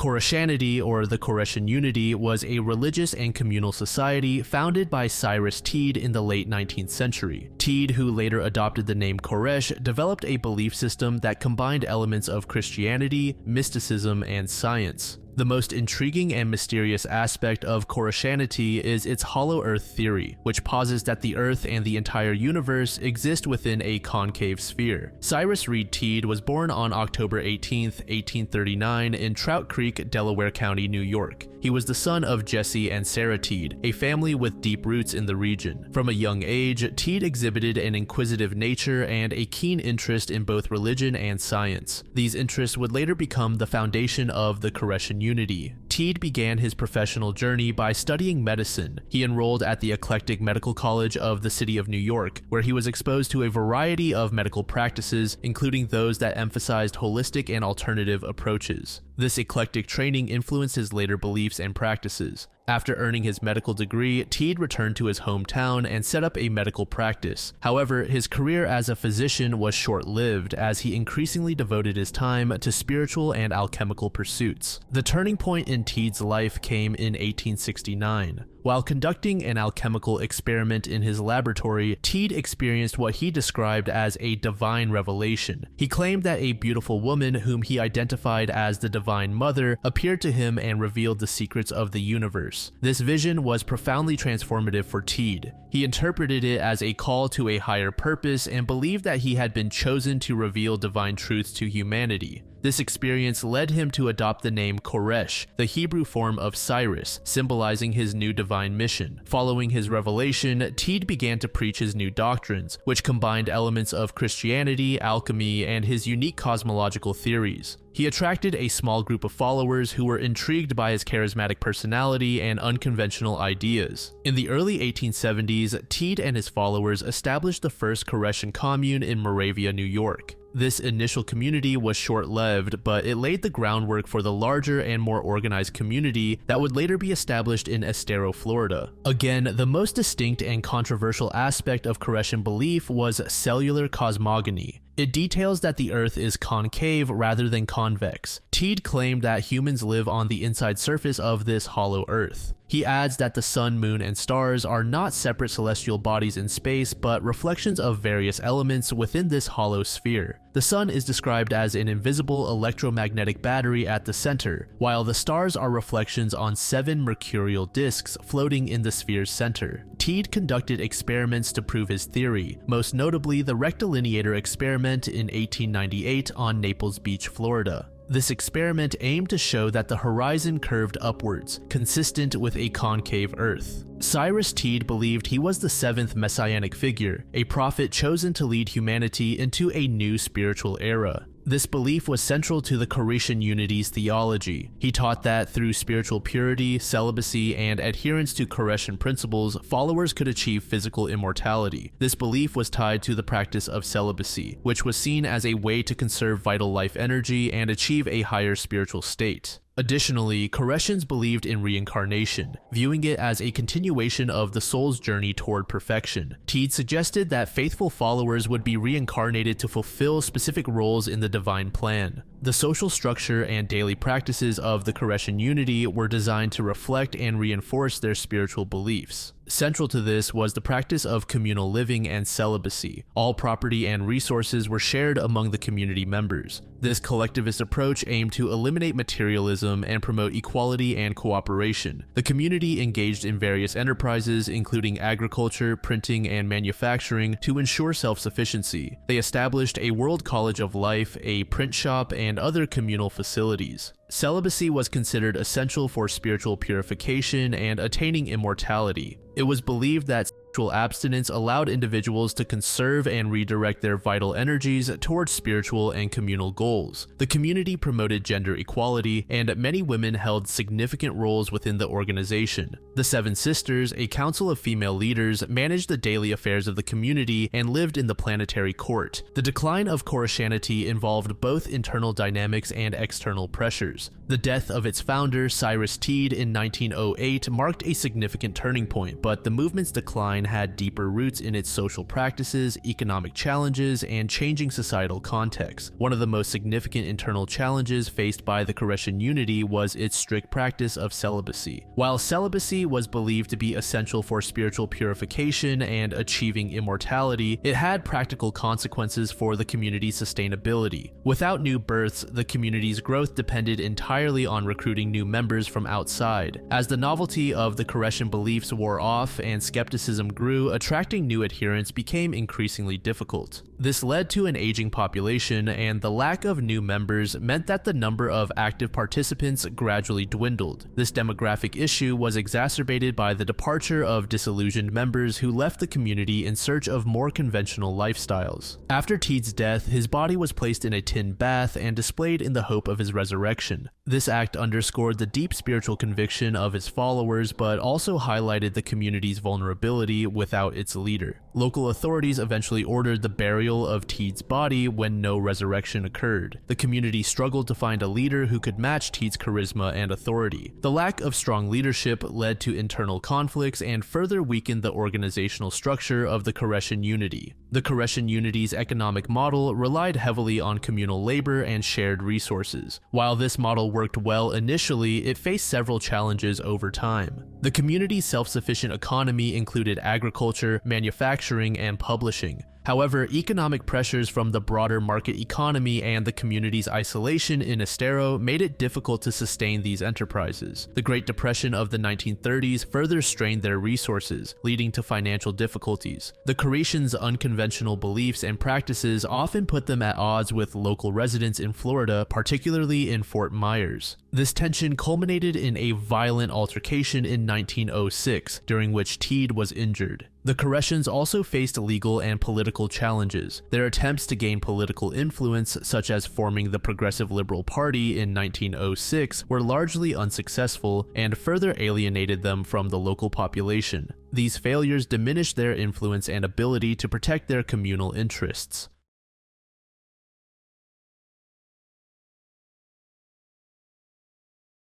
Koreshanity, or the Koreshan Unity, was a religious and communal society founded by Cyrus Teed in the late 19th century. Teed, who later adopted the name Koresh, developed a belief system that combined elements of Christianity, mysticism, and science. The most intriguing and mysterious aspect of Koreshanity is its hollow earth theory, which posits that the earth and the entire universe exist within a concave sphere. Cyrus Reed Teed was born on October 18, 1839 in Trout Creek, Delaware County, New York. He was the son of Jesse and Sarah Teed, a family with deep roots in the region. From a young age, Teed exhibited an inquisitive nature and a keen interest in both religion and science. These interests would later become the foundation of the Koreshan Unity. Teed began his professional journey by studying medicine. He enrolled at the Eclectic Medical College of the City of New York, where he was exposed to a variety of medical practices, including those that emphasized holistic and alternative approaches. This eclectic training influenced his later beliefs and practices. After earning his medical degree, Teed returned to his hometown and set up a medical practice. However, his career as a physician was short-lived as he increasingly devoted his time to spiritual and alchemical pursuits. The turning point in Teed's life came in 1869. While conducting an alchemical experiment in his laboratory, Teed experienced what he described as a divine revelation. He claimed that a beautiful woman whom he identified as the Divine Mother appeared to him and revealed the secrets of the universe. This vision was profoundly transformative for Teed. He interpreted it as a call to a higher purpose and believed that he had been chosen to reveal divine truths to humanity. This experience led him to adopt the name Koresh, the Hebrew form of Cyrus, symbolizing his new divine mission. Following his revelation, Teed began to preach his new doctrines, which combined elements of Christianity, alchemy, and his unique cosmological theories. He attracted a small group of followers who were intrigued by his charismatic personality and unconventional ideas. In the early 1870s, Teed and his followers established the first Koreshan commune in Moravia, New York. This initial community was short-lived, but it laid the groundwork for the larger and more organized community that would later be established in Estero, Florida. Again, the most distinct and controversial aspect of Koreshan belief was cellular cosmogony. It details that the Earth is concave rather than convex. Teed claimed that humans live on the inside surface of this hollow Earth. He adds that the sun, moon, and stars are not separate celestial bodies in space, but reflections of various elements within this hollow sphere. The sun is described as an invisible electromagnetic battery at the center, while the stars are reflections on 7 mercurial disks floating in the sphere's center. Teed conducted experiments to prove his theory, most notably the rectilineator experiment in 1898 on Naples Beach, Florida. This experiment aimed to show that the horizon curved upwards, consistent with a concave Earth. Cyrus Teed believed he was the 7th messianic figure, a prophet chosen to lead humanity into a new spiritual era. This belief was central to the Koreshan Unity's theology. He taught that through spiritual purity, celibacy, and adherence to Koreshan principles, followers could achieve physical immortality. This belief was tied to the practice of celibacy, which was seen as a way to conserve vital life energy and achieve a higher spiritual state. Additionally, Koreshans believed in reincarnation, viewing it as a continuation of the soul's journey toward perfection. Teed suggested that faithful followers would be reincarnated to fulfill specific roles in the divine plan. The social structure and daily practices of the Koreshan Unity were designed to reflect and reinforce their spiritual beliefs. Central to this was the practice of communal living and celibacy. All property and resources were shared among the community members. This collectivist approach aimed to eliminate materialism and promote equality and cooperation. The community engaged in various enterprises, including agriculture, printing, and manufacturing, to ensure self-sufficiency. They established a World College of Life, a print shop, and other communal facilities. Celibacy was considered essential for spiritual purification and attaining immortality. It was believed that sexual abstinence allowed individuals to conserve and redirect their vital energies towards spiritual and communal goals. The community promoted gender equality, and many women held significant roles within the organization. The Seven Sisters, a council of female leaders, managed the daily affairs of the community and lived in the planetary court. The decline of Koreshanity involved both internal dynamics and external pressures. The death of its founder, Cyrus Teed, in 1908 marked a significant turning point, but the movement's decline decline had deeper roots in its social practices, economic challenges, and changing societal contexts. One of the most significant internal challenges faced by the Koreshan unity was its strict practice of celibacy. While celibacy was believed to be essential for spiritual purification and achieving immortality, it had practical consequences for the community's sustainability. Without new births, the community's growth depended entirely on recruiting new members from outside. As the novelty of the Koreshan beliefs wore off and skepticism grew, attracting new adherents became increasingly difficult. This led to an aging population, and the lack of new members meant that the number of active participants gradually dwindled. This demographic issue was exacerbated by the departure of disillusioned members who left the community in search of more conventional lifestyles. After Teed's death, his body was placed in a tin bath and displayed in the hope of his resurrection. This act underscored the deep spiritual conviction of his followers, but also highlighted the community's vulnerability without its leader. Local authorities eventually ordered the burial of Teed's body when no resurrection occurred. The community struggled to find a leader who could match Teed's charisma and authority. The lack of strong leadership led to internal conflicts and further weakened the organizational structure of the Koreshan unity. The Koreshan unity's economic model relied heavily on communal labor and shared resources. While this model worked well initially, it faced several challenges over time. The community's self-sufficient economy included agriculture, manufacturing, and publishing. However, economic pressures from the broader market economy and the community's isolation in Estero made it difficult to sustain these enterprises. The Great Depression of the 1930s further strained their resources, leading to financial difficulties. The Koreshans' unconventional beliefs and practices often put them at odds with local residents in Florida, particularly in Fort Myers. This tension culminated in a violent altercation in 1906, during which Teed was injured. The Koreshans also faced legal and political challenges. Their attempts to gain political influence, such as forming the Progressive Liberal Party in 1906, were largely unsuccessful and further alienated them from the local population. These failures diminished their influence and ability to protect their communal interests.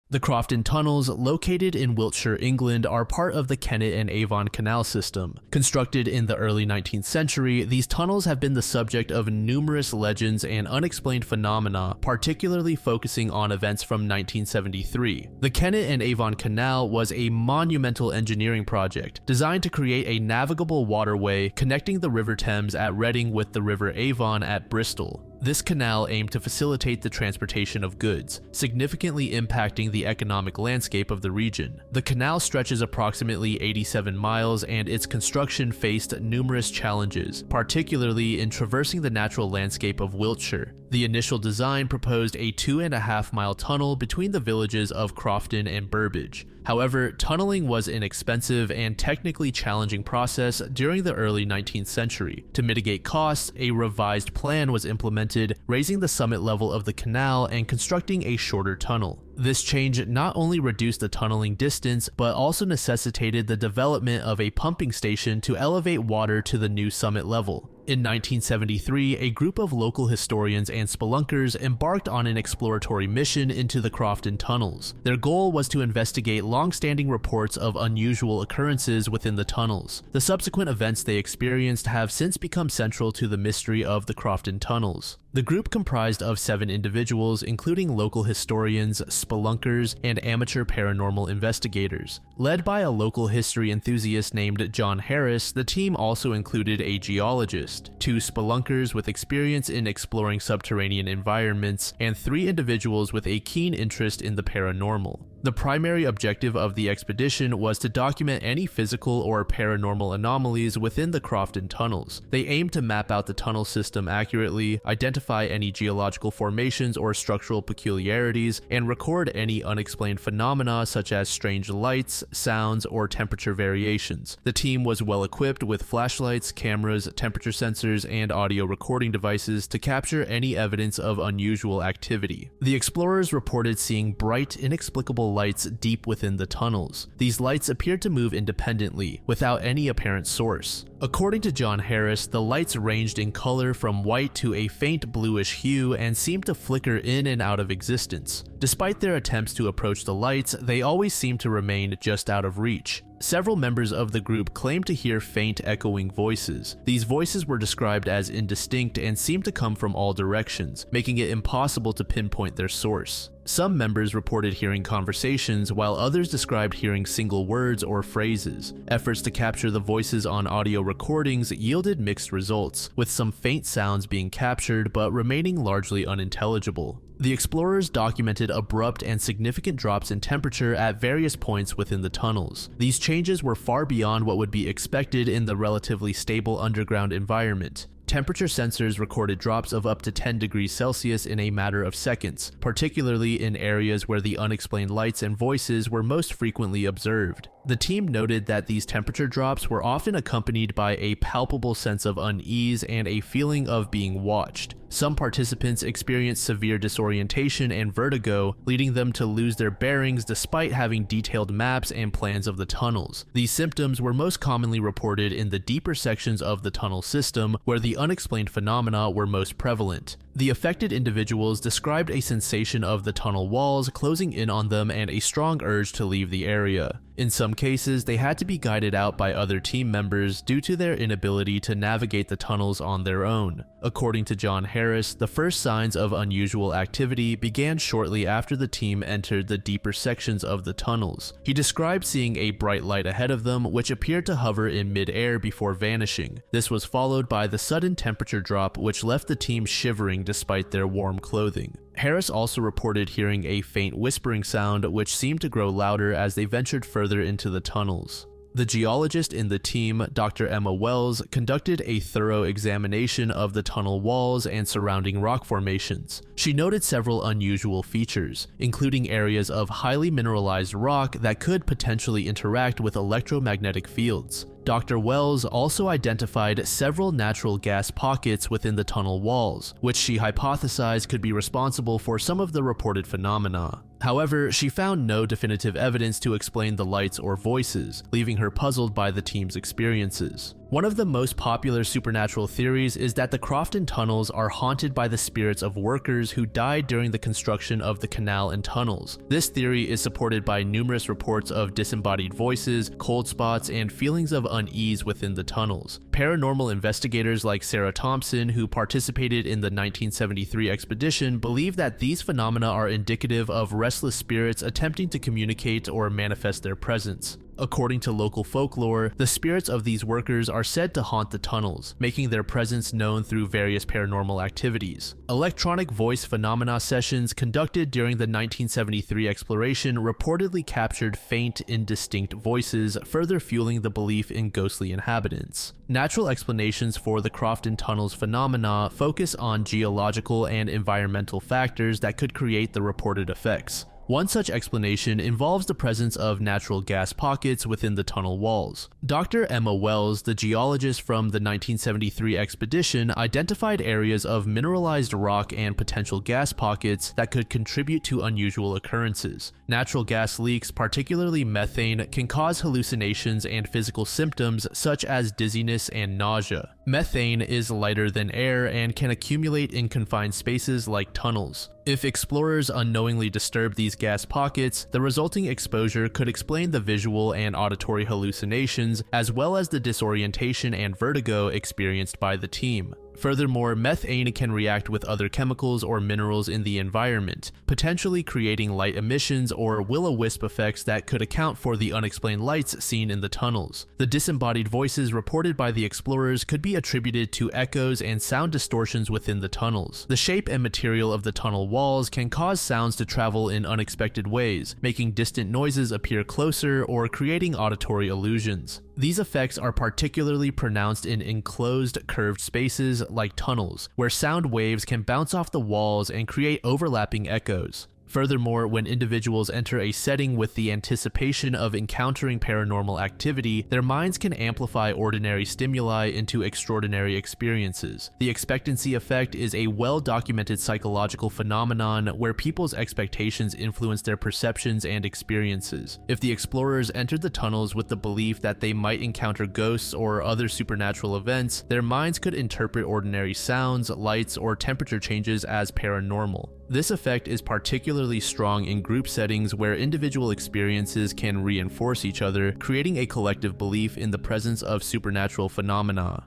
The Crofton Tunnels, located in Wiltshire, England, are part of the Kennet and Avon Canal system. Constructed in the early 19th century, these tunnels have been the subject of numerous legends and unexplained phenomena, particularly focusing on events from 1973. The Kennet and Avon Canal was a monumental engineering project designed to create a navigable waterway connecting the River Thames at Reading with the River Avon at Bristol. This canal aimed to facilitate the transportation of goods, significantly impacting the economic landscape of the region. The canal stretches approximately 87 miles, and its construction faced numerous challenges, particularly in traversing the natural landscape of Wiltshire. The initial design proposed a 2.5-mile tunnel between the villages of Crofton and Burbage. However, tunneling was an expensive and technically challenging process during the early 19th century. To mitigate costs, a revised plan was implemented, raising the summit level of the canal and constructing a shorter tunnel. This change not only reduced the tunneling distance, but also necessitated the development of a pumping station to elevate water to the new summit level. In 1973, a group of local historians and spelunkers embarked on an exploratory mission into the Crofton tunnels. Their goal was to investigate long-standing reports of unusual occurrences within the tunnels. The subsequent events they experienced have since become central to the mystery of the Crofton tunnels. The group comprised of 7 individuals, including local historians, spelunkers, and amateur paranormal investigators. Led by a local history enthusiast named John Harris, the team also included a geologist, 2 spelunkers with experience in exploring subterranean environments, and 3 individuals with a keen interest in the paranormal. The primary objective of the expedition was to document any physical or paranormal anomalies within the Crofton tunnels. They aimed to map out the tunnel system accurately, identify any geological formations or structural peculiarities, and record any unexplained phenomena such as strange lights, sounds, or temperature variations. The team was well equipped with flashlights, cameras, temperature sensors, and audio recording devices to capture any evidence of unusual activity. The explorers reported seeing bright, inexplicable lights deep within the tunnels. These lights appeared to move independently, without any apparent source. According to John Harris, the lights ranged in color from white to a faint bluish hue and seemed to flicker in and out of existence. Despite their attempts to approach the lights, they always seemed to remain just out of reach. Several members of the group claimed to hear faint echoing voices. These voices were described as indistinct and seemed to come from all directions, making it impossible to pinpoint their source. Some members reported hearing conversations, while others described hearing single words or phrases. Efforts to capture the voices on audio recordings yielded mixed results, with some faint sounds being captured but remaining largely unintelligible. The explorers documented abrupt and significant drops in temperature at various points within the tunnels. These changes were far beyond what would be expected in the relatively stable underground environment. Temperature sensors recorded drops of up to 10 degrees Celsius in a matter of seconds, particularly in areas where the unexplained lights and voices were most frequently observed. The team noted that these temperature drops were often accompanied by a palpable sense of unease and a feeling of being watched. Some participants experienced severe disorientation and vertigo, leading them to lose their bearings despite having detailed maps and plans of the tunnels. These symptoms were most commonly reported in the deeper sections of the tunnel system, where the unexplained phenomena were most prevalent. The affected individuals described a sensation of the tunnel walls closing in on them and a strong urge to leave the area. In some cases, they had to be guided out by other team members due to their inability to navigate the tunnels on their own. According to John Harris, the first signs of unusual activity began shortly after the team entered the deeper sections of the tunnels. He described seeing a bright light ahead of them which appeared to hover in mid-air before vanishing. This was followed by the sudden temperature drop which left the team shivering despite their warm clothing. Harris also reported hearing a faint whispering sound which seemed to grow louder as they ventured further into the tunnels. The geologist in the team, Dr. Emma Wells, conducted a thorough examination of the tunnel walls and surrounding rock formations. She noted several unusual features, including areas of highly mineralized rock that could potentially interact with electromagnetic fields. Dr. Wells also identified several natural gas pockets within the tunnel walls, which she hypothesized could be responsible for some of the reported phenomena. However, she found no definitive evidence to explain the lights or voices, leaving her puzzled by the team's experiences. One of the most popular supernatural theories is that the Crofton tunnels are haunted by the spirits of workers who died during the construction of the canal and tunnels. This theory is supported by numerous reports of disembodied voices, cold spots, and feelings of unease within the tunnels. Paranormal investigators like Sarah Thompson, who participated in the 1973 expedition, believe that these phenomena are indicative of restless spirits attempting to communicate or manifest their presence. According to local folklore, the spirits of these workers are said to haunt the tunnels, making their presence known through various paranormal activities. Electronic voice phenomena sessions conducted during the 1973 exploration reportedly captured faint, indistinct voices, further fueling the belief in ghostly inhabitants. Natural explanations for the Crofton Tunnels phenomena focus on geological and environmental factors that could create the reported effects. One such explanation involves the presence of natural gas pockets within the tunnel walls. Dr. Emma Wells, the geologist from the 1973 expedition, identified areas of mineralized rock and potential gas pockets that could contribute to unusual occurrences. Natural gas leaks, particularly methane, can cause hallucinations and physical symptoms such as dizziness and nausea. Methane is lighter than air and can accumulate in confined spaces like tunnels. If explorers unknowingly disturb these gas pockets, the resulting exposure could explain the visual and auditory hallucinations, as well as the disorientation and vertigo experienced by the team. Furthermore, methane can react with other chemicals or minerals in the environment, potentially creating light emissions or will-o-wisp effects that could account for the unexplained lights seen in the tunnels. The disembodied voices reported by the explorers could be attributed to echoes and sound distortions within the tunnels. The shape and material of the tunnel walls can cause sounds to travel in unexpected ways, making distant noises appear closer or creating auditory illusions. These effects are particularly pronounced in enclosed, curved spaces like tunnels, where sound waves can bounce off the walls and create overlapping echoes. Furthermore, when individuals enter a setting with the anticipation of encountering paranormal activity, their minds can amplify ordinary stimuli into extraordinary experiences. The expectancy effect is a well-documented psychological phenomenon where people's expectations influence their perceptions and experiences. If the explorers entered the tunnels with the belief that they might encounter ghosts or other supernatural events, their minds could interpret ordinary sounds, lights, or temperature changes as paranormal. This effect is particularly particularly strong in group settings where individual experiences can reinforce each other, creating a collective belief in the presence of supernatural phenomena.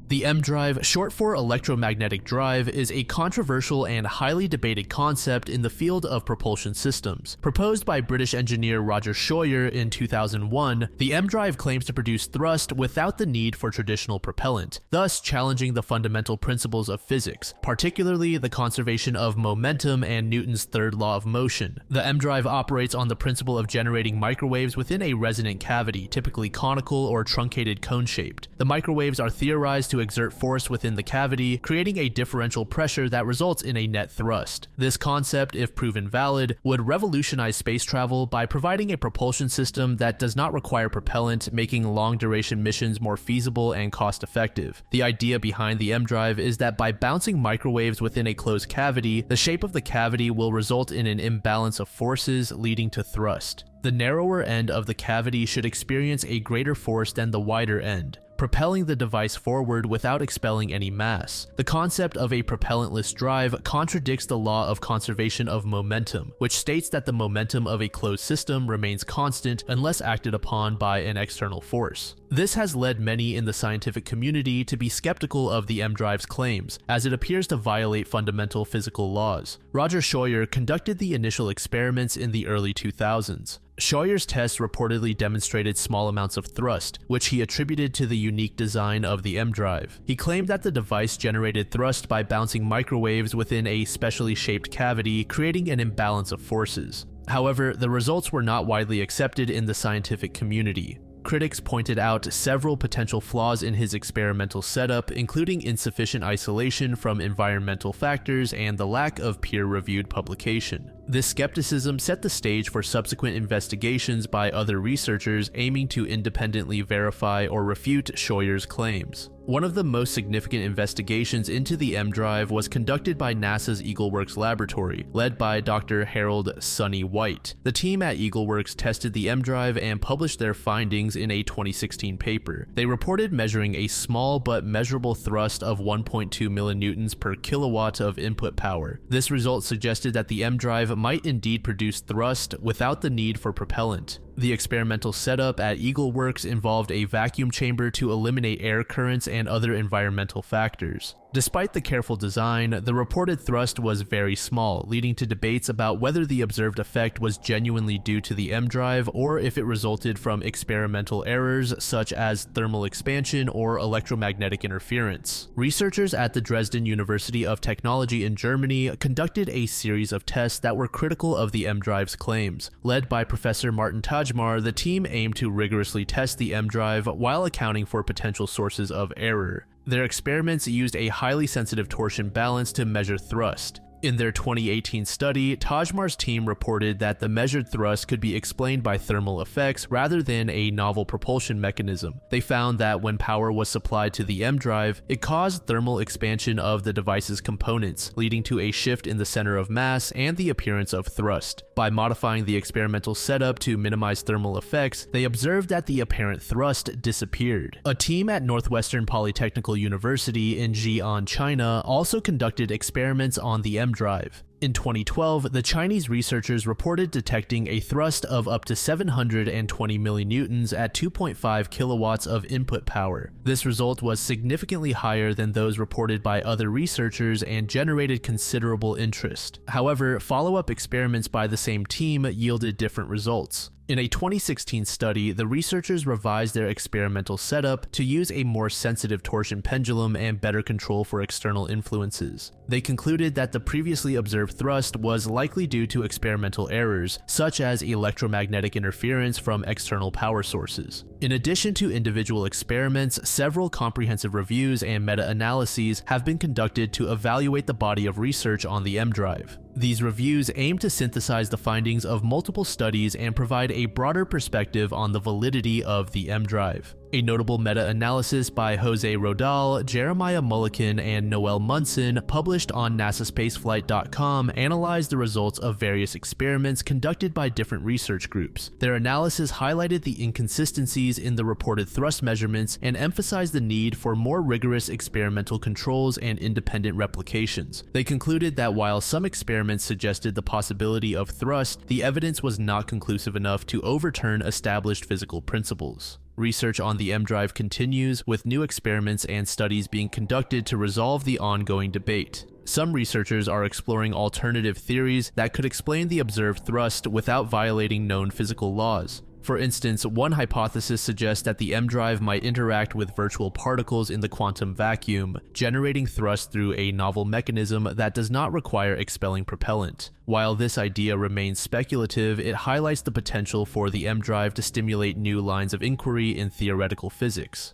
The M drive, short for electromagnetic drive, is a controversial and highly debated concept in the field of propulsion systems. Proposed by British engineer Roger Scheuer in 2001, the M drive claims to produce thrust without the need for traditional propellant, thus challenging the fundamental principles of physics, particularly the conservation of momentum and Newton's third law of motion. The M drive operates on the principle of generating microwaves within a resonant cavity, typically conical or truncated cone-shaped. The microwaves are theorized to exert force within the cavity, creating a differential pressure that results in a net thrust. This concept, if proven valid, would revolutionize space travel by providing a propulsion system that does not require propellant, making long-duration missions more feasible and cost-effective. The idea behind the M drive is that by bouncing microwaves within a closed cavity, the shape of the cavity will result in an imbalance of forces, leading to thrust. The narrower end of the cavity should experience a greater force than the wider end, propelling the device forward without expelling any mass. The concept of a propellantless drive contradicts the law of conservation of momentum, which states that the momentum of a closed system remains constant unless acted upon by an external force. This has led many in the scientific community to be skeptical of the M drive's claims, as it appears to violate fundamental physical laws. Roger Scheuer conducted the initial experiments in the early 2000s. Scheuer's tests reportedly demonstrated small amounts of thrust, which he attributed to the unique design of the M drive. He claimed that the device generated thrust by bouncing microwaves within a specially shaped cavity, creating an imbalance of forces. However, the results were not widely accepted in the scientific community. Critics pointed out several potential flaws in his experimental setup, including insufficient isolation from environmental factors and the lack of peer-reviewed publication. This skepticism set the stage for subsequent investigations by other researchers aiming to independently verify or refute Scheuer's claims. One of the most significant investigations into the M drive was conducted by NASA's EagleWorks laboratory, led by Dr. Harold "Sonny" White. The team at EagleWorks tested the M drive and published their findings in a 2016 paper. They reported measuring a small but measurable thrust of 1.2 millinewtons per kilowatt of input power. This result suggested that the M drive might indeed produce thrust without the need for propellant. The experimental setup at EagleWorks involved a vacuum chamber to eliminate air currents and other environmental factors. Despite the careful design, the reported thrust was very small, leading to debates about whether the observed effect was genuinely due to the M drive or if it resulted from experimental errors such as thermal expansion or electromagnetic interference. Researchers at the Dresden University of Technology in Germany conducted a series of tests that were critical of the M drive's claims. Led by Professor Martin Tajmar, the team aimed to rigorously test the M drive while accounting for potential sources of error. Their experiments used a highly sensitive torsion balance to measure thrust. In their 2018 study, Tajmar's team reported that the measured thrust could be explained by thermal effects rather than a novel propulsion mechanism. They found that when power was supplied to the M drive, it caused thermal expansion of the device's components, leading to a shift in the center of mass and the appearance of thrust. By modifying the experimental setup to minimize thermal effects, they observed that the apparent thrust disappeared. A team at Northwestern Polytechnical University in Xi'an, China, also conducted experiments on the M drive. In 2012, the Chinese researchers reported detecting a thrust of up to 720 millinewtons at 2.5 kilowatts of input power. This result was significantly higher than those reported by other researchers and generated considerable interest. However, follow-up experiments by the same team yielded different results. In a 2016 study, the researchers revised their experimental setup to use a more sensitive torsion pendulum and better control for external influences. They concluded that the previously observed thrust was likely due to experimental errors, such as electromagnetic interference from external power sources. In addition to individual experiments, several comprehensive reviews and meta-analyses have been conducted to evaluate the body of research on the M drive. These reviews aim to synthesize the findings of multiple studies and provide a broader perspective on the validity of the M drive. A notable meta-analysis by Jose Rodal, Jeremiah Mulliken, and Noel Munson, published on NASAspaceflight.com, analyzed the results of various experiments conducted by different research groups. Their analysis highlighted the inconsistencies in the reported thrust measurements and emphasized the need for more rigorous experimental controls and independent replications. They concluded that while some experiments suggested the possibility of thrust, the evidence was not conclusive enough to overturn established physical principles. Research on the M drive continues, with new experiments and studies being conducted to resolve the ongoing debate. Some researchers are exploring alternative theories that could explain the observed thrust without violating known physical laws. For instance, one hypothesis suggests that the M drive might interact with virtual particles in the quantum vacuum, generating thrust through a novel mechanism that does not require expelling propellant. While this idea remains speculative, it highlights the potential for the M drive to stimulate new lines of inquiry in theoretical physics.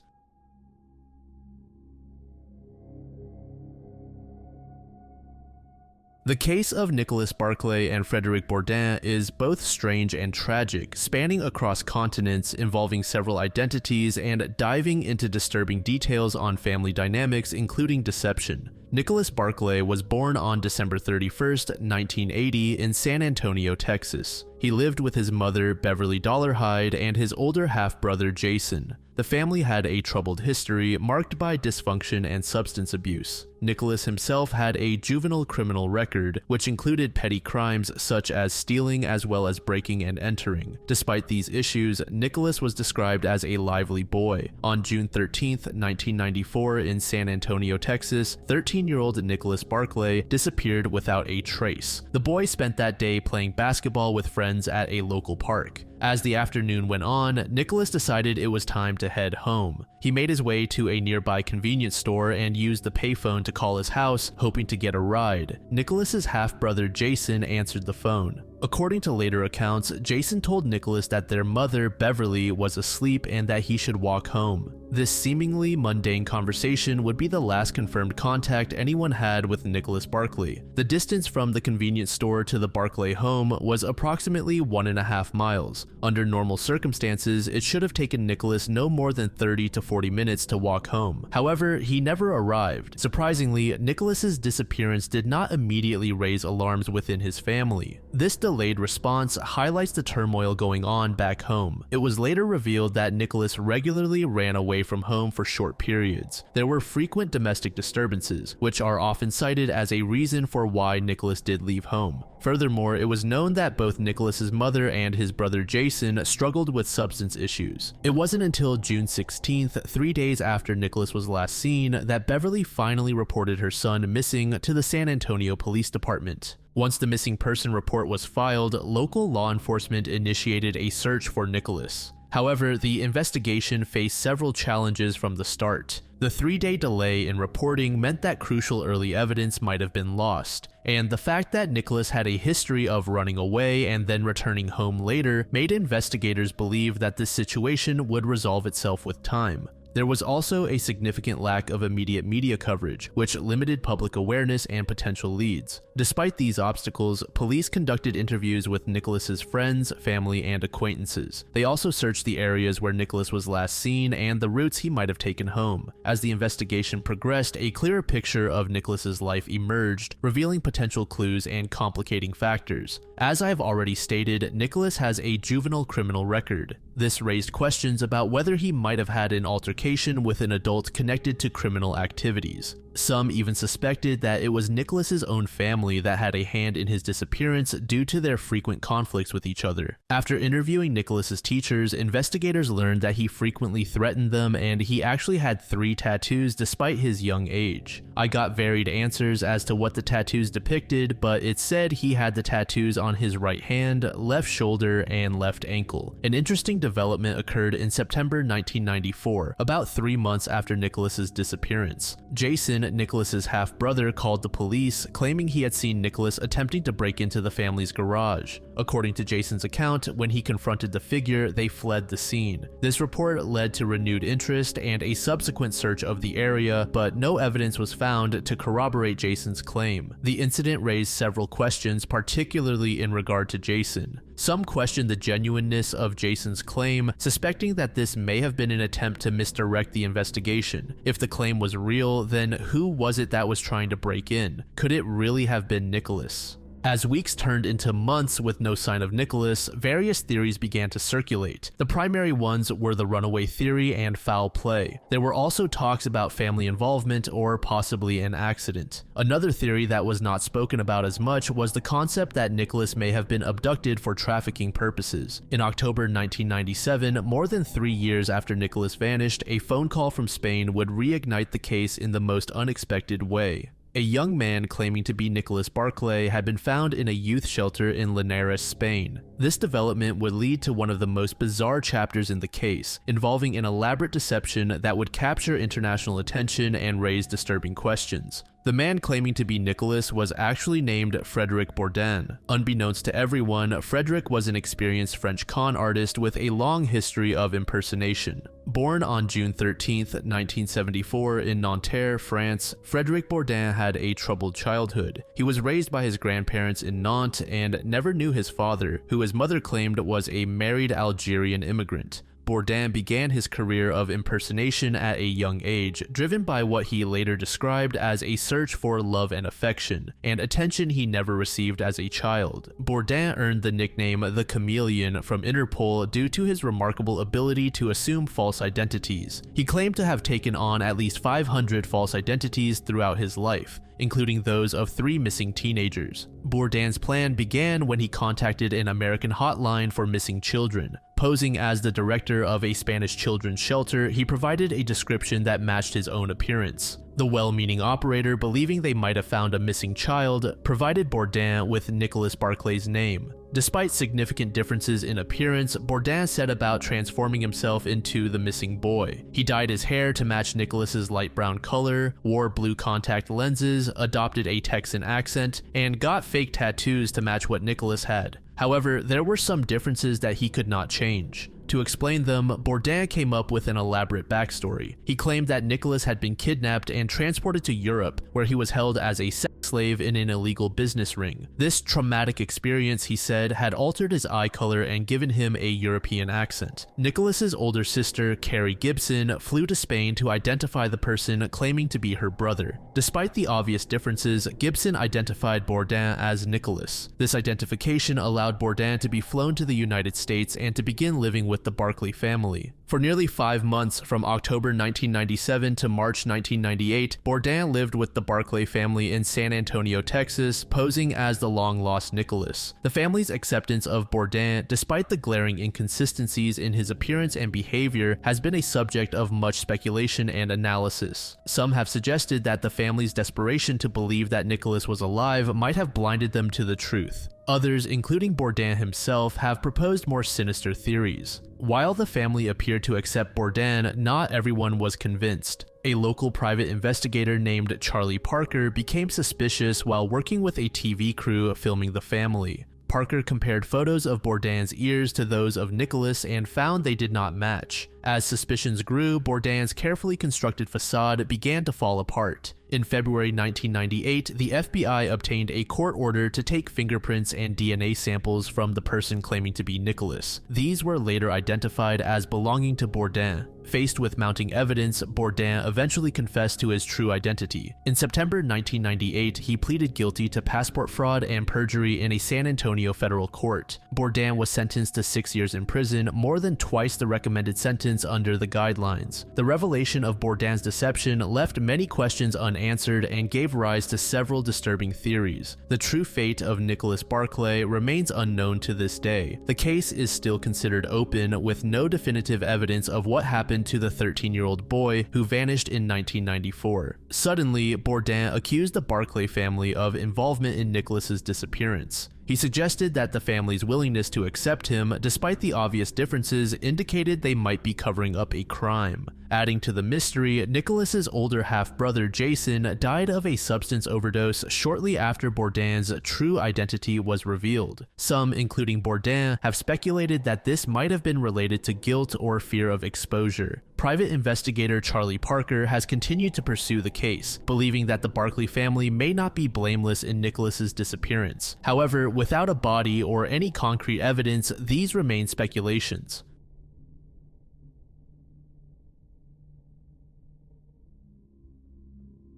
The case of Nicholas Barclay and Frederic Bourdin is both strange and tragic, spanning across continents, involving several identities, and diving into disturbing details on family dynamics, including deception. Nicholas Barclay was born on December 31st, 1980 in San Antonio, Texas. He lived with his mother, Beverly Dollarhide, and his older half-brother, Jason. The family had a troubled history marked by dysfunction and substance abuse. Nicholas himself had a juvenile criminal record, which included petty crimes such as stealing as well as breaking and entering. Despite these issues, Nicholas was described as a lively boy. On June 13, 1994, in San Antonio, Texas, 13-year-old Nicholas Barclay disappeared without a trace. The boy spent that day playing basketball with friends at a local park. As the afternoon went on, Nicholas decided it was time to head home. He made his way to a nearby convenience store and used the payphone to call his house, hoping to get a ride. Nicholas's half-brother Jason answered the phone. According to later accounts, Jason told Nicholas that their mother, Beverly, was asleep and that he should walk home. This seemingly mundane conversation would be the last confirmed contact anyone had with Nicholas Barclay. The distance from the convenience store to the Barclay home was approximately 1.5 miles. Under normal circumstances, it should have taken Nicholas no more than 30 to 40 minutes to walk home. However, he never arrived. Surprisingly, Nicholas's disappearance did not immediately raise alarms within his family. This delayed response highlights the turmoil going on back home. It was later revealed that Nicholas regularly ran away from home for short periods. There were frequent domestic disturbances, which are often cited as a reason for why Nicholas did leave home. Furthermore, it was known that both Nicholas's mother and his brother Jason struggled with substance issues. It wasn't until June 16th, 3 days after Nicholas was last seen, that Beverly finally reported her son missing to the San Antonio Police Department. Once the missing person report was filed, local law enforcement initiated a search for Nicholas. However, the investigation faced several challenges from the start. The 3-day delay in reporting meant that crucial early evidence might have been lost, and the fact that Nicholas had a history of running away and then returning home later made investigators believe that this situation would resolve itself with time. There was also a significant lack of immediate media coverage, which limited public awareness and potential leads. Despite these obstacles, police conducted interviews with Nicholas's friends, family, and acquaintances. They also searched the areas where Nicholas was last seen and the routes he might have taken home. As the investigation progressed, a clearer picture of Nicholas's life emerged, revealing potential clues and complicating factors. As I have already stated, Nicholas has a juvenile criminal record. This raised questions about whether he might have had an altercation with an adult connected to criminal activities. Some even suspected that it was Nicholas's own family that had a hand in his disappearance due to their frequent conflicts with each other. After interviewing Nicholas's teachers, investigators learned that he frequently threatened them and he actually had 3 tattoos despite his young age. I got varied answers as to what the tattoos depicted, but it said he had the tattoos on his right hand, left shoulder, and left ankle. An interesting development occurred in September 1994, about 3 months after Nicholas's disappearance. Jason, Nicholas's half-brother called the police, claiming he had seen Nicholas attempting to break into the family's garage. According to Jason's account, when he confronted the figure, they fled the scene. This report led to renewed interest and a subsequent search of the area, but no evidence was found to corroborate Jason's claim. The incident raised several questions, particularly in regard to Jason. Some questioned the genuineness of Jason's claim, suspecting that this may have been an attempt to misdirect the investigation. If the claim was real, then who was it that was trying to break in? Could it really have been Nicholas? As weeks turned into months with no sign of Nicholas, various theories began to circulate. The primary ones were the runaway theory and foul play. There were also talks about family involvement or possibly an accident. Another theory that was not spoken about as much was the concept that Nicholas may have been abducted for trafficking purposes. In October 1997, more than 3 years after Nicholas vanished, a phone call from Spain would reignite the case in the most unexpected way. A young man claiming to be Nicholas Barclay had been found in a youth shelter in Linares, Spain. This development would lead to one of the most bizarre chapters in the case, involving an elaborate deception that would capture international attention and raise disturbing questions. The man claiming to be Nicholas was actually named Frédéric Bourdin. Unbeknownst to everyone, Frédéric was an experienced French con artist with a long history of impersonation. Born on June 13, 1974 in Nanterre, France, Frédéric Bourdin had a troubled childhood. He was raised by his grandparents in Nantes and never knew his father, who his mother claimed was a married Algerian immigrant. Bourdin began his career of impersonation at a young age, driven by what he later described as a search for love and affection, and attention he never received as a child. Bourdin earned the nickname the Chameleon from Interpol due to his remarkable ability to assume false identities. He claimed to have taken on at least 500 false identities throughout his life, including those of 3 missing teenagers. Bourdin's plan began when he contacted an American hotline for missing children. Posing as the director of a Spanish children's shelter, he provided a description that matched his own appearance. The well-meaning operator, believing they might have found a missing child, provided Bourdin with Nicholas Barclay's name. Despite significant differences in appearance, Bourdin set about transforming himself into the missing boy. He dyed his hair to match Nicholas's light brown color, wore blue contact lenses, adopted a Texan accent, and got fake tattoos to match what Nicholas had. However, there were some differences that he could not change. To explain them, Bourdin came up with an elaborate backstory. He claimed that Nicholas had been kidnapped and transported to Europe, where he was held as a sex slave in an illegal business ring. This traumatic experience, he said, had altered his eye color and given him a European accent. Nicholas's older sister, Carrie Gibson, flew to Spain to identify the person claiming to be her brother. Despite the obvious differences, Gibson identified Bourdin as Nicholas. This identification allowed Bourdin to be flown to the United States and to begin living with the Barclay family. For nearly 5 months, from October 1997 to March 1998, Bourdin lived with the Barclay family in San Antonio, Texas, posing as the long-lost Nicholas. The family's acceptance of Bourdin, despite the glaring inconsistencies in his appearance and behavior, has been a subject of much speculation and analysis. Some have suggested that the family's desperation to believe that Nicholas was alive might have blinded them to the truth. Others, including Bourdin himself, have proposed more sinister theories. While the family appeared to accept Bourdin, not everyone was convinced. A local private investigator named Charlie Parker became suspicious while working with a TV crew filming the family. Parker compared photos of Bourdin's ears to those of Nicholas and found they did not match. As suspicions grew, Bourdin's carefully constructed facade began to fall apart. In February 1998, the FBI obtained a court order to take fingerprints and DNA samples from the person claiming to be Nicholas. These were later identified as belonging to Bourdin. Faced with mounting evidence, Bourdin eventually confessed to his true identity. In September 1998, he pleaded guilty to passport fraud and perjury in a San Antonio federal court. Bourdin was sentenced to 6 years in prison, more than twice the recommended sentence under the guidelines. The revelation of Bourdin's deception left many questions unanswered and gave rise to several disturbing theories. The true fate of Nicholas Barclay remains unknown to this day. The case is still considered open, with no definitive evidence of what happened to the 13-year-old boy who vanished in 1994. Suddenly, Bourdin accused the Barclay family of involvement in Nicholas's disappearance. He suggested that the family's willingness to accept him, despite the obvious differences, indicated they might be covering up a crime. Adding to the mystery, Nicholas's older half-brother Jason died of a substance overdose shortly after Bourdain's true identity was revealed. Some, including Bourdain, have speculated that this might have been related to guilt or fear of exposure. Private investigator Charlie Parker has continued to pursue the case, believing that the Barkley family may not be blameless in Nicholas's disappearance. However, without a body or any concrete evidence, these remain speculations.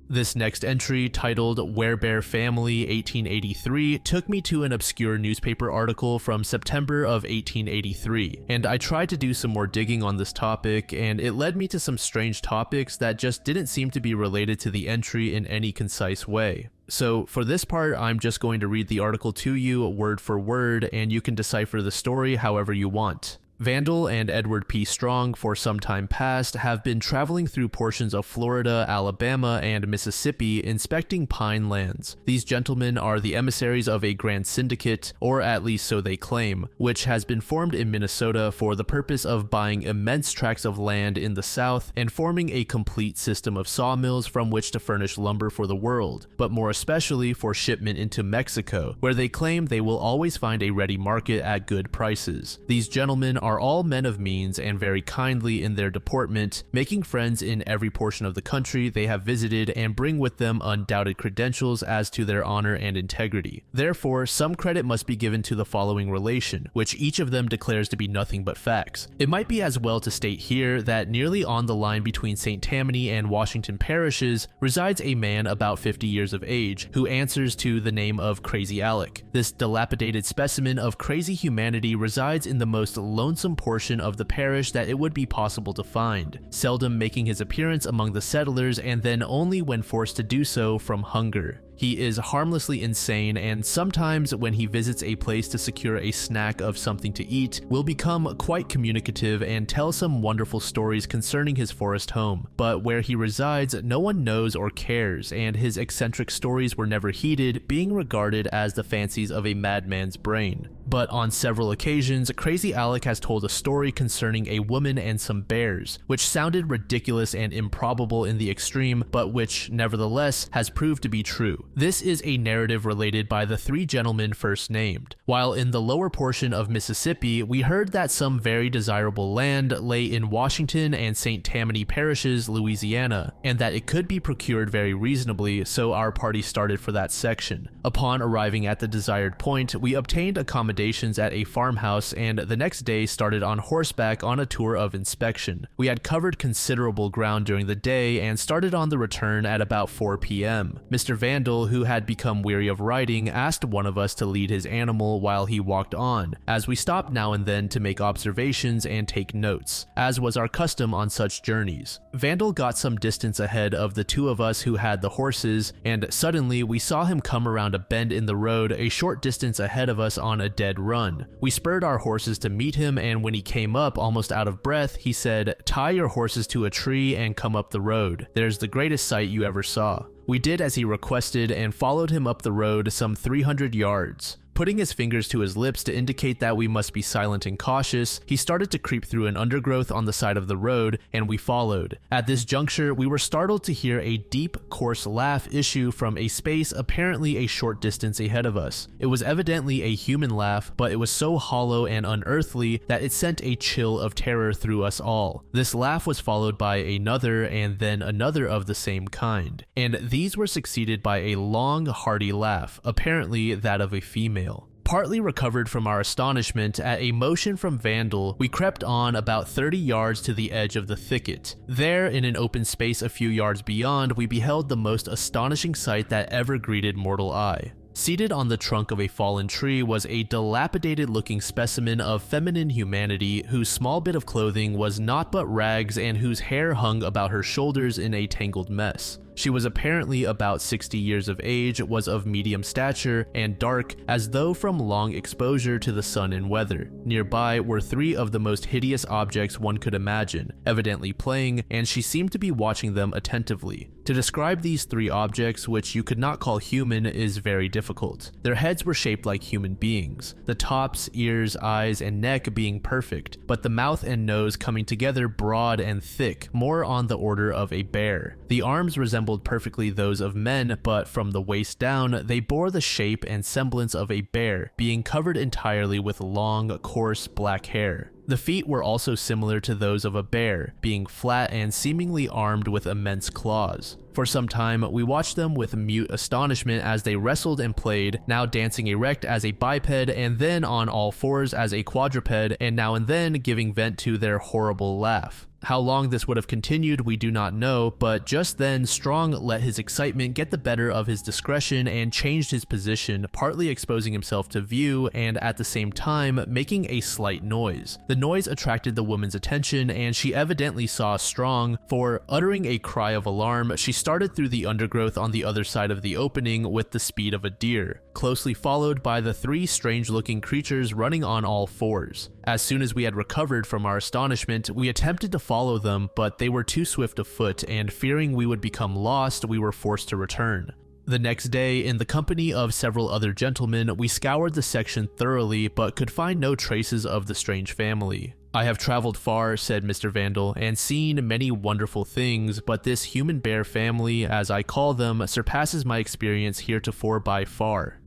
This next entry, titled Werebear Family 1883, took me to an obscure newspaper article from September of 1883, and I tried to do some more digging on this topic, and it led me to some strange topics that just didn't seem to be related to the entry in any concise way. So for this part, I'm just going to read the article to you word for word, and you can decipher the story however you want. Vandal and Edward P. Strong, for some time past, have been traveling through portions of Florida, Alabama, and Mississippi inspecting pine lands. These gentlemen are the emissaries of a grand syndicate, or at least so they claim, which has been formed in Minnesota for the purpose of buying immense tracts of land in the South and forming a complete system of sawmills from which to furnish lumber for the world, but more especially for shipment into Mexico, where they claim they will always find a ready market at good prices. These gentlemen are all men of means and very kindly in their deportment, making friends in every portion of the country they have visited and bring with them undoubted credentials as to their honor and integrity. Therefore, some credit must be given to the following relation, which each of them declares to be nothing but facts. It might be as well to state here that nearly on the line between St. Tammany and Washington parishes resides a man about 50 years of age who answers to the name of Crazy Alec. This dilapidated specimen of crazy humanity resides in the most lonesome portion of the parish that it would be possible to find, seldom making his appearance among the settlers and then only when forced to do so from hunger. He is harmlessly insane, and sometimes when he visits a place to secure a snack of something to eat, will become quite communicative and tell some wonderful stories concerning his forest home. But where he resides, no one knows or cares, and his eccentric stories were never heeded, being regarded as the fancies of a madman's brain. But on several occasions, Crazy Alec has told a story concerning a woman and some bears, which sounded ridiculous and improbable in the extreme, but which, nevertheless, has proved to be true. This is a narrative related by the three gentlemen first named. While in the lower portion of Mississippi, we heard that some very desirable land lay in Washington and St. Tammany parishes, Louisiana, and that it could be procured very reasonably, so our party started for that section. Upon arriving at the desired point, we obtained accommodations at a farmhouse and the next day started on horseback on a tour of inspection. We had covered considerable ground during the day and started on the return at about 4 p.m. Mr. Vandal, who had become weary of riding, asked one of us to lead his animal while he walked on, as we stopped now and then to make observations and take notes, as was our custom on such journeys. Vandal got some distance ahead of the two of us who had the horses, and suddenly we saw him come around a bend in the road a short distance ahead of us on a dead run. We spurred our horses to meet him, and when he came up almost out of breath, he said, "Tie your horses to a tree and come up the road. There's the greatest sight you ever saw." We did as he requested and followed him up the road some 300 yards. Putting his fingers to his lips to indicate that we must be silent and cautious, he started to creep through an undergrowth on the side of the road, and we followed. At this juncture, we were startled to hear a deep, coarse laugh issue from a space apparently a short distance ahead of us. It was evidently a human laugh, but it was so hollow and unearthly that it sent a chill of terror through us all. This laugh was followed by another and then another of the same kind, and these were succeeded by a long, hearty laugh, apparently that of a female. Partly recovered from our astonishment at a motion from Vandal, we crept on about 30 yards to the edge of the thicket. There, in an open space a few yards beyond, we beheld the most astonishing sight that ever greeted mortal eye. Seated on the trunk of a fallen tree was a dilapidated-looking specimen of feminine humanity whose small bit of clothing was naught but rags and whose hair hung about her shoulders in a tangled mess. She was apparently about 60 years of age, was of medium stature, and dark as though from long exposure to the sun and weather. Nearby were three of the most hideous objects one could imagine, evidently playing, and she seemed to be watching them attentively. To describe these three objects, which you could not call human, is very difficult. Their heads were shaped like human beings, the tops, ears, eyes, and neck being perfect, but the mouth and nose coming together broad and thick, more on the order of a bear. The arms resembled perfectly those of men, but from the waist down, they bore the shape and semblance of a bear, being covered entirely with long, coarse black hair. The feet were also similar to those of a bear, being flat and seemingly armed with immense claws. For some time, we watched them with mute astonishment as they wrestled and played, now dancing erect as a biped and then on all fours as a quadruped, and now and then giving vent to their horrible laugh. How long this would have continued we do not know, but just then Strong let his excitement get the better of his discretion and changed his position, partly exposing himself to view and at the same time making a slight noise. The noise attracted the woman's attention and she evidently saw Strong, for uttering a cry of alarm, she started through the undergrowth on the other side of the opening with the speed of a deer, closely followed by the three strange-looking creatures running on all fours. As soon as we had recovered from our astonishment, we attempted to follow them, but they were too swift of foot, and fearing we would become lost, we were forced to return. The next day, in the company of several other gentlemen, we scoured the section thoroughly, but could find no traces of the strange family. "I have traveled far," said Mr. Vandal, "and seen many wonderful things, but this human bear family, as I call them, surpasses my experience heretofore by far."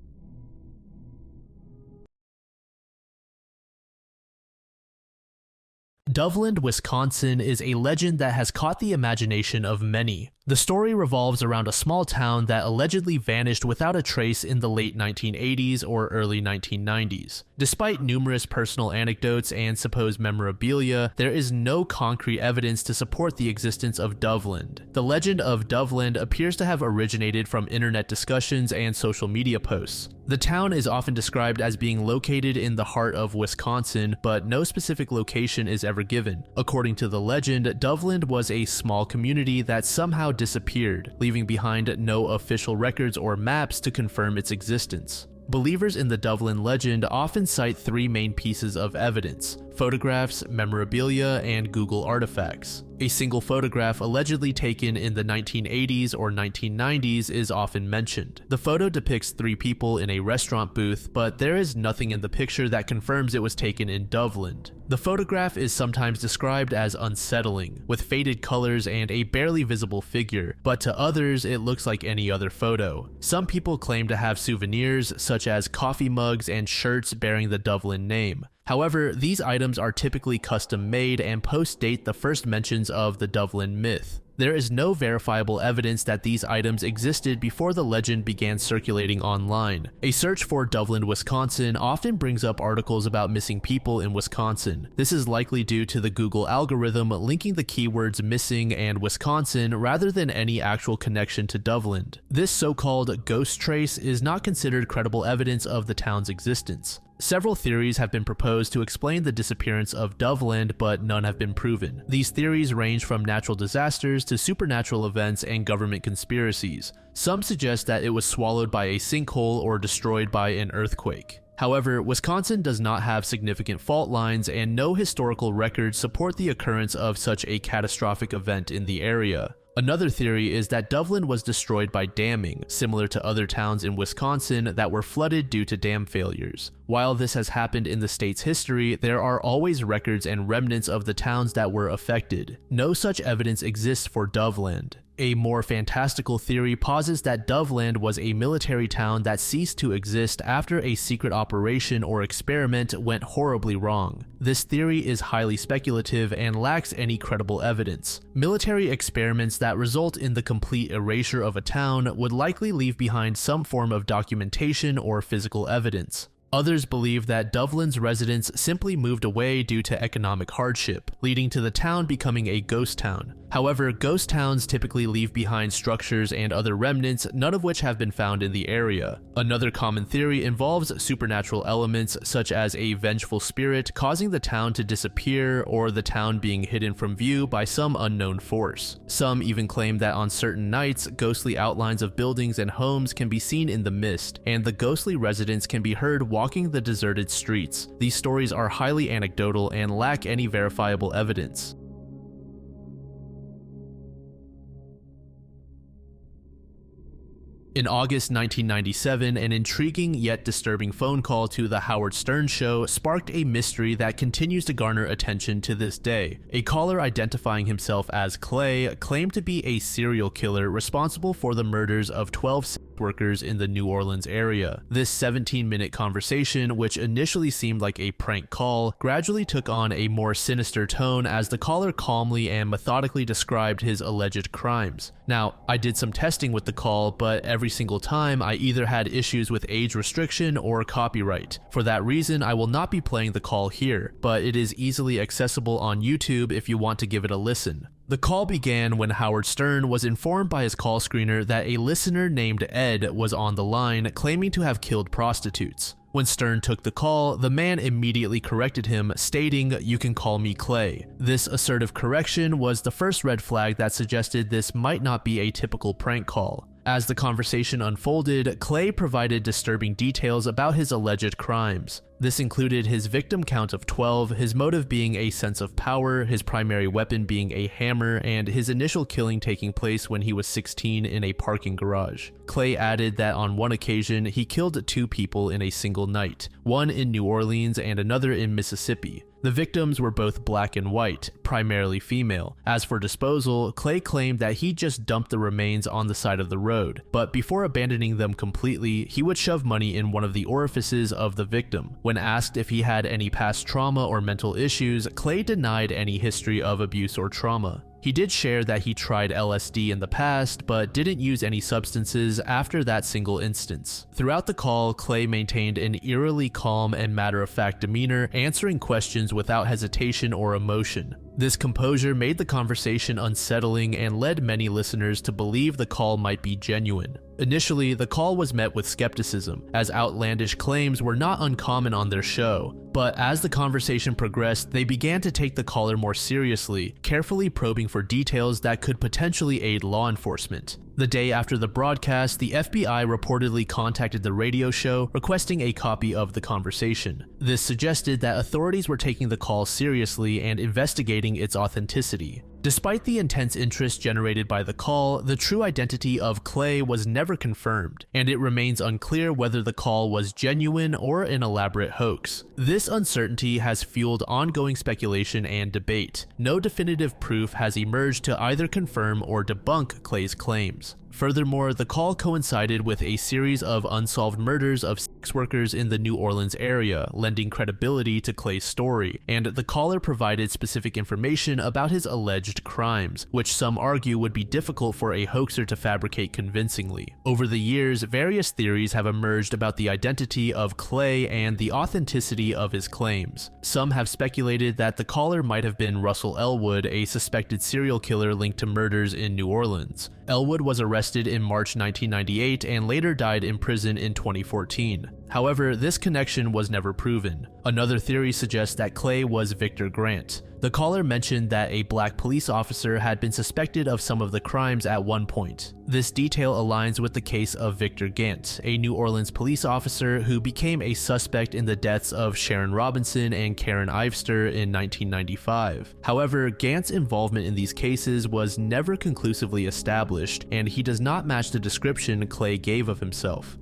Doveland, Wisconsin is a legend that has caught the imagination of many. The story revolves around a small town that allegedly vanished without a trace in the late 1980s or early 1990s. Despite numerous personal anecdotes and supposed memorabilia, there is no concrete evidence to support the existence of Doveland. The legend of Doveland appears to have originated from internet discussions and social media posts. The town is often described as being located in the heart of Wisconsin, but no specific location is ever given. According to the legend, Doveland was a small community that somehow disappeared, leaving behind no official records or maps to confirm its existence. Believers in the Doveland legend often cite three main pieces of evidence: photographs, memorabilia, and Google artifacts. A single photograph allegedly taken in the 1980s or 1990s is often mentioned. The photo depicts three people in a restaurant booth, but there is nothing in the picture that confirms it was taken in Doveland. The photograph is sometimes described as unsettling, with faded colors and a barely visible figure, but to others it looks like any other photo. Some people claim to have souvenirs such as coffee mugs and shirts bearing the Doveland name. However, these items are typically custom made and post-date the first mentions of the Doveland myth. There is no verifiable evidence that these items existed before the legend began circulating online. A search for Doveland, Wisconsin often brings up articles about missing people in Wisconsin. This is likely due to the Google algorithm linking the keywords missing and Wisconsin rather than any actual connection to Doveland. This so-called ghost trace is not considered credible evidence of the town's existence. Several theories have been proposed to explain the disappearance of Doveland, but none have been proven. These theories range from natural disasters to supernatural events and government conspiracies. Some suggest that it was swallowed by a sinkhole or destroyed by an earthquake. However, Wisconsin does not have significant fault lines and no historical records support the occurrence of such a catastrophic event in the area. Another theory is that Doveland was destroyed by damming, similar to other towns in Wisconsin that were flooded due to dam failures. While this has happened in the state's history, there are always records and remnants of the towns that were affected. No such evidence exists for Doveland. A more fantastical theory posits that Doveland was a military town that ceased to exist after a secret operation or experiment went horribly wrong. This theory is highly speculative and lacks any credible evidence. Military experiments that result in the complete erasure of a town would likely leave behind some form of documentation or physical evidence. Others believe that Dovlin's residents simply moved away due to economic hardship, leading to the town becoming a ghost town. However, ghost towns typically leave behind structures and other remnants, none of which have been found in the area. Another common theory involves supernatural elements such as a vengeful spirit causing the town to disappear or the town being hidden from view by some unknown force. Some even claim that on certain nights, ghostly outlines of buildings and homes can be seen in the mist, and the ghostly residents can be heard walking the deserted streets. These stories are highly anecdotal and lack any verifiable evidence. In August 1997, an intriguing yet disturbing phone call to The Howard Stern Show sparked a mystery that continues to garner attention to this day. A caller identifying himself as Clay claimed to be a serial killer responsible for the murders of 12 sex workers in the New Orleans area. This 17-minute conversation, which initially seemed like a prank call, gradually took on a more sinister tone as the caller calmly and methodically described his alleged crimes. Now, I did some testing with the call, but every single time I either had issues with age restriction or copyright. For that reason, I will not be playing the call here, but it is easily accessible on YouTube if you want to give it a listen. The call began when Howard Stern was informed by his call screener that a listener named Ed was on the line claiming to have killed prostitutes. When Stern took the call, the man immediately corrected him, stating, "You can call me Clay." This assertive correction was the first red flag that suggested this might not be a typical prank call. As the conversation unfolded, Clay provided disturbing details about his alleged crimes. This included his victim count of 12, his motive being a sense of power, his primary weapon being a hammer, and his initial killing taking place when he was 16 in a parking garage. Clay added that on one occasion, he killed 2 people in a single night, one in New Orleans and another in Mississippi. The victims were both black and white, primarily female. As for disposal, Clay claimed that he just dumped the remains on the side of the road, but before abandoning them completely, he would shove money in one of the orifices of the victim. When asked if he had any past trauma or mental issues, Clay denied any history of abuse or trauma. He did share that he tried LSD in the past, but didn't use any substances after that single instance. Throughout the call, Clay maintained an eerily calm and matter-of-fact demeanor, answering questions without hesitation or emotion. This composure made the conversation unsettling and led many listeners to believe the call might be genuine. Initially, the call was met with skepticism, as outlandish claims were not uncommon on their show. But as the conversation progressed, they began to take the caller more seriously, carefully probing for details that could potentially aid law enforcement. The day after the broadcast, the FBI reportedly contacted the radio show requesting a copy of the conversation. This suggested that authorities were taking the call seriously and investigating its authenticity. Despite the intense interest generated by the call, the true identity of Clay was never confirmed, and it remains unclear whether the call was genuine or an elaborate hoax. This uncertainty has fueled ongoing speculation and debate. No definitive proof has emerged to either confirm or debunk Clay's claims. Furthermore, the call coincided with a series of unsolved murders of sex workers in the New Orleans area, lending credibility to Clay's story, and the caller provided specific information about his alleged crimes, which some argue would be difficult for a hoaxer to fabricate convincingly. Over the years, various theories have emerged about the identity of Clay and the authenticity of his claims. Some have speculated that the caller might have been Russell Elwood, a suspected serial killer linked to murders in New Orleans. Elwood was arrested in March 1998 and later died in prison in 2014. However, this connection was never proven. Another theory suggests that Clay was Victor Grant. The caller mentioned that a black police officer had been suspected of some of the crimes at one point. This detail aligns with the case of Victor Gant, a New Orleans police officer who became a suspect in the deaths of Sharon Robinson and Karen Ivester in 1995. However, Gant's involvement in these cases was never conclusively established, and he does not match the description Clay gave of himself.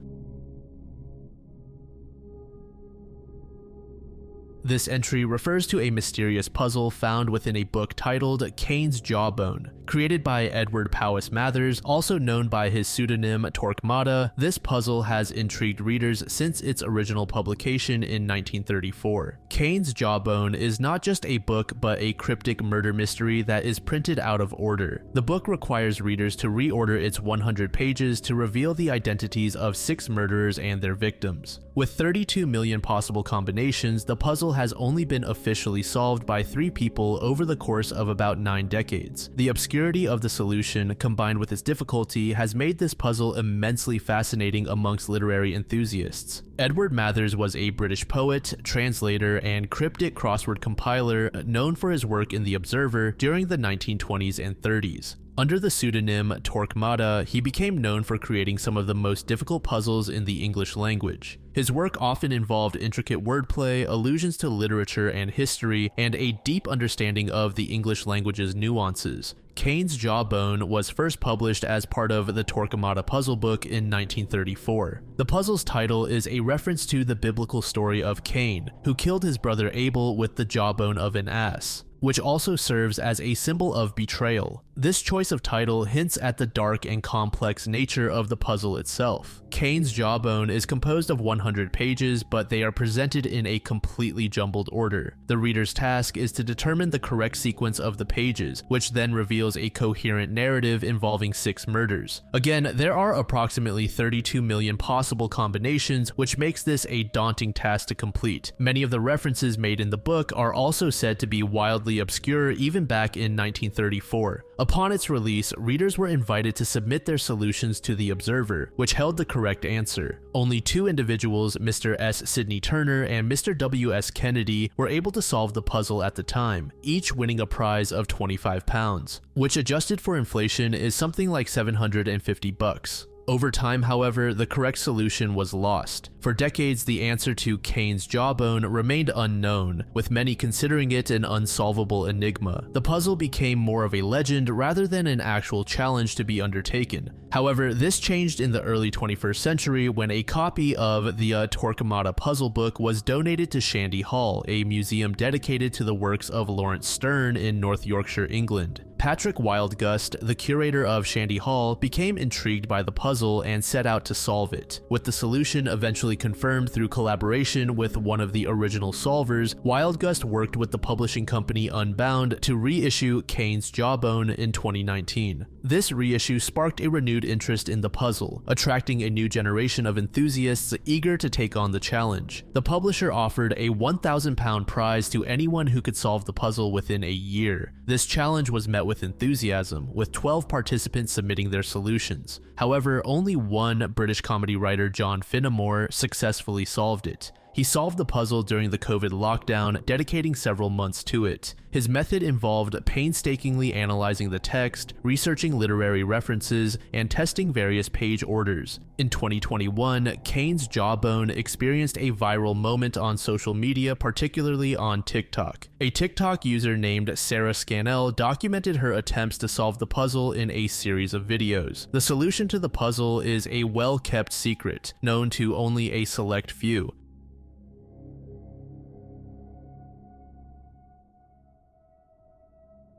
This entry refers to a mysterious puzzle found within a book titled Cain's Jawbone. Created by Edward Powys Mathers, also known by his pseudonym Torquemada, this puzzle has intrigued readers since its original publication in 1934. Cain's Jawbone is not just a book but a cryptic murder mystery that is printed out of order. The book requires readers to reorder its 100 pages to reveal the identities of 6 murderers and their victims. With 32 million possible combinations, the puzzle has only been officially solved by 3 people over the course of about 9 decades. The obscurity of the solution, combined with its difficulty, has made this puzzle immensely fascinating amongst literary enthusiasts. Edward Mathers was a British poet, translator, and cryptic crossword compiler known for his work in The Observer during the 1920s and 30s. Under the pseudonym Torquemada, he became known for creating some of the most difficult puzzles in the English language. His work often involved intricate wordplay, allusions to literature and history, and a deep understanding of the English language's nuances. Cain's Jawbone was first published as part of the Torquemada puzzle book in 1934. The puzzle's title is a reference to the biblical story of Cain, who killed his brother Abel with the jawbone of an ass, which also serves as a symbol of betrayal. This choice of title hints at the dark and complex nature of the puzzle itself. Cain's Jawbone is composed of 100 pages, but they are presented in a completely jumbled order. The reader's task is to determine the correct sequence of the pages, which then reveals a coherent narrative involving 6 murders. Again, there are approximately 32 million possible combinations, which makes this a daunting task to complete. Many of the references made in the book are also said to be wildly obscure even back in 1934. Upon its release, readers were invited to submit their solutions to The Observer, which held the correct answer. Only 2 individuals, Mr. S. Sidney Turner and Mr. W. S. Kennedy, were able to solve the puzzle at the time, each winning a prize of £25, which adjusted for inflation is something like $750. Over time, however, the correct solution was lost. For decades, the answer to Cain's Jawbone remained unknown, with many considering it an unsolvable enigma. The puzzle became more of a legend rather than an actual challenge to be undertaken. However, this changed in the early 21st century when a copy of the Torquemada puzzle book was donated to Shandy Hall, a museum dedicated to the works of Lawrence Sterne in North Yorkshire, England. Patrick Wildgust, the curator of Shandy Hall, became intrigued by the puzzle and set out to solve it. With the solution eventually confirmed through collaboration with one of the original solvers, Wildgust worked with the publishing company Unbound to reissue Cain's Jawbone in 2019. This reissue sparked a renewed interest in the puzzle, attracting a new generation of enthusiasts eager to take on the challenge. The publisher offered a £1,000 prize to anyone who could solve the puzzle within a year. This challenge was met with enthusiasm, with 12 participants submitting their solutions. However, only one British comedy writer, John Finnemore, successfully solved it. He solved the puzzle during the COVID lockdown, dedicating several months to it. His method involved painstakingly analyzing the text, researching literary references, and testing various page orders. In 2021, Cain's Jawbone experienced a viral moment on social media, particularly on TikTok. A TikTok user named Sarah Scannell documented her attempts to solve the puzzle in a series of videos. The solution to the puzzle is a well-kept secret, known to only a select few.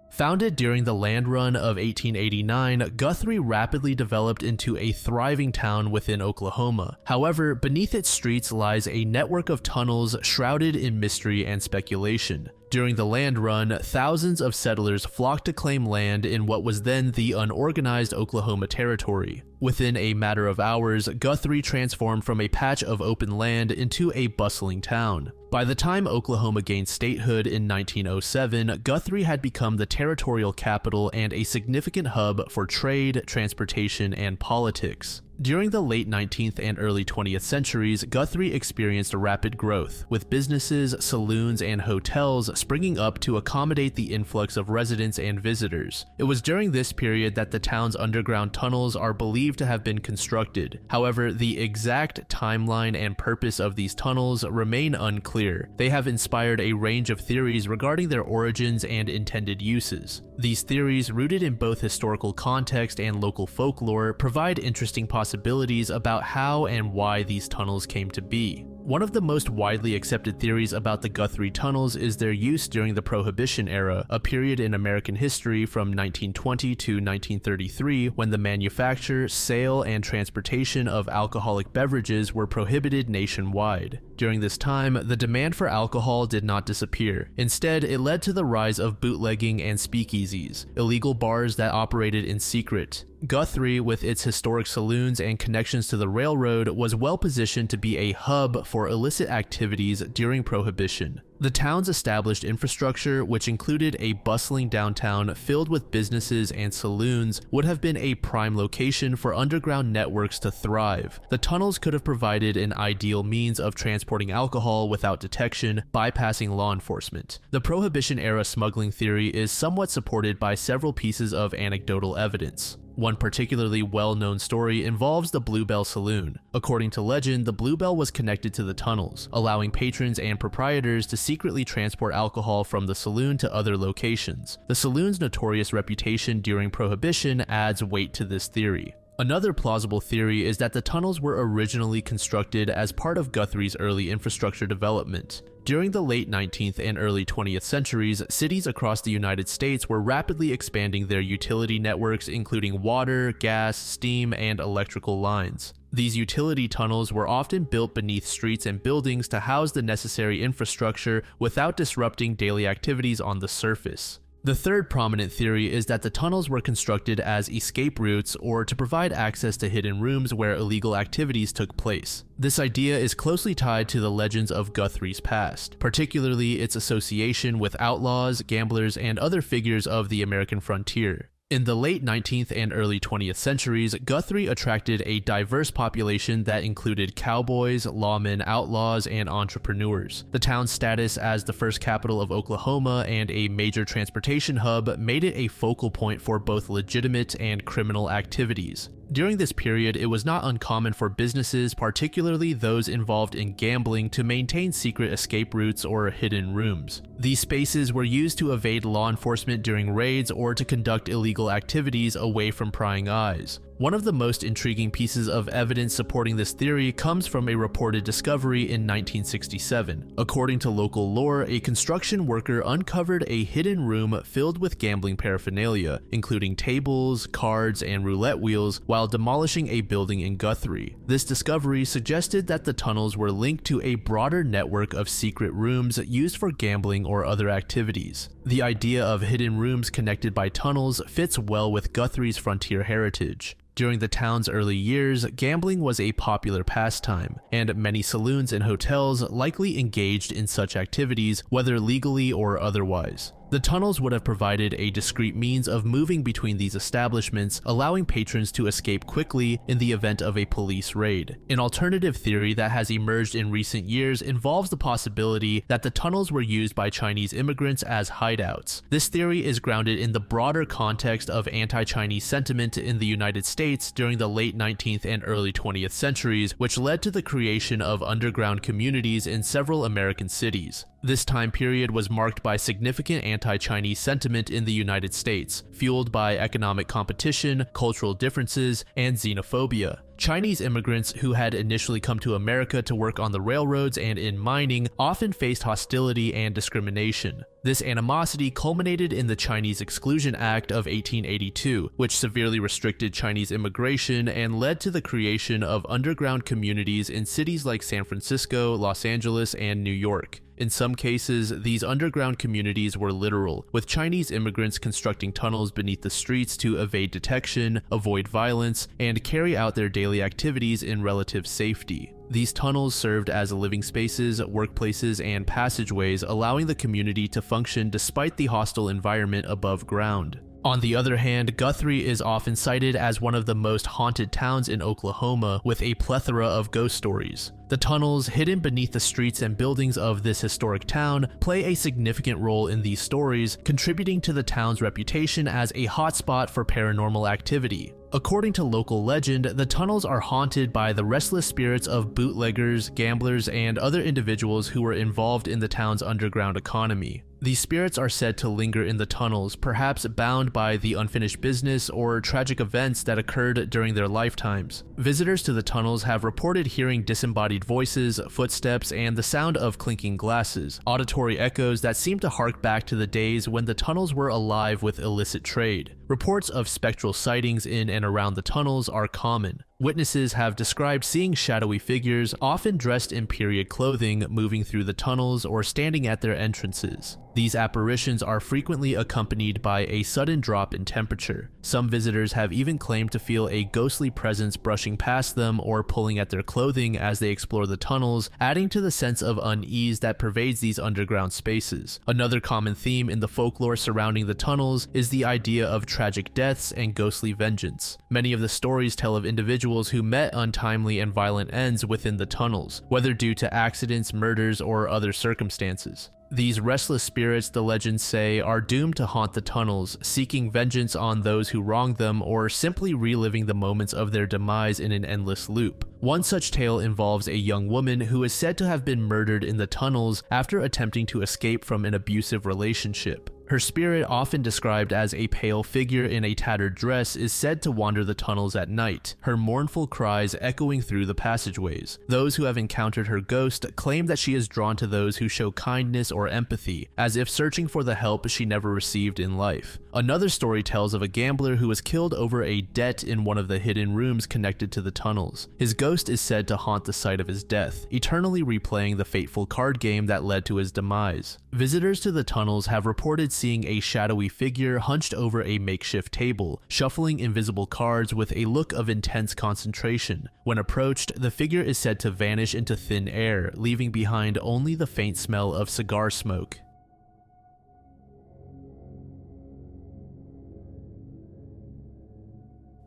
Founded during the land run of 1889, Guthrie rapidly developed into a thriving town within Oklahoma. However, beneath its streets lies a network of tunnels shrouded in mystery and speculation. During the land run, thousands of settlers flocked to claim land in what was then the unorganized Oklahoma Territory. Within a matter of hours, Guthrie transformed from a patch of open land into a bustling town. By the time Oklahoma gained statehood in 1907, Guthrie had become the territorial capital and a significant hub for trade, transportation, and politics. During the late 19th and early 20th centuries, Guthrie experienced rapid growth, with businesses, saloons, and hotels springing up to accommodate the influx of residents and visitors. It was during this period that the town's underground tunnels are believed to have been constructed. However, the exact timeline and purpose of these tunnels remain unclear. They have inspired a range of theories regarding their origins and intended uses. These theories, rooted in both historical context and local folklore, provide interesting possibilities about how and why these tunnels came to be. One of the most widely accepted theories about the Guthrie tunnels is their use during the Prohibition era, a period in American history from 1920 to 1933 when the manufacture, sale, and transportation of alcoholic beverages were prohibited nationwide. During this time, the demand for alcohol did not disappear. Instead, it led to the rise of bootlegging and speakeasies, illegal bars that operated in secret. Guthrie, with its historic saloons and connections to the railroad, was well positioned to be a hub for illicit activities during Prohibition. The town's established infrastructure, which included a bustling downtown filled with businesses and saloons, would have been a prime location for underground networks to thrive. The tunnels could have provided an ideal means of transporting alcohol without detection, bypassing law enforcement. The Prohibition-era smuggling theory is somewhat supported by several pieces of anecdotal evidence. One particularly well-known story involves the Bluebell Saloon. According to legend, the Bluebell was connected to the tunnels, allowing patrons and proprietors to secretly transport alcohol from the saloon to other locations. The saloon's notorious reputation during Prohibition adds weight to this theory. Another plausible theory is that the tunnels were originally constructed as part of Guthrie's early infrastructure development. During the late 19th and early 20th centuries, cities across the United States were rapidly expanding their utility networks, including water, gas, steam, and electrical lines. These utility tunnels were often built beneath streets and buildings to house the necessary infrastructure without disrupting daily activities on the surface. The third prominent theory is that the tunnels were constructed as escape routes or to provide access to hidden rooms where illegal activities took place. This idea is closely tied to the legends of Guthrie's past, particularly its association with outlaws, gamblers, and other figures of the American frontier. In the late 19th and early 20th centuries, Guthrie attracted a diverse population that included cowboys, lawmen, outlaws, and entrepreneurs. The town's status as the first capital of Oklahoma and a major transportation hub made it a focal point for both legitimate and criminal activities. During this period, it was not uncommon for businesses, particularly those involved in gambling, to maintain secret escape routes or hidden rooms. These spaces were used to evade law enforcement during raids or to conduct illegal activities away from prying eyes. One of the most intriguing pieces of evidence supporting this theory comes from a reported discovery in 1967. According to local lore, a construction worker uncovered a hidden room filled with gambling paraphernalia, including tables, cards, and roulette wheels, while demolishing a building in Guthrie. This discovery suggested that the tunnels were linked to a broader network of secret rooms used for gambling or other activities. The idea of hidden rooms connected by tunnels fits well with Guthrie's frontier heritage. During the town's early years, gambling was a popular pastime, and many saloons and hotels likely engaged in such activities, whether legally or otherwise. The tunnels would have provided a discreet means of moving between these establishments, allowing patrons to escape quickly in the event of a police raid. An alternative theory that has emerged in recent years involves the possibility that the tunnels were used by Chinese immigrants as hideouts. This theory is grounded in the broader context of anti-Chinese sentiment in the United States during the late 19th and early 20th centuries, which led to the creation of underground communities in several American cities. This time period was marked by significant anti-Chinese sentiment in the United States, fueled by economic competition, cultural differences, and xenophobia. Chinese immigrants who had initially come to America to work on the railroads and in mining often faced hostility and discrimination. This animosity culminated in the Chinese Exclusion Act of 1882, which severely restricted Chinese immigration and led to the creation of underground communities in cities like San Francisco, Los Angeles, and New York. In some cases, these underground communities were literal, with Chinese immigrants constructing tunnels beneath the streets to evade detection, avoid violence, and carry out their daily activities in relative safety. These tunnels served as living spaces, workplaces, and passageways, allowing the community to function despite the hostile environment above ground. On the other hand, Guthrie is often cited as one of the most haunted towns in Oklahoma, with a plethora of ghost stories. The tunnels, hidden beneath the streets and buildings of this historic town, play a significant role in these stories, contributing to the town's reputation as a hotspot for paranormal activity. According to local legend, the tunnels are haunted by the restless spirits of bootleggers, gamblers, and other individuals who were involved in the town's underground economy. These spirits are said to linger in the tunnels, perhaps bound by the unfinished business or tragic events that occurred during their lifetimes. Visitors to the tunnels have reported hearing disembodied disembodied voices, footsteps, and the sound of clinking glasses, auditory echoes that seem to hark back to the days when the tunnels were alive with illicit trade. Reports of spectral sightings in and around the tunnels are common. Witnesses have described seeing shadowy figures, often dressed in period clothing, moving through the tunnels or standing at their entrances. These apparitions are frequently accompanied by a sudden drop in temperature. Some visitors have even claimed to feel a ghostly presence brushing past them or pulling at their clothing as they explore the tunnels, adding to the sense of unease that pervades these underground spaces. Another common theme in the folklore surrounding the tunnels is the idea of tragic deaths and ghostly vengeance. Many of the stories tell of individuals who met untimely and violent ends within the tunnels, whether due to accidents, murders, or other circumstances. These restless spirits, the legends say, are doomed to haunt the tunnels, seeking vengeance on those who wronged them or simply reliving the moments of their demise in an endless loop. One such tale involves a young woman who is said to have been murdered in the tunnels after attempting to escape from an abusive relationship. Her spirit, often described as a pale figure in a tattered dress, is said to wander the tunnels at night, her mournful cries echoing through the passageways. Those who have encountered her ghost claim that she is drawn to those who show kindness or empathy, as if searching for the help she never received in life. Another story tells of a gambler who was killed over a debt in one of the hidden rooms connected to the tunnels. His ghost is said to haunt the site of his death, eternally replaying the fateful card game that led to his demise. Visitors to the tunnels have reported seeing a shadowy figure hunched over a makeshift table, shuffling invisible cards with a look of intense concentration. When approached, the figure is said to vanish into thin air, leaving behind only the faint smell of cigar smoke.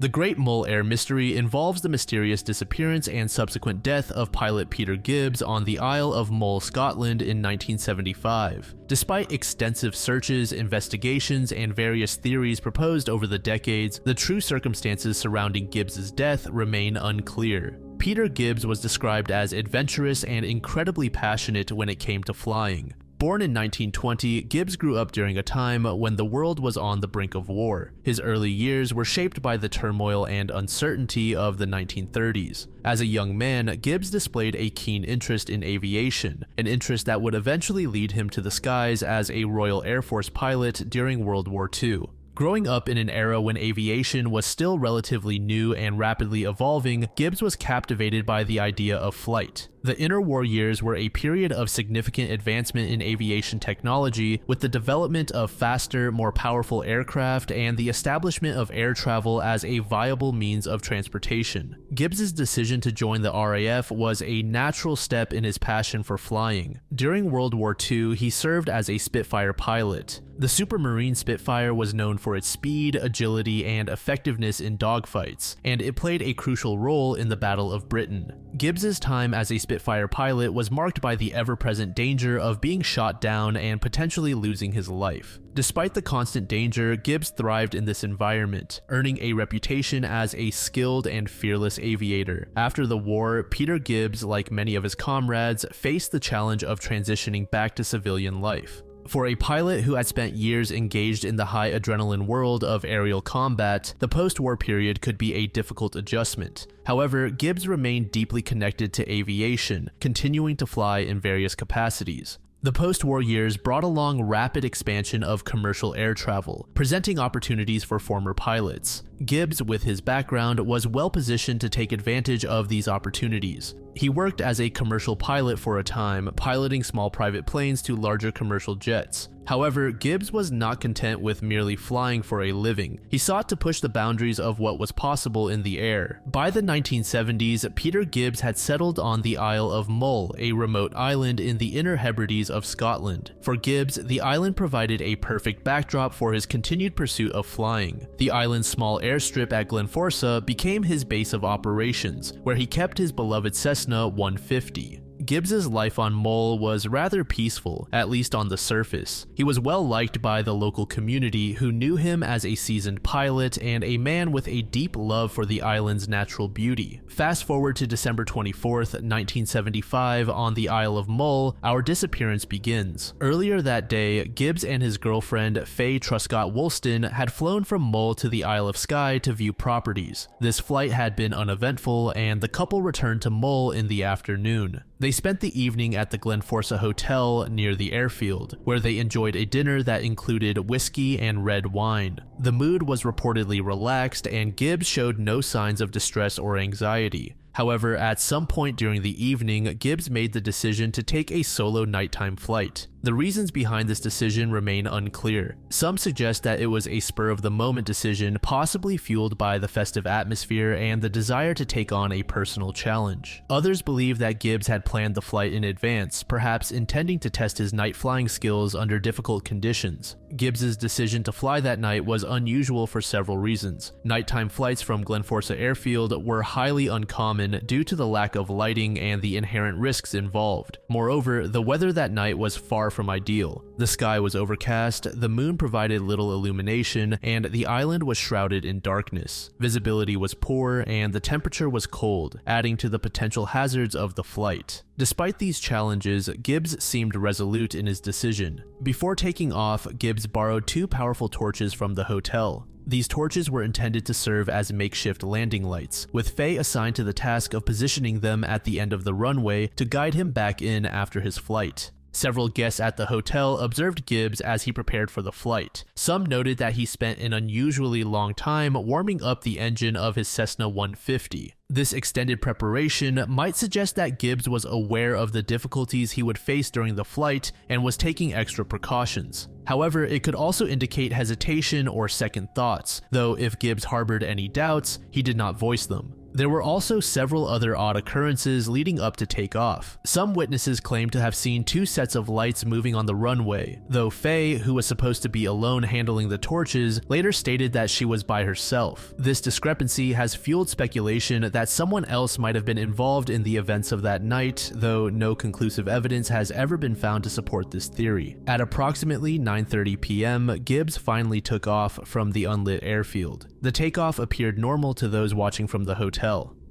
The Great Mole Air Mystery involves the mysterious disappearance and subsequent death of pilot Peter Gibbs on the Isle of Mull, Scotland in 1975. Despite extensive searches, investigations, and various theories proposed over the decades, the true circumstances surrounding Gibbs's death remain unclear. Peter Gibbs was described as adventurous and incredibly passionate when it came to flying. Born in 1920, Gibbs grew up during a time when the world was on the brink of war. His early years were shaped by the turmoil and uncertainty of the 1930s. As a young man, Gibbs displayed a keen interest in aviation, an interest that would eventually lead him to the skies as a Royal Air Force pilot during World War II. Growing up in an era when aviation was still relatively new and rapidly evolving, Gibbs was captivated by the idea of flight. The interwar years were a period of significant advancement in aviation technology, with the development of faster, more powerful aircraft and the establishment of air travel as a viable means of transportation. Gibbs's decision to join the RAF was a natural step in his passion for flying. During World War II, he served as a Spitfire pilot. The Supermarine Spitfire was known for its speed, agility, and effectiveness in dogfights, and it played a crucial role in the Battle of Britain. Gibbs's time as a Spitfire pilot was marked by the ever-present danger of being shot down and potentially losing his life. Despite the constant danger, Gibbs thrived in this environment, earning a reputation as a skilled and fearless aviator. After the war, Peter Gibbs, like many of his comrades, faced the challenge of transitioning back to civilian life. For a pilot who had spent years engaged in the high adrenaline world of aerial combat, the post-war period could be a difficult adjustment. However, Gibbs remained deeply connected to aviation, continuing to fly in various capacities. The post-war years brought along rapid expansion of commercial air travel, presenting opportunities for former pilots. Gibbs, with his background, was well positioned to take advantage of these opportunities. He worked as a commercial pilot for a time, piloting small private planes to larger commercial jets. However, Gibbs was not content with merely flying for a living. He sought to push the boundaries of what was possible in the air. By the 1970s, Peter Gibbs had settled on the Isle of Mull, a remote island in the Inner Hebrides of Scotland. For Gibbs, the island provided a perfect backdrop for his continued pursuit of flying. The island's small airstrip at Glenforsa became his base of operations, where he kept his beloved Cessna 150. Gibbs's life on Mull was rather peaceful, at least on the surface. He was well liked by the local community, who knew him as a seasoned pilot and a man with a deep love for the island's natural beauty. Fast forward to December 24th, 1975, on the Isle of Mull, our disappearance begins. Earlier that day, Gibbs and his girlfriend, Faye Truscott Woolston, had flown from Mull to the Isle of Skye to view properties. This flight had been uneventful, and the couple returned to Mull in the afternoon. They spent the evening at the Glenforsa Hotel near the airfield, where they enjoyed a dinner that included whiskey and red wine. The mood was reportedly relaxed, and Gibbs showed no signs of distress or anxiety. However, at some point during the evening, Gibbs made the decision to take a solo nighttime flight. The reasons behind this decision remain unclear. Some suggest that it was a spur-of-the-moment decision, possibly fueled by the festive atmosphere and the desire to take on a personal challenge. Others believe that Gibbs had planned the flight in advance, perhaps intending to test his night flying skills under difficult conditions. Gibbs's decision to fly that night was unusual for several reasons. Nighttime flights from Glenforsa Airfield were highly uncommon due to the lack of lighting and the inherent risks involved. Moreover, the weather that night was far from ideal. The sky was overcast, the moon provided little illumination, and the island was shrouded in darkness. Visibility was poor, and the temperature was cold, adding to the potential hazards of the flight. Despite these challenges, Gibbs seemed resolute in his decision. Before taking off, Gibbs borrowed 2 powerful torches from the hotel. These torches were intended to serve as makeshift landing lights, with Faye assigned to the task of positioning them at the end of the runway to guide him back in after his flight. Several guests at the hotel observed Gibbs as he prepared for the flight. Some noted that he spent an unusually long time warming up the engine of his Cessna 150. This extended preparation might suggest that Gibbs was aware of the difficulties he would face during the flight and was taking extra precautions. However, it could also indicate hesitation or second thoughts, though if Gibbs harbored any doubts, he did not voice them. There were also several other odd occurrences leading up to takeoff. Some witnesses claimed to have seen 2 sets of lights moving on the runway, though Faye, who was supposed to be alone handling the torches, later stated that she was by herself. This discrepancy has fueled speculation that someone else might have been involved in the events of that night, though no conclusive evidence has ever been found to support this theory. At approximately 9:30 p.m., Gibbs finally took off from the unlit airfield. The takeoff appeared normal to those watching from the hotel.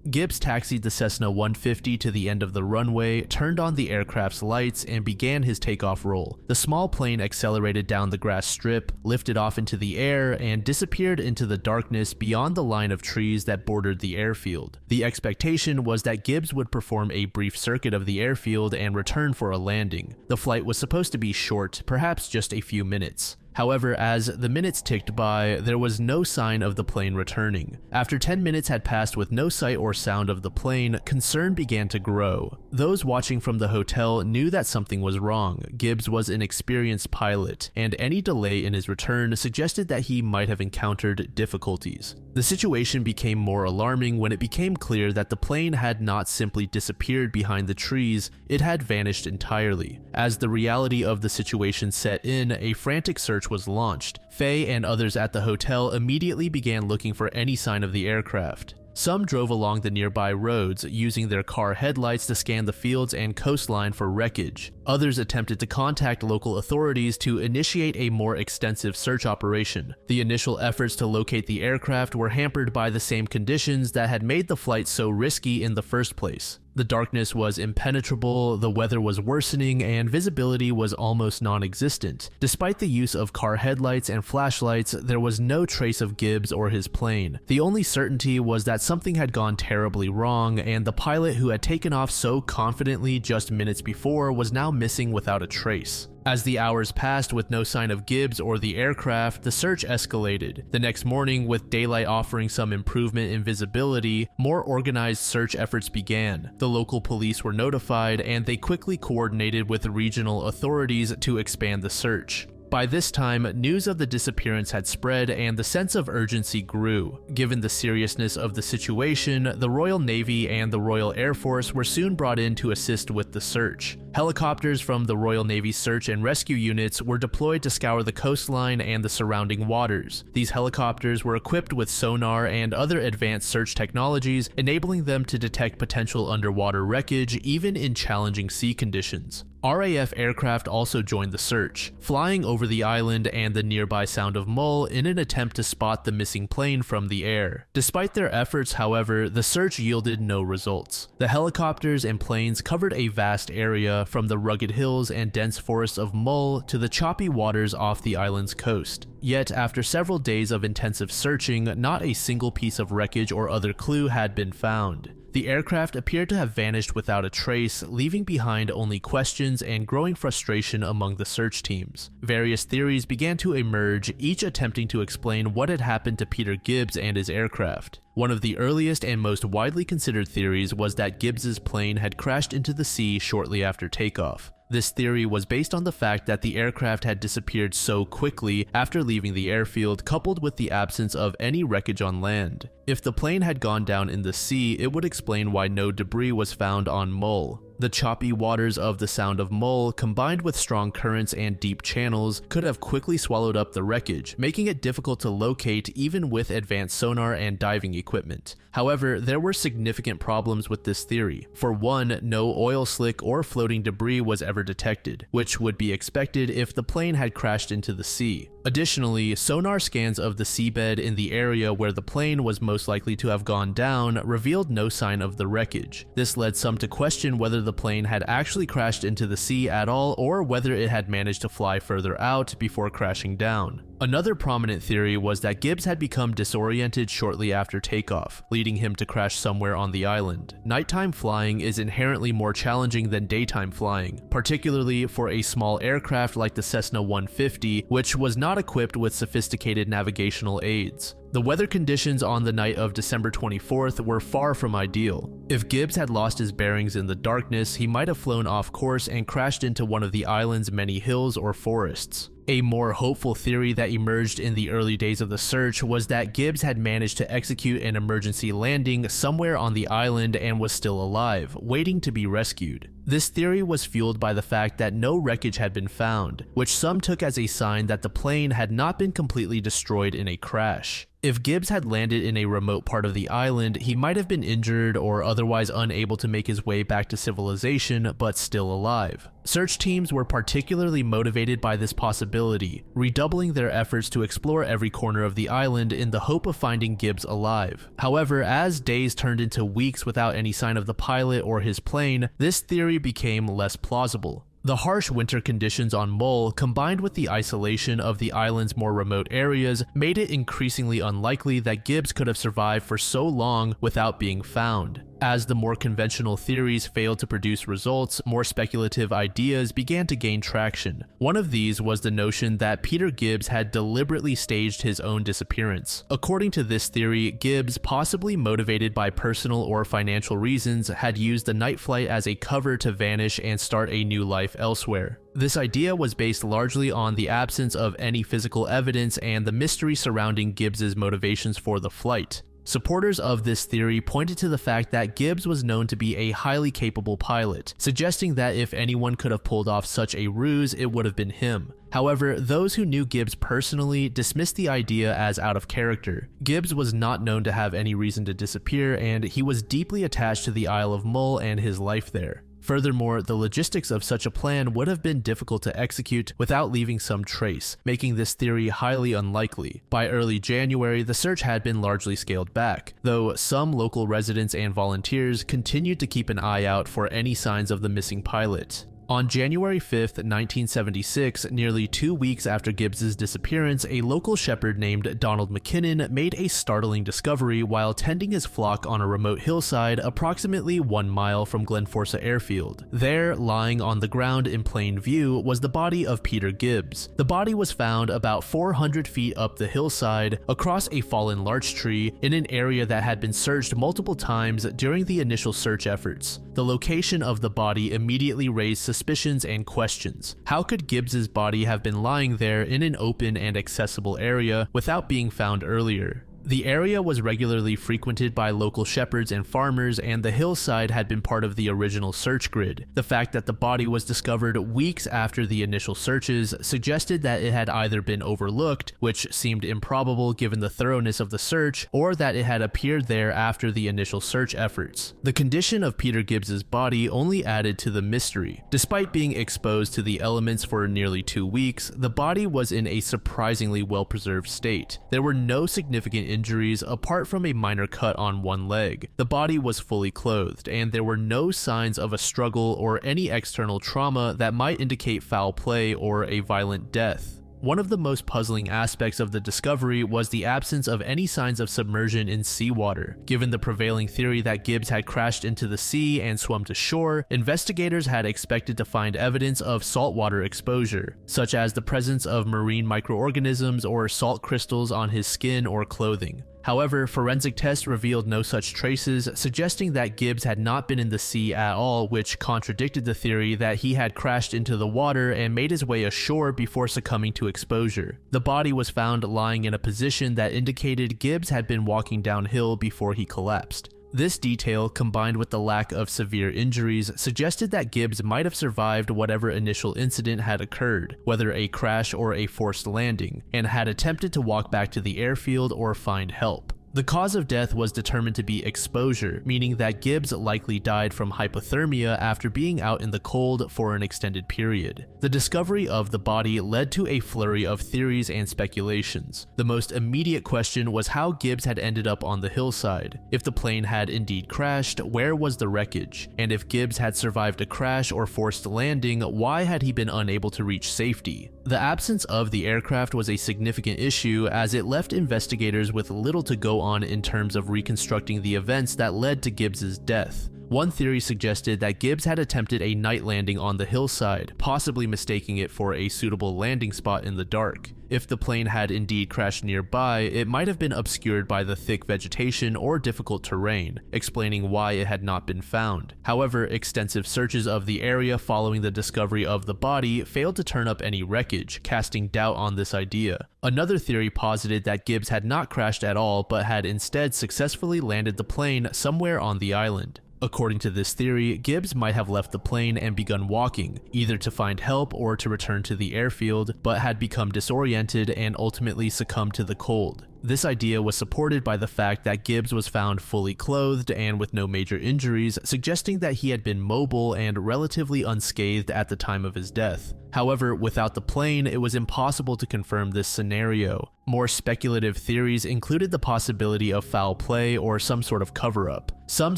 Gibbs taxied the Cessna 150 to the end of the runway, turned on the aircraft's lights, and began his takeoff roll. The small plane accelerated down the grass strip, lifted off into the air, and disappeared into the darkness beyond the line of trees that bordered the airfield. The expectation was that Gibbs would perform a brief circuit of the airfield and return for a landing. The flight was supposed to be short, perhaps just a few minutes. However, as the minutes ticked by, there was no sign of the plane returning. After 10 minutes had passed with no sight or sound of the plane, concern began to grow. Those watching from the hotel knew that something was wrong. Gibbs was an experienced pilot, and any delay in his return suggested that he might have encountered difficulties. The situation became more alarming when it became clear that the plane had not simply disappeared behind the trees, it had vanished entirely. As the reality of the situation set in, a frantic search was launched. Faye and others at the hotel immediately began looking for any sign of the aircraft. Some drove along the nearby roads, using their car headlights to scan the fields and coastline for wreckage. Others attempted to contact local authorities to initiate a more extensive search operation. The initial efforts to locate the aircraft were hampered by the same conditions that had made the flight so risky in the first place. The darkness was impenetrable, the weather was worsening, and visibility was almost non-existent. Despite the use of car headlights and flashlights, there was no trace of Gibbs or his plane. The only certainty was that something had gone terribly wrong, and the pilot who had taken off so confidently just minutes before was now missing without a trace. As the hours passed with no sign of Gibbs or the aircraft, the search escalated. The next morning, with daylight offering some improvement in visibility, more organized search efforts began. The local police were notified, and they quickly coordinated with regional authorities to expand the search. By this time, news of the disappearance had spread and the sense of urgency grew. Given the seriousness of the situation, the Royal Navy and the Royal Air Force were soon brought in to assist with the search. Helicopters from the Royal Navy search and rescue units were deployed to scour the coastline and the surrounding waters. These helicopters were equipped with sonar and other advanced search technologies, enabling them to detect potential underwater wreckage even in challenging sea conditions. RAF aircraft also joined the search, flying over the island and the nearby Sound of Mull in an attempt to spot the missing plane from the air. Despite their efforts, however, the search yielded no results. The helicopters and planes covered a vast area from the rugged hills and dense forests of Mull to the choppy waters off the island's coast. Yet, after several days of intensive searching, not a single piece of wreckage or other clue had been found. The aircraft appeared to have vanished without a trace, leaving behind only questions and growing frustration among the search teams. Various theories began to emerge, each attempting to explain what had happened to Peter Gibbs and his aircraft. One of the earliest and most widely considered theories was that Gibbs's plane had crashed into the sea shortly after takeoff. This theory was based on the fact that the aircraft had disappeared so quickly after leaving the airfield, coupled with the absence of any wreckage on land. If the plane had gone down in the sea, it would explain why no debris was found on Mull. The choppy waters of the Sound of Mull, combined with strong currents and deep channels, could have quickly swallowed up the wreckage, making it difficult to locate even with advanced sonar and diving equipment. However, there were significant problems with this theory. For one, no oil slick or floating debris was ever detected, which would be expected if the plane had crashed into the sea. Additionally, sonar scans of the seabed in the area where the plane was most likely to have gone down revealed no sign of the wreckage. This led some to question whether the plane had actually crashed into the sea at all or whether it had managed to fly further out before crashing down. Another prominent theory was that Gibbs had become disoriented shortly after takeoff, leading him to crash somewhere on the island. Nighttime flying is inherently more challenging than daytime flying, particularly for a small aircraft like the Cessna 150, which was not equipped with sophisticated navigational aids. The weather conditions on the night of December 24th were far from ideal. If Gibbs had lost his bearings in the darkness, he might have flown off course and crashed into one of the island's many hills or forests. A more hopeful theory that emerged in the early days of the search was that Gibbs had managed to execute an emergency landing somewhere on the island and was still alive, waiting to be rescued. This theory was fueled by the fact that no wreckage had been found, which some took as a sign that the plane had not been completely destroyed in a crash. If Gibbs had landed in a remote part of the island, he might have been injured or otherwise unable to make his way back to civilization, but still alive. Search teams were particularly motivated by this possibility, redoubling their efforts to explore every corner of the island in the hope of finding Gibbs alive. However, as days turned into weeks without any sign of the pilot or his plane, this theory became less plausible. The harsh winter conditions on Mull, combined with the isolation of the island's more remote areas, made it increasingly unlikely that Gibbs could have survived for so long without being found. As the more conventional theories failed to produce results, more speculative ideas began to gain traction. One of these was the notion that Peter Gibbs had deliberately staged his own disappearance. According to this theory, Gibbs, possibly motivated by personal or financial reasons, had used the night flight as a cover to vanish and start a new life elsewhere. This idea was based largely on the absence of any physical evidence and the mystery surrounding Gibbs's motivations for the flight. Supporters of this theory pointed to the fact that Gibbs was known to be a highly capable pilot, suggesting that if anyone could have pulled off such a ruse, it would have been him. However, those who knew Gibbs personally dismissed the idea as out of character. Gibbs was not known to have any reason to disappear, and he was deeply attached to the Isle of Mull and his life there. Furthermore, the logistics of such a plan would have been difficult to execute without leaving some trace, making this theory highly unlikely. By early January, the search had been largely scaled back, though some local residents and volunteers continued to keep an eye out for any signs of the missing pilot. On January 5th, 1976, nearly 2 weeks after Gibbs's disappearance, a local shepherd named Donald McKinnon made a startling discovery while tending his flock on a remote hillside approximately 1 mile from Glenforsa Airfield. There, lying on the ground in plain view, was the body of Peter Gibbs. The body was found about 400 feet up the hillside, across a fallen larch tree, in an area that had been searched multiple times during the initial search efforts. The location of the body immediately raised suspicions and questions. How could Gibbs's body have been lying there in an open and accessible area without being found earlier? The area was regularly frequented by local shepherds and farmers, and the hillside had been part of the original search grid. The fact that the body was discovered weeks after the initial searches suggested that it had either been overlooked, which seemed improbable given the thoroughness of the search, or that it had appeared there after the initial search efforts. The condition of Peter Gibbs's body only added to the mystery. Despite being exposed to the elements for nearly 2 weeks, the body was in a surprisingly well-preserved state. There were no significant injuries apart from a minor cut on one leg. The body was fully clothed, and there were no signs of a struggle or any external trauma that might indicate foul play or a violent death. One of the most puzzling aspects of the discovery was the absence of any signs of submersion in seawater. Given the prevailing theory that Gibbs had crashed into the sea and swum to shore, investigators had expected to find evidence of saltwater exposure, such as the presence of marine microorganisms or salt crystals on his skin or clothing. However, forensic tests revealed no such traces, suggesting that Gibbs had not been in the sea at all, which contradicted the theory that he had crashed into the water and made his way ashore before succumbing to exposure. The body was found lying in a position that indicated Gibbs had been walking downhill before he collapsed. This detail, combined with the lack of severe injuries, suggested that Gibbs might have survived whatever initial incident had occurred, whether a crash or a forced landing, and had attempted to walk back to the airfield or find help. The cause of death was determined to be exposure, meaning that Gibbs likely died from hypothermia after being out in the cold for an extended period. The discovery of the body led to a flurry of theories and speculations. The most immediate question was how Gibbs had ended up on the hillside. If the plane had indeed crashed, where was the wreckage? And if Gibbs had survived a crash or forced landing, why had he been unable to reach safety? The absence of the aircraft was a significant issue, as it left investigators with little to go on in terms of reconstructing the events that led to Gibbs's death. One theory suggested that Gibbs had attempted a night landing on the hillside, possibly mistaking it for a suitable landing spot in the dark. If the plane had indeed crashed nearby, it might have been obscured by the thick vegetation or difficult terrain, explaining why it had not been found. However, extensive searches of the area following the discovery of the body failed to turn up any wreckage, casting doubt on this idea. Another theory posited that Gibbs had not crashed at all, but had instead successfully landed the plane somewhere on the island. According to this theory, Gibbs might have left the plane and begun walking, either to find help or to return to the airfield, but had become disoriented and ultimately succumbed to the cold. This idea was supported by the fact that Gibbs was found fully clothed and with no major injuries, suggesting that he had been mobile and relatively unscathed at the time of his death. However, without the plane, it was impossible to confirm this scenario. More speculative theories included the possibility of foul play or some sort of cover-up. Some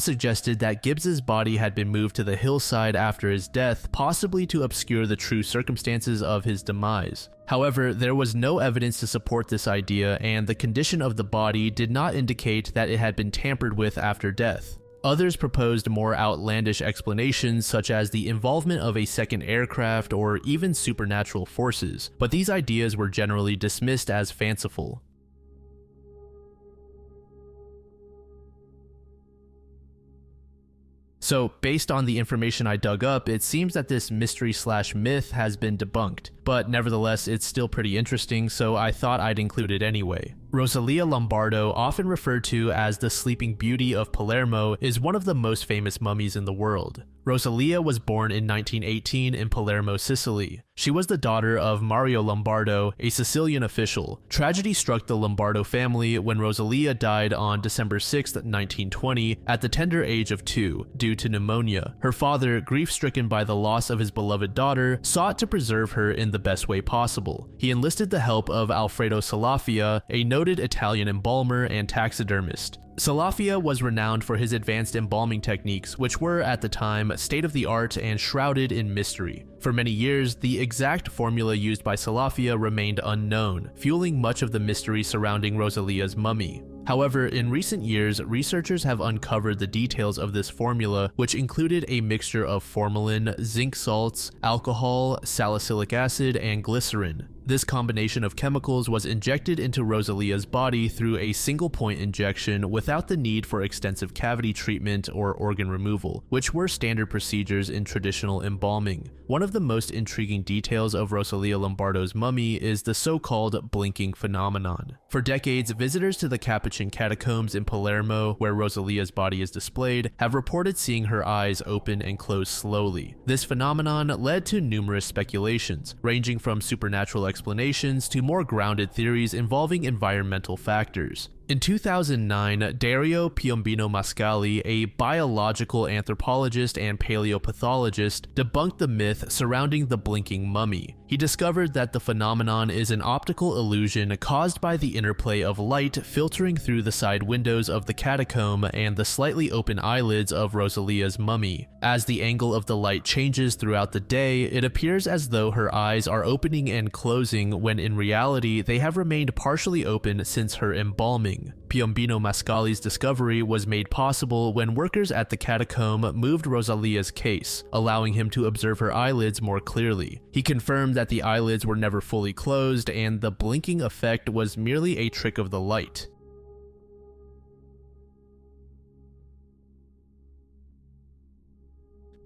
suggested that Gibbs's body had been moved to the hillside after his death, possibly to obscure the true circumstances of his demise. However, there was no evidence to support this idea, and the condition of the body did not indicate that it had been tampered with after death. Others proposed more outlandish explanations, such as the involvement of a second aircraft or even supernatural forces, but these ideas were generally dismissed as fanciful. So, based on the information I dug up, it seems that this mystery/myth has been debunked, but nevertheless it's still pretty interesting, so I thought I'd include it anyway. Rosalia Lombardo, often referred to as the Sleeping Beauty of Palermo, is one of the most famous mummies in the world. Rosalia was born in 1918 in Palermo, Sicily. She was the daughter of Mario Lombardo, a Sicilian official. Tragedy struck the Lombardo family when Rosalia died on December 6, 1920, at the tender age of 2, due to pneumonia. Her father, grief-stricken by the loss of his beloved daughter, sought to preserve her in the best way possible. He enlisted the help of Alfredo Salafia, a noted Italian embalmer and taxidermist. Salafia was renowned for his advanced embalming techniques, which were, at the time, state-of-the-art and shrouded in mystery. For many years, the exact formula used by Salafia remained unknown, fueling much of the mystery surrounding Rosalia's mummy. However, in recent years, researchers have uncovered the details of this formula, which included a mixture of formalin, zinc salts, alcohol, salicylic acid, and glycerin. This combination of chemicals was injected into Rosalia's body through a single-point injection without the need for extensive cavity treatment or organ removal, which were standard procedures in traditional embalming. One of the most intriguing details of Rosalia Lombardo's mummy is the so-called blinking phenomenon. For decades, visitors to the Capuchin catacombs in Palermo, where Rosalia's body is displayed, have reported seeing her eyes open and close slowly. This phenomenon led to numerous speculations, ranging from supernatural explanations to more grounded theories involving environmental factors. In 2009, Dario Piombino Mascali, a biological anthropologist and paleopathologist, debunked the myth surrounding the blinking mummy. He discovered that the phenomenon is an optical illusion caused by the interplay of light filtering through the side windows of the catacomb and the slightly open eyelids of Rosalia's mummy. As the angle of the light changes throughout the day, it appears as though her eyes are opening and closing when in reality they have remained partially open since her embalming. Piombino Mascali's discovery was made possible when workers at the catacomb moved Rosalia's case, allowing him to observe her eyelids more clearly. He confirmed that the eyelids were never fully closed and the blinking effect was merely a trick of the light.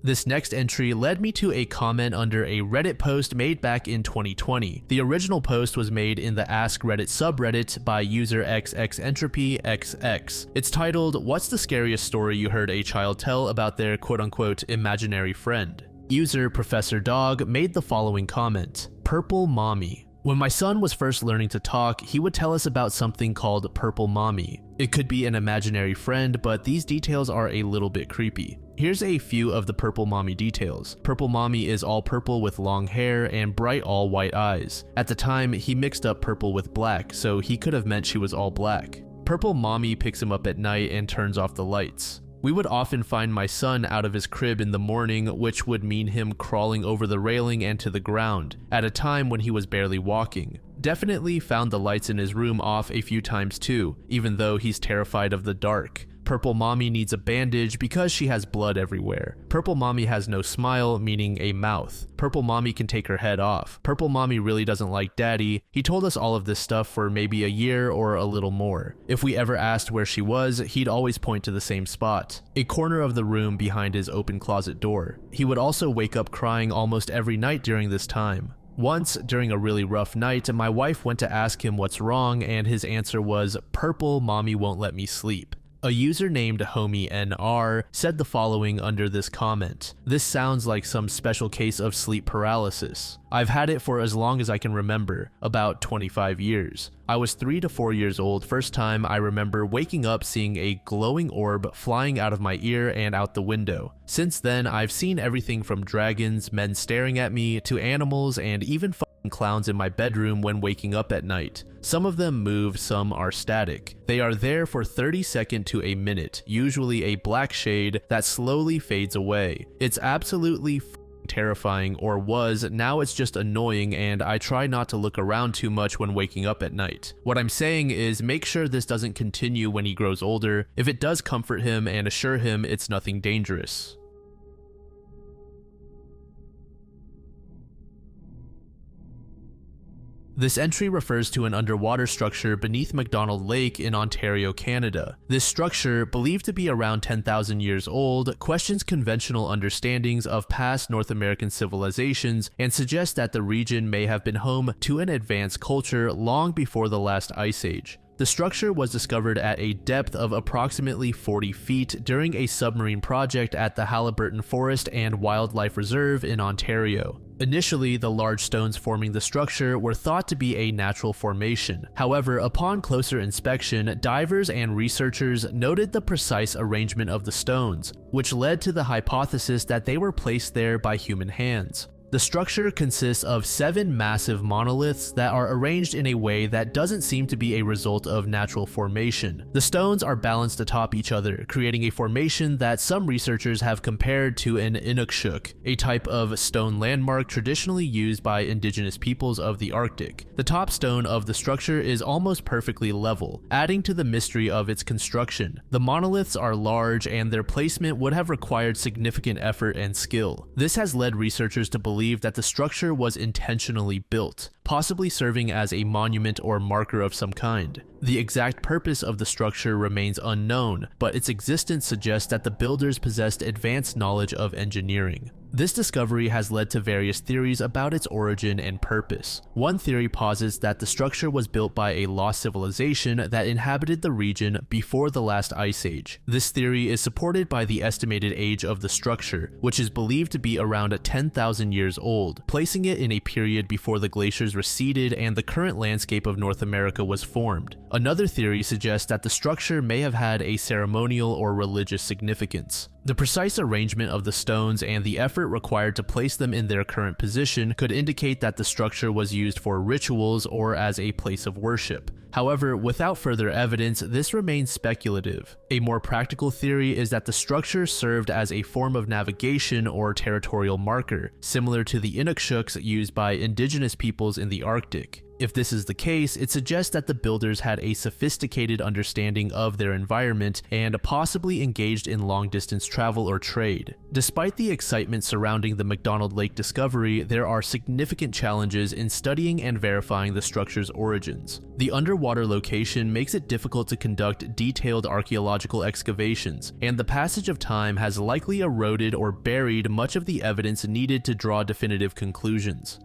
This next entry led me to a comment under a Reddit post made back in 2020. The original post was made in the Ask Reddit subreddit by user XXEntropyXX. It's titled, "What's the scariest story you heard a child tell about their quote-unquote imaginary friend?" User Professor Dog made the following comment, "Purple Mommy. When my son was first learning to talk, he would tell us about something called Purple Mommy. It could be an imaginary friend, but these details are a little bit creepy. Here's a few of the Purple Mommy details. Purple Mommy is all purple with long hair and bright all white eyes. At the time, he mixed up purple with black, so he could have meant she was all black. Purple Mommy picks him up at night and turns off the lights. We would often find my son out of his crib in the morning, which would mean him crawling over the railing and to the ground, at a time when he was barely walking. Definitely found the lights in his room off a few times too, even though he's terrified of the dark. Purple Mommy needs a bandage because she has blood everywhere. Purple Mommy has no smile, meaning a mouth. Purple Mommy can take her head off. Purple Mommy really doesn't like Daddy. He told us all of this stuff for maybe a year or a little more. If we ever asked where she was, he'd always point to the same spot, a corner of the room behind his open closet door. He would also wake up crying almost every night during this time. Once, during a really rough night, my wife went to ask him what's wrong, and his answer was, 'Purple Mommy won't let me sleep.'" A user named HomieNR said the following under this comment, "This sounds like some special case of sleep paralysis. I've had it for as long as I can remember, about 25 years. I was 3 to 4 years old first time I remember waking up seeing a glowing orb flying out of my ear and out the window. Since then, I've seen everything from dragons, men staring at me, to animals, and even clowns in my bedroom when waking up at night. Some of them move, some are static. They are there for 30 seconds to a minute, usually a black shade that slowly fades away. It's absolutely terrifying, or was. Now it's just annoying, and I try not to look around too much when waking up at night. What I'm saying is make sure this doesn't continue when he grows older. If it does, comfort him and assure him it's nothing dangerous." This entry refers to an underwater structure beneath McDonald Lake in Ontario, Canada. This structure, believed to be around 10,000 years old, questions conventional understandings of past North American civilizations and suggests that the region may have been home to an advanced culture long before the last ice age. The structure was discovered at a depth of approximately 40 feet during a submarine project at the Halliburton Forest and Wildlife Reserve in Ontario. Initially, the large stones forming the structure were thought to be a natural formation. However, upon closer inspection, divers and researchers noted the precise arrangement of the stones, which led to the hypothesis that they were placed there by human hands. The structure consists of 7 massive monoliths that are arranged in a way that doesn't seem to be a result of natural formation. The stones are balanced atop each other, creating a formation that some researchers have compared to an Inukshuk, a type of stone landmark traditionally used by indigenous peoples of the Arctic. The top stone of the structure is almost perfectly level, adding to the mystery of its construction. The monoliths are large, and their placement would have required significant effort and skill. This has led researchers to believe that the structure was intentionally built. possibly serving as a monument or marker of some kind. The exact purpose of the structure remains unknown, but its existence suggests that the builders possessed advanced knowledge of engineering. This discovery has led to various theories about its origin and purpose. One theory posits that the structure was built by a lost civilization that inhabited the region before the last ice age. This theory is supported by the estimated age of the structure, which is believed to be around 10,000 years old, placing it in a period before the glaciers receded and the current landscape of North America was formed. Another theory suggests that the structure may have had a ceremonial or religious significance. The precise arrangement of the stones and the effort required to place them in their current position could indicate that the structure was used for rituals or as a place of worship. However, without further evidence, this remains speculative. A more practical theory is that the structure served as a form of navigation or territorial marker, similar to the Inukshuks used by indigenous peoples in the Arctic. If this is the case, it suggests that the builders had a sophisticated understanding of their environment and possibly engaged in long-distance travel or trade. Despite the excitement surrounding the McDonald Lake discovery, there are significant challenges in studying and verifying the structure's origins. The underwater location makes it difficult to conduct detailed archaeological excavations, and the passage of time has likely eroded or buried much of the evidence needed to draw definitive conclusions.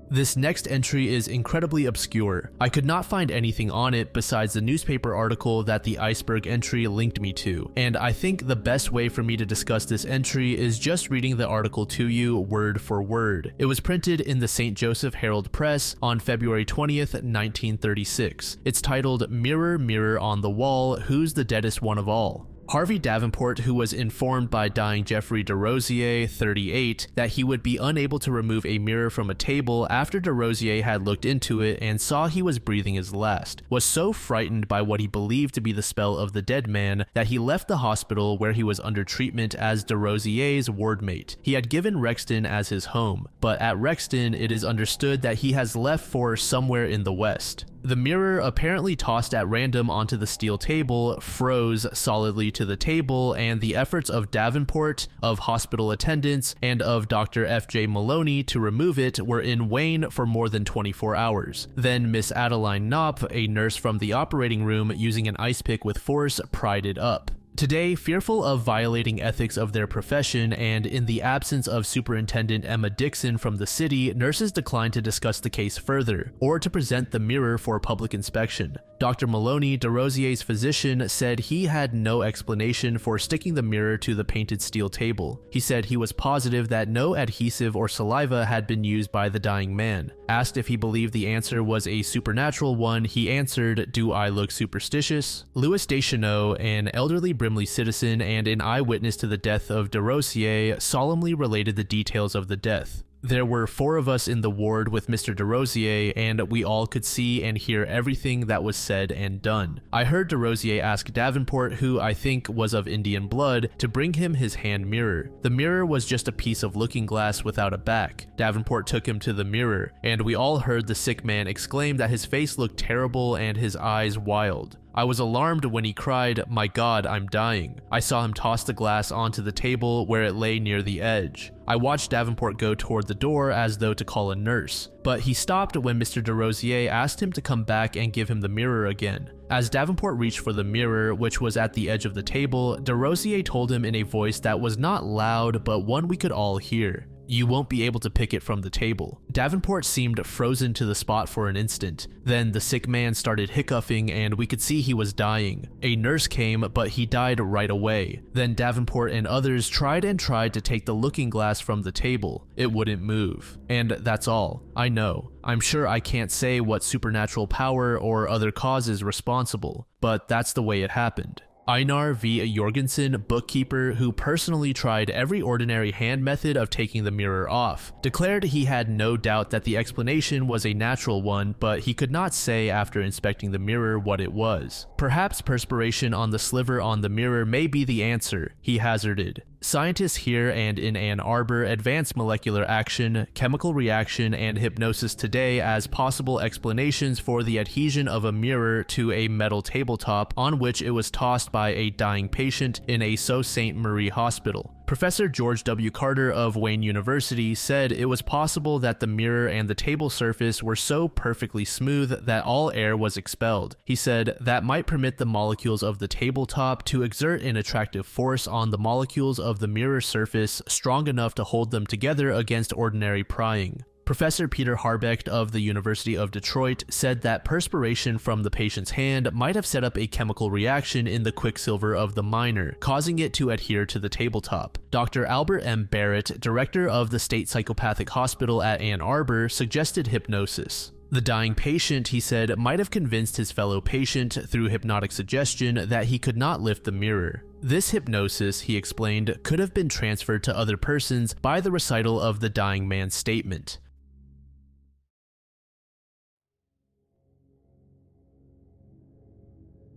This next entry is incredibly obscure. I could not find anything on it besides the newspaper article that the Iceberg entry linked me to, and I think the best way for me to discuss this entry is just reading the article to you word for word. It was printed in the St. Joseph Herald Press on February 20th, 1936. It's titled, "Mirror, Mirror on the Wall, Who's the Deadest One of All?" Harvey Davenport, who was informed by dying Geoffrey DesRosiers, 38, that he would be unable to remove a mirror from a table after DesRosiers had looked into it and saw he was breathing his last, was so frightened by what he believed to be the spell of the dead man that he left the hospital where he was under treatment as DesRosiers' wardmate. He had given Rexton as his home, but at Rexton it is understood that he has left for somewhere in the West. The mirror, apparently tossed at random onto the steel table, froze solidly to the table, and the efforts of Davenport, of hospital attendants, and of Dr. F.J. Maloney to remove it were in vain for more than 24 hours. Then Miss Adeline Knopp, a nurse from the operating room, using an ice pick with force, pried it up. Today, fearful of violating ethics of their profession and in the absence of Superintendent Emma Dixon from the city, nurses declined to discuss the case further, or to present the mirror for public inspection. Dr. Maloney, DesRosiers' physician, said he had no explanation for sticking the mirror to the painted steel table. He said he was positive that no adhesive or saliva had been used by the dying man. Asked if he believed the answer was a supernatural one, he answered, "Do I look superstitious?" Louis Deschanel, an elderly Brimley citizen and an eyewitness to the death of DesRosiers, solemnly related the details of the death. There were 4 of us in the ward with Mr. DesRosiers, and we all could see and hear everything that was said and done. I heard DesRosiers ask Davenport, who I think was of Indian blood, to bring him his hand mirror. The mirror was just a piece of looking glass without a back. Davenport took him to the mirror, and we all heard the sick man exclaim that his face looked terrible and his eyes wild. I was alarmed when he cried, "My God, I'm dying." I saw him toss the glass onto the table where it lay near the edge. I watched Davenport go toward the door as though to call a nurse, but he stopped when Mr. DesRosiers asked him to come back and give him the mirror again. As Davenport reached for the mirror, which was at the edge of the table, DesRosiers told him in a voice that was not loud but one we could all hear, "You won't be able to pick it from the table." Davenport seemed frozen to the spot for an instant. Then the sick man started hiccoughing and we could see he was dying. A nurse came, but he died right away. Then Davenport and others tried to take the looking glass from the table. It wouldn't move. And that's all. I know. I'm sure I can't say what supernatural power or other cause is responsible, but that's the way it happened. Einar V. Jorgensen, bookkeeper who personally tried every ordinary hand method of taking the mirror off, declared he had no doubt that the explanation was a natural one, but he could not say after inspecting the mirror what it was. Perhaps perspiration on the sliver on the mirror may be the answer, he hazarded. Scientists here and in Ann Arbor advance molecular action, chemical reaction, and hypnosis today as possible explanations for the adhesion of a mirror to a metal tabletop on which it was tossed by a dying patient in a Sault Ste. Marie hospital. Professor George W. Carter of Wayne University said it was possible that the mirror and the table surface were so perfectly smooth that all air was expelled. He said that might permit the molecules of the tabletop to exert an attractive force on the molecules of the mirror surface strong enough to hold them together against ordinary prying. Professor Peter Harbecht of the University of Detroit said that perspiration from the patient's hand might have set up a chemical reaction in the quicksilver of the miner, causing it to adhere to the tabletop. Dr. Albert M. Barrett, director of the State Psychopathic Hospital at Ann Arbor, suggested hypnosis. The dying patient, he said, might have convinced his fellow patient through hypnotic suggestion that he could not lift the mirror. This hypnosis, he explained, could have been transferred to other persons by the recital of the dying man's statement.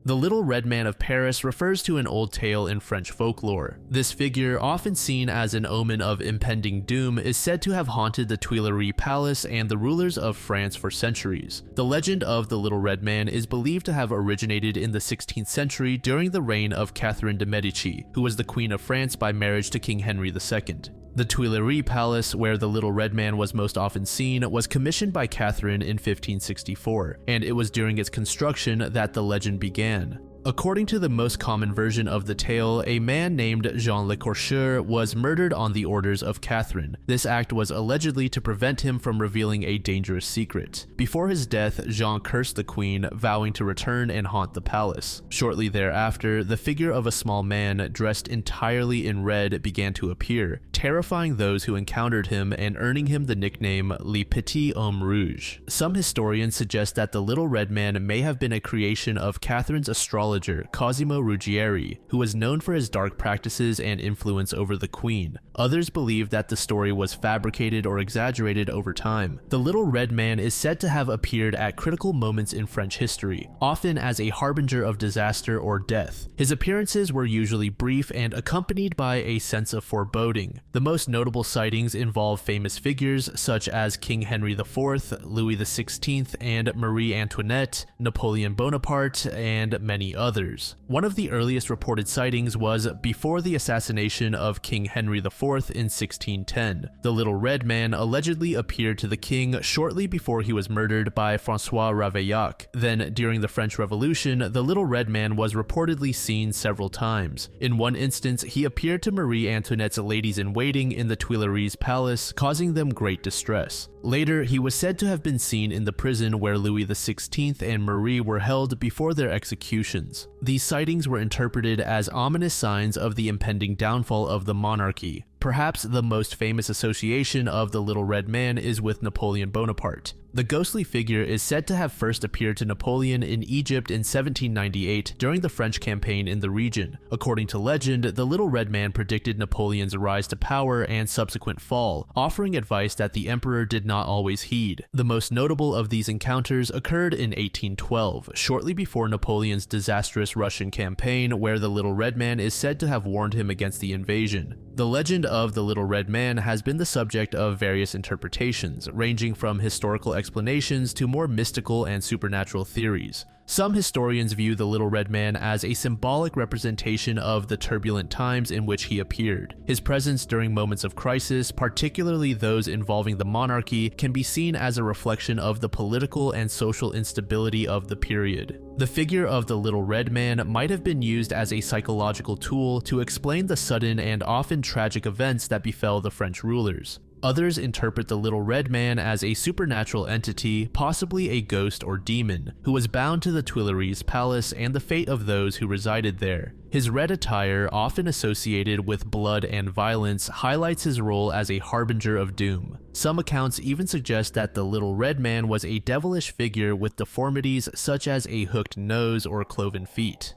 The Little Red Man of Paris refers to an old tale in French folklore. This figure, often seen as an omen of impending doom, is said to have haunted the Tuileries Palace and the rulers of France for centuries. The legend of the Little Red Man is believed to have originated in the 16th century during the reign of Catherine de' Medici, who was the Queen of France by marriage to King Henry II. The Tuileries Palace, where the Little Red Man was most often seen, was commissioned by Catherine in 1564, and it was during its construction that the legend began. According to the most common version of the tale, a man named Jean Le Corcheur was murdered on the orders of Catherine. This act was allegedly to prevent him from revealing a dangerous secret. Before his death, Jean cursed the queen, vowing to return and haunt the palace. Shortly thereafter, the figure of a small man dressed entirely in red began to appear, terrifying those who encountered him and earning him the nickname Le Petit Homme Rouge. Some historians suggest that the Little Red Man may have been a creation of Catherine's astrologer Cosimo Ruggieri, who was known for his dark practices and influence over the queen. Others believe that the story was fabricated or exaggerated over time. The Little Red Man is said to have appeared at critical moments in French history, often as a harbinger of disaster or death. His appearances were usually brief and accompanied by a sense of foreboding. The most notable sightings involve famous figures such as King Henry IV, Louis XVI, and Marie Antoinette, Napoleon Bonaparte, and many others. One of the earliest reported sightings was before the assassination of King Henry IV in 1610. The Little Red Man allegedly appeared to the king shortly before he was murdered by François Ravaillac. Then, during the French Revolution, the Little Red Man was reportedly seen several times. In one instance, he appeared to Marie Antoinette's ladies-in-waiting in the Tuileries Palace, causing them great distress. Later, he was said to have been seen in the prison where Louis XVI and Marie were held before their executions. These sightings were interpreted as ominous signs of the impending downfall of the monarchy. Perhaps the most famous association of the Little Red Man is with Napoleon Bonaparte. The ghostly figure is said to have first appeared to Napoleon in Egypt in 1798 during the French campaign in the region. According to legend, the Little Red Man predicted Napoleon's rise to power and subsequent fall, offering advice that the emperor did not always heed. The most notable of these encounters occurred in 1812, shortly before Napoleon's disastrous Russian campaign, where the Little Red Man is said to have warned him against the invasion. The legend of the Little Red Man has been the subject of various interpretations, ranging from historical explanations to more mystical and supernatural theories. Some historians view the Little Red Man as a symbolic representation of the turbulent times in which he appeared. His presence during moments of crisis, particularly those involving the monarchy, can be seen as a reflection of the political and social instability of the period. The figure of the Little Red Man might have been used as a psychological tool to explain the sudden and often tragic events that befell the French rulers. Others interpret the Little Red Man as a supernatural entity, possibly a ghost or demon, who was bound to the Tuileries Palace and the fate of those who resided there. His red attire, often associated with blood and violence, highlights his role as a harbinger of doom. Some accounts even suggest that the Little Red Man was a devilish figure with deformities such as a hooked nose or cloven feet.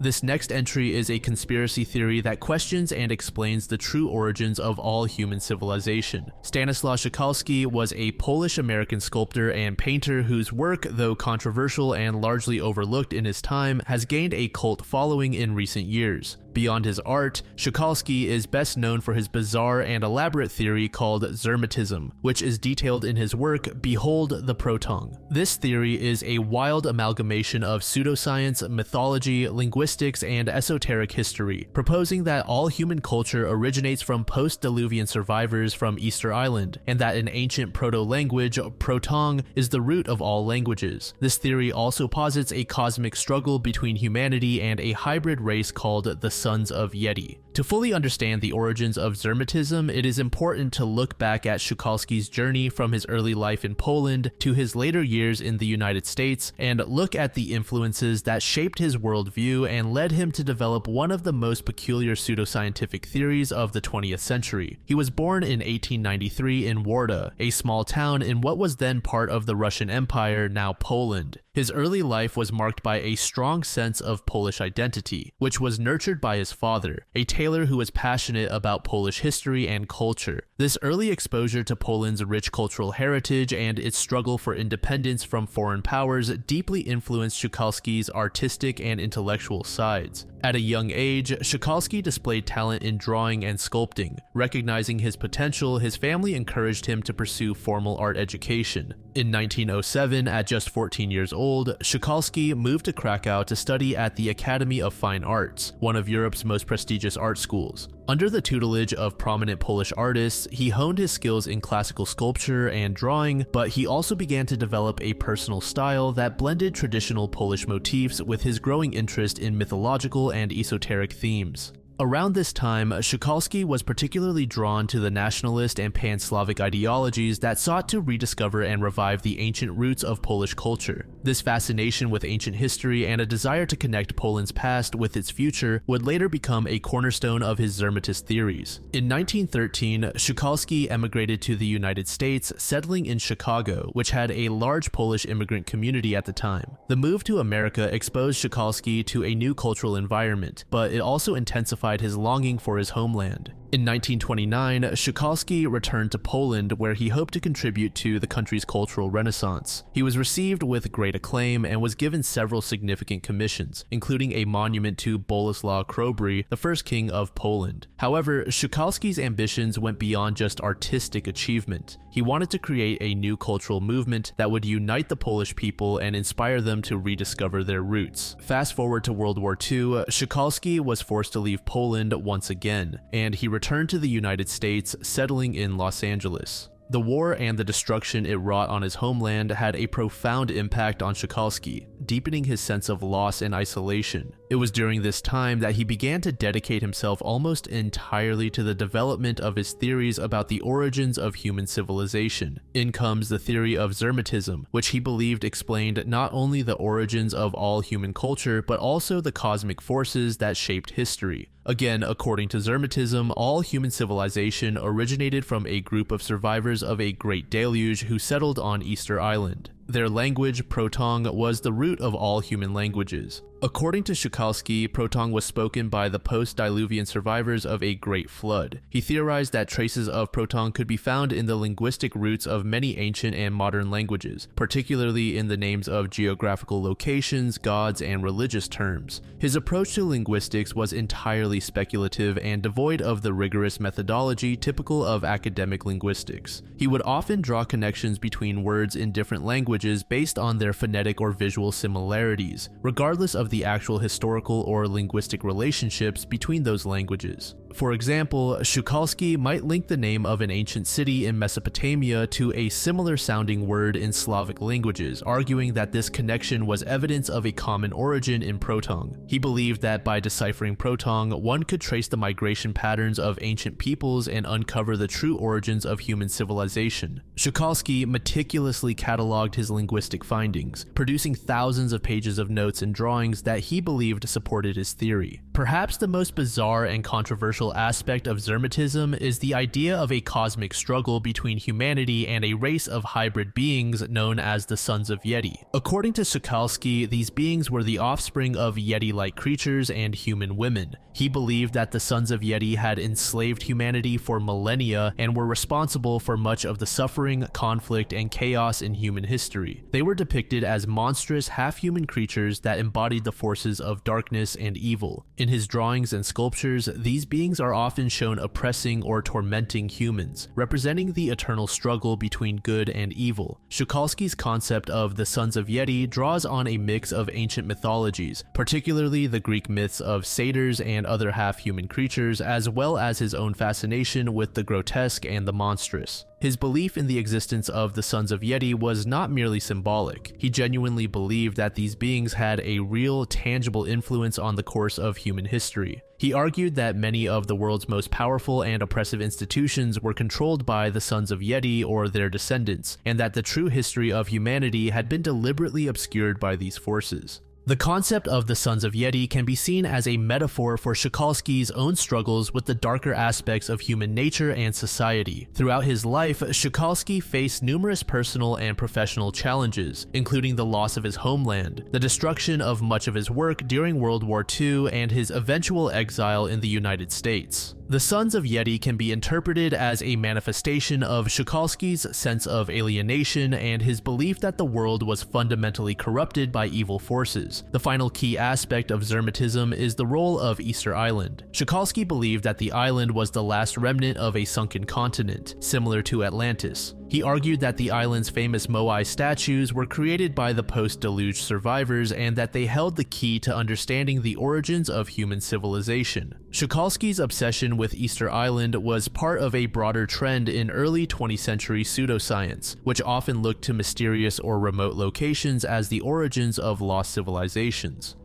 This next entry is a conspiracy theory that questions and explains the true origins of all human civilization. Stanislaw Szykalski was a Polish-American sculptor and painter whose work, though controversial and largely overlooked in his time, has gained a cult following in recent years. Beyond his art, Tucholsky is best known for his bizarre and elaborate theory called Zermatism, which is detailed in his work Behold the Proton. This theory is a wild amalgamation of pseudoscience, mythology, linguistics, and esoteric history, proposing that all human culture originates from post-Diluvian survivors from Easter Island, and that an ancient proto-language, Proton, is the root of all languages. This theory also posits a cosmic struggle between humanity and a hybrid race called the Sons of Yeti. To fully understand the origins of Zermatism, it is important to look back at Tucholsky's journey from his early life in Poland to his later years in the United States, and look at the influences that shaped his worldview and led him to develop one of the most peculiar pseudoscientific theories of the 20th century. He was born in 1893 in Warda, a small town in what was then part of the Russian Empire, now Poland. His early life was marked by a strong sense of Polish identity, which was nurtured by his father, a tailor who was passionate about Polish history and culture. This early exposure to Poland's rich cultural heritage and its struggle for independence from foreign powers deeply influenced Tucholsky's artistic and intellectual sides. At a young age, Tucholsky displayed talent in drawing and sculpting. Recognizing his potential, his family encouraged him to pursue formal art education. In 1907, at just 14 years old, Tucholsky moved to Krakow to study at the Academy of Fine Arts, one of Europe's most prestigious art schools. Under the tutelage of prominent Polish artists, he honed his skills in classical sculpture and drawing, but he also began to develop a personal style that blended traditional Polish motifs with his growing interest in mythological and esoteric themes. Around this time, Tucholsky was particularly drawn to the nationalist and pan-Slavic ideologies that sought to rediscover and revive the ancient roots of Polish culture. This fascination with ancient history and a desire to connect Poland's past with its future would later become a cornerstone of his Zermatist theories. In 1913, Tucholsky emigrated to the United States, settling in Chicago, which had a large Polish immigrant community at the time. The move to America exposed Tucholsky to a new cultural environment, but it also intensified his longing for his homeland. In 1929, Tucholsky returned to Poland, where he hoped to contribute to the country's cultural renaissance. He was received with great acclaim and was given several significant commissions, including a monument to Boleslaw Chrobry, the first king of Poland. However, Tucholsky's ambitions went beyond just artistic achievement. He wanted to create a new cultural movement that would unite the Polish people and inspire them to rediscover their roots. Fast forward to World War II, Tucholsky was forced to leave Poland once again, and he returned to the United States, settling in Los Angeles. The war and the destruction it wrought on his homeland had a profound impact on Tucholsky, deepening his sense of loss and isolation. It was during this time that he began to dedicate himself almost entirely to the development of his theories about the origins of human civilization. In comes the theory of Zermatism, which he believed explained not only the origins of all human culture, but also the cosmic forces that shaped history. Again, according to Zermatism, all human civilization originated from a group of survivors of a great deluge who settled on Easter Island. Their language, Proton, was the root of all human languages. According to Tucholsky, Proton was spoken by the post-Diluvian survivors of a great flood. He theorized that traces of Proton could be found in the linguistic roots of many ancient and modern languages, particularly in the names of geographical locations, gods, and religious terms. His approach to linguistics was entirely speculative and devoid of the rigorous methodology typical of academic linguistics. He would often draw connections between words in different languages based on their phonetic or visual similarities, regardless of the actual historical or linguistic relationships between those languages. For example, Tucholsky might link the name of an ancient city in Mesopotamia to a similar sounding word in Slavic languages, arguing that this connection was evidence of a common origin in Proton. He believed that by deciphering Proton, one could trace the migration patterns of ancient peoples and uncover the true origins of human civilization. Tucholsky meticulously cataloged his linguistic findings, producing thousands of pages of notes and drawings that he believed supported his theory. Perhaps the most bizarre and controversial controversial aspect of Zermatism is the idea of a cosmic struggle between humanity and a race of hybrid beings known as the Sons of Yeti. According to Sokalsky, these beings were the offspring of Yeti-like creatures and human women. He believed that the Sons of Yeti had enslaved humanity for millennia and were responsible for much of the suffering, conflict, and chaos in human history. They were depicted as monstrous, half-human creatures that embodied the forces of darkness and evil. In his drawings and sculptures, these beings are often shown oppressing or tormenting humans, representing the eternal struggle between good and evil. Sokalsky's concept of the Sons of Yeti draws on a mix of ancient mythologies, particularly the Greek myths of satyrs and other half-human creatures, as well as his own fascination with the grotesque and the monstrous. His belief in the existence of the Sons of Yeti was not merely symbolic. He genuinely believed that these beings had a real, tangible influence on the course of human history. He argued that many of the world's most powerful and oppressive institutions were controlled by the Sons of Yeti or their descendants, and that the true history of humanity had been deliberately obscured by these forces. The concept of the Sons of Yeti can be seen as a metaphor for Sokalsky's own struggles with the darker aspects of human nature and society. Throughout his life, Sokalsky faced numerous personal and professional challenges, including the loss of his homeland, the destruction of much of his work during World War II, and his eventual exile in the United States. The Sons of Yeti can be interpreted as a manifestation of Sokalsky's sense of alienation and his belief that the world was fundamentally corrupted by evil forces. The final key aspect of Zermatism is the role of Easter Island. Sokalsky believed that the island was the last remnant of a sunken continent, similar to Atlantis. He argued that the island's famous Moai statues were created by the post-deluge survivors and that they held the key to understanding the origins of human civilization. Sokalsky's obsession with Easter Island was part of a broader trend in early 20th century pseudoscience, which often looked to mysterious or remote locations as the origins of lost civilizations.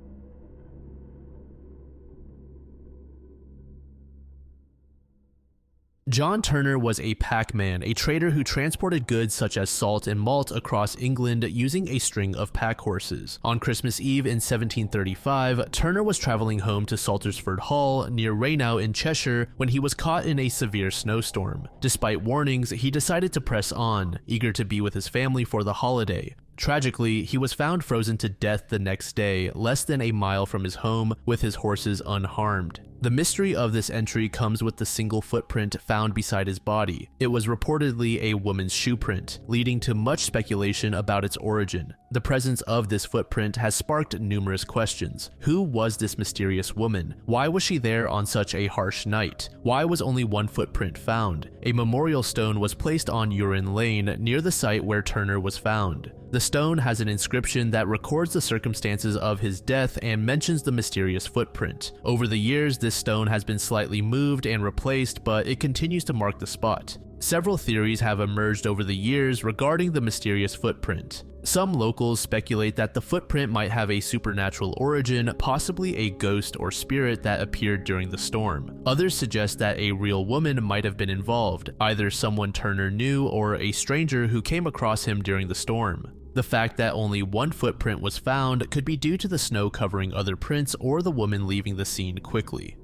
John Turner was a packman, a trader who transported goods such as salt and malt across England using a string of pack horses. On Christmas Eve in 1735, Turner was traveling home to Saltersford Hall near Rainow in Cheshire when he was caught in a severe snowstorm. Despite warnings, he decided to press on, eager to be with his family for the holiday. Tragically, he was found frozen to death the next day, less than a mile from his home, with his horses unharmed. The mystery of this entry comes with the single footprint found beside his body. It was reportedly a woman's shoe print, leading to much speculation about its origin. The presence of this footprint has sparked numerous questions. Who was this mysterious woman? Why was she there on such a harsh night? Why was only one footprint found? A memorial stone was placed on Urine Lane near the site where Turner was found. The stone has an inscription that records the circumstances of his death and mentions the mysterious footprint. Over the years, this stone has been slightly moved and replaced, but it continues to mark the spot. Several theories have emerged over the years regarding the mysterious footprint. Some locals speculate that the footprint might have a supernatural origin, possibly a ghost or spirit that appeared during the storm. Others suggest that a real woman might have been involved, either someone Turner knew or a stranger who came across him during the storm. The fact that only one footprint was found could be due to the snow covering other prints or the woman leaving the scene quickly.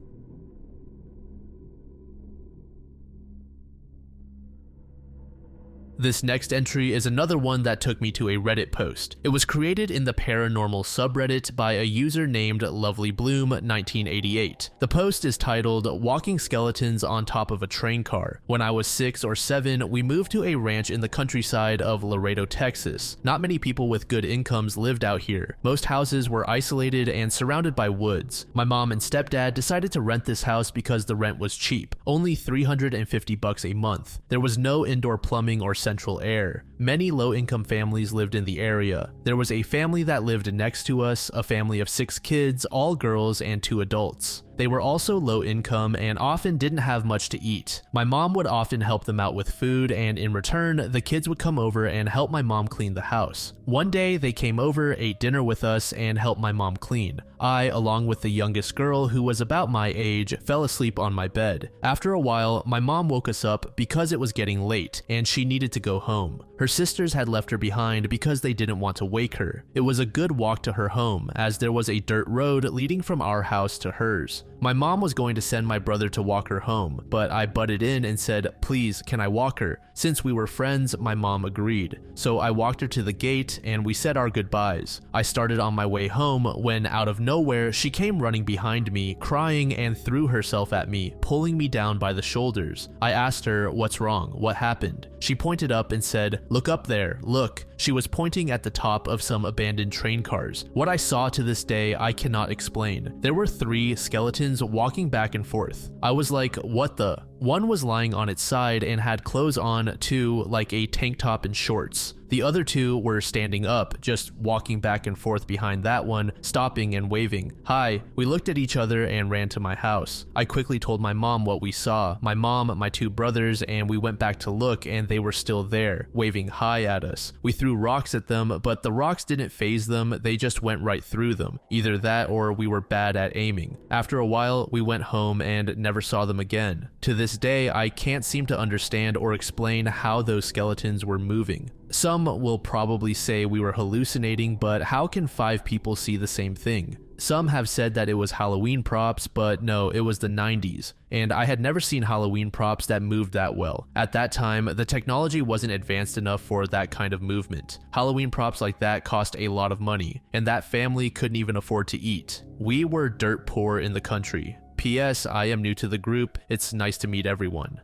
This next entry is another one that took me to a Reddit post. It was created in the paranormal subreddit by a user named LovelyBloom1988. The post is titled "Walking Skeletons on Top of a Train Car." When I was 6 or 7, we moved to a ranch in the countryside of Laredo, Texas. Not many people with good incomes lived out here. Most houses were isolated and surrounded by woods. My mom and stepdad decided to rent this house because the rent was cheap, only $350 a month. There was no indoor plumbing or central air. Many low-income families lived in the area. There was a family that lived next to us, a family of 6 kids, all girls and 2 adults. They were also low income and often didn't have much to eat. My mom would often help them out with food, and in return, the kids would come over and help my mom clean the house. One day, they came over, ate dinner with us, and helped my mom clean. I, along with the youngest girl, who was about my age, fell asleep on my bed. After a while, my mom woke us up because it was getting late, and she needed to go home. Her sisters had left her behind because they didn't want to wake her. It was a good walk to her home, as there was a dirt road leading from our house to hers. My mom was going to send my brother to walk her home, but I butted in and said, "Please, can I walk her?" Since we were friends, my mom agreed. So I walked her to the gate and we said our goodbyes. I started on my way home when out of nowhere she came running behind me, crying, and threw herself at me, pulling me down by the shoulders. I asked her, "What's wrong? What happened?" She pointed up and said, "Look up there, look." She was pointing at the top of some abandoned train cars. What I saw to this day, I cannot explain. There were 3 skeletons walking back and forth. I was like, what the? One was lying on its side and had clothes on too, like a tank top and shorts. The other 2 were standing up, just walking back and forth behind that one, stopping and waving. Hi. We looked at each other and ran to my house. I quickly told my mom what we saw. My mom, my 2 brothers, and we went back to look and they were still there, waving hi at us. We threw rocks at them, but the rocks didn't faze them, they just went right through them. Either that or we were bad at aiming. After a while, we went home and never saw them again. To this day, I can't seem to understand or explain how those skeletons were moving. Some will probably say we were hallucinating, but how can 5 people see the same thing? Some have said that it was Halloween props, but no, it was the 90s, and I had never seen Halloween props that moved that well. At that time, the technology wasn't advanced enough for that kind of movement. Halloween props like that cost a lot of money, and that family couldn't even afford to eat. We were dirt poor in the country. P.S. I am new to the group. It's nice to meet everyone.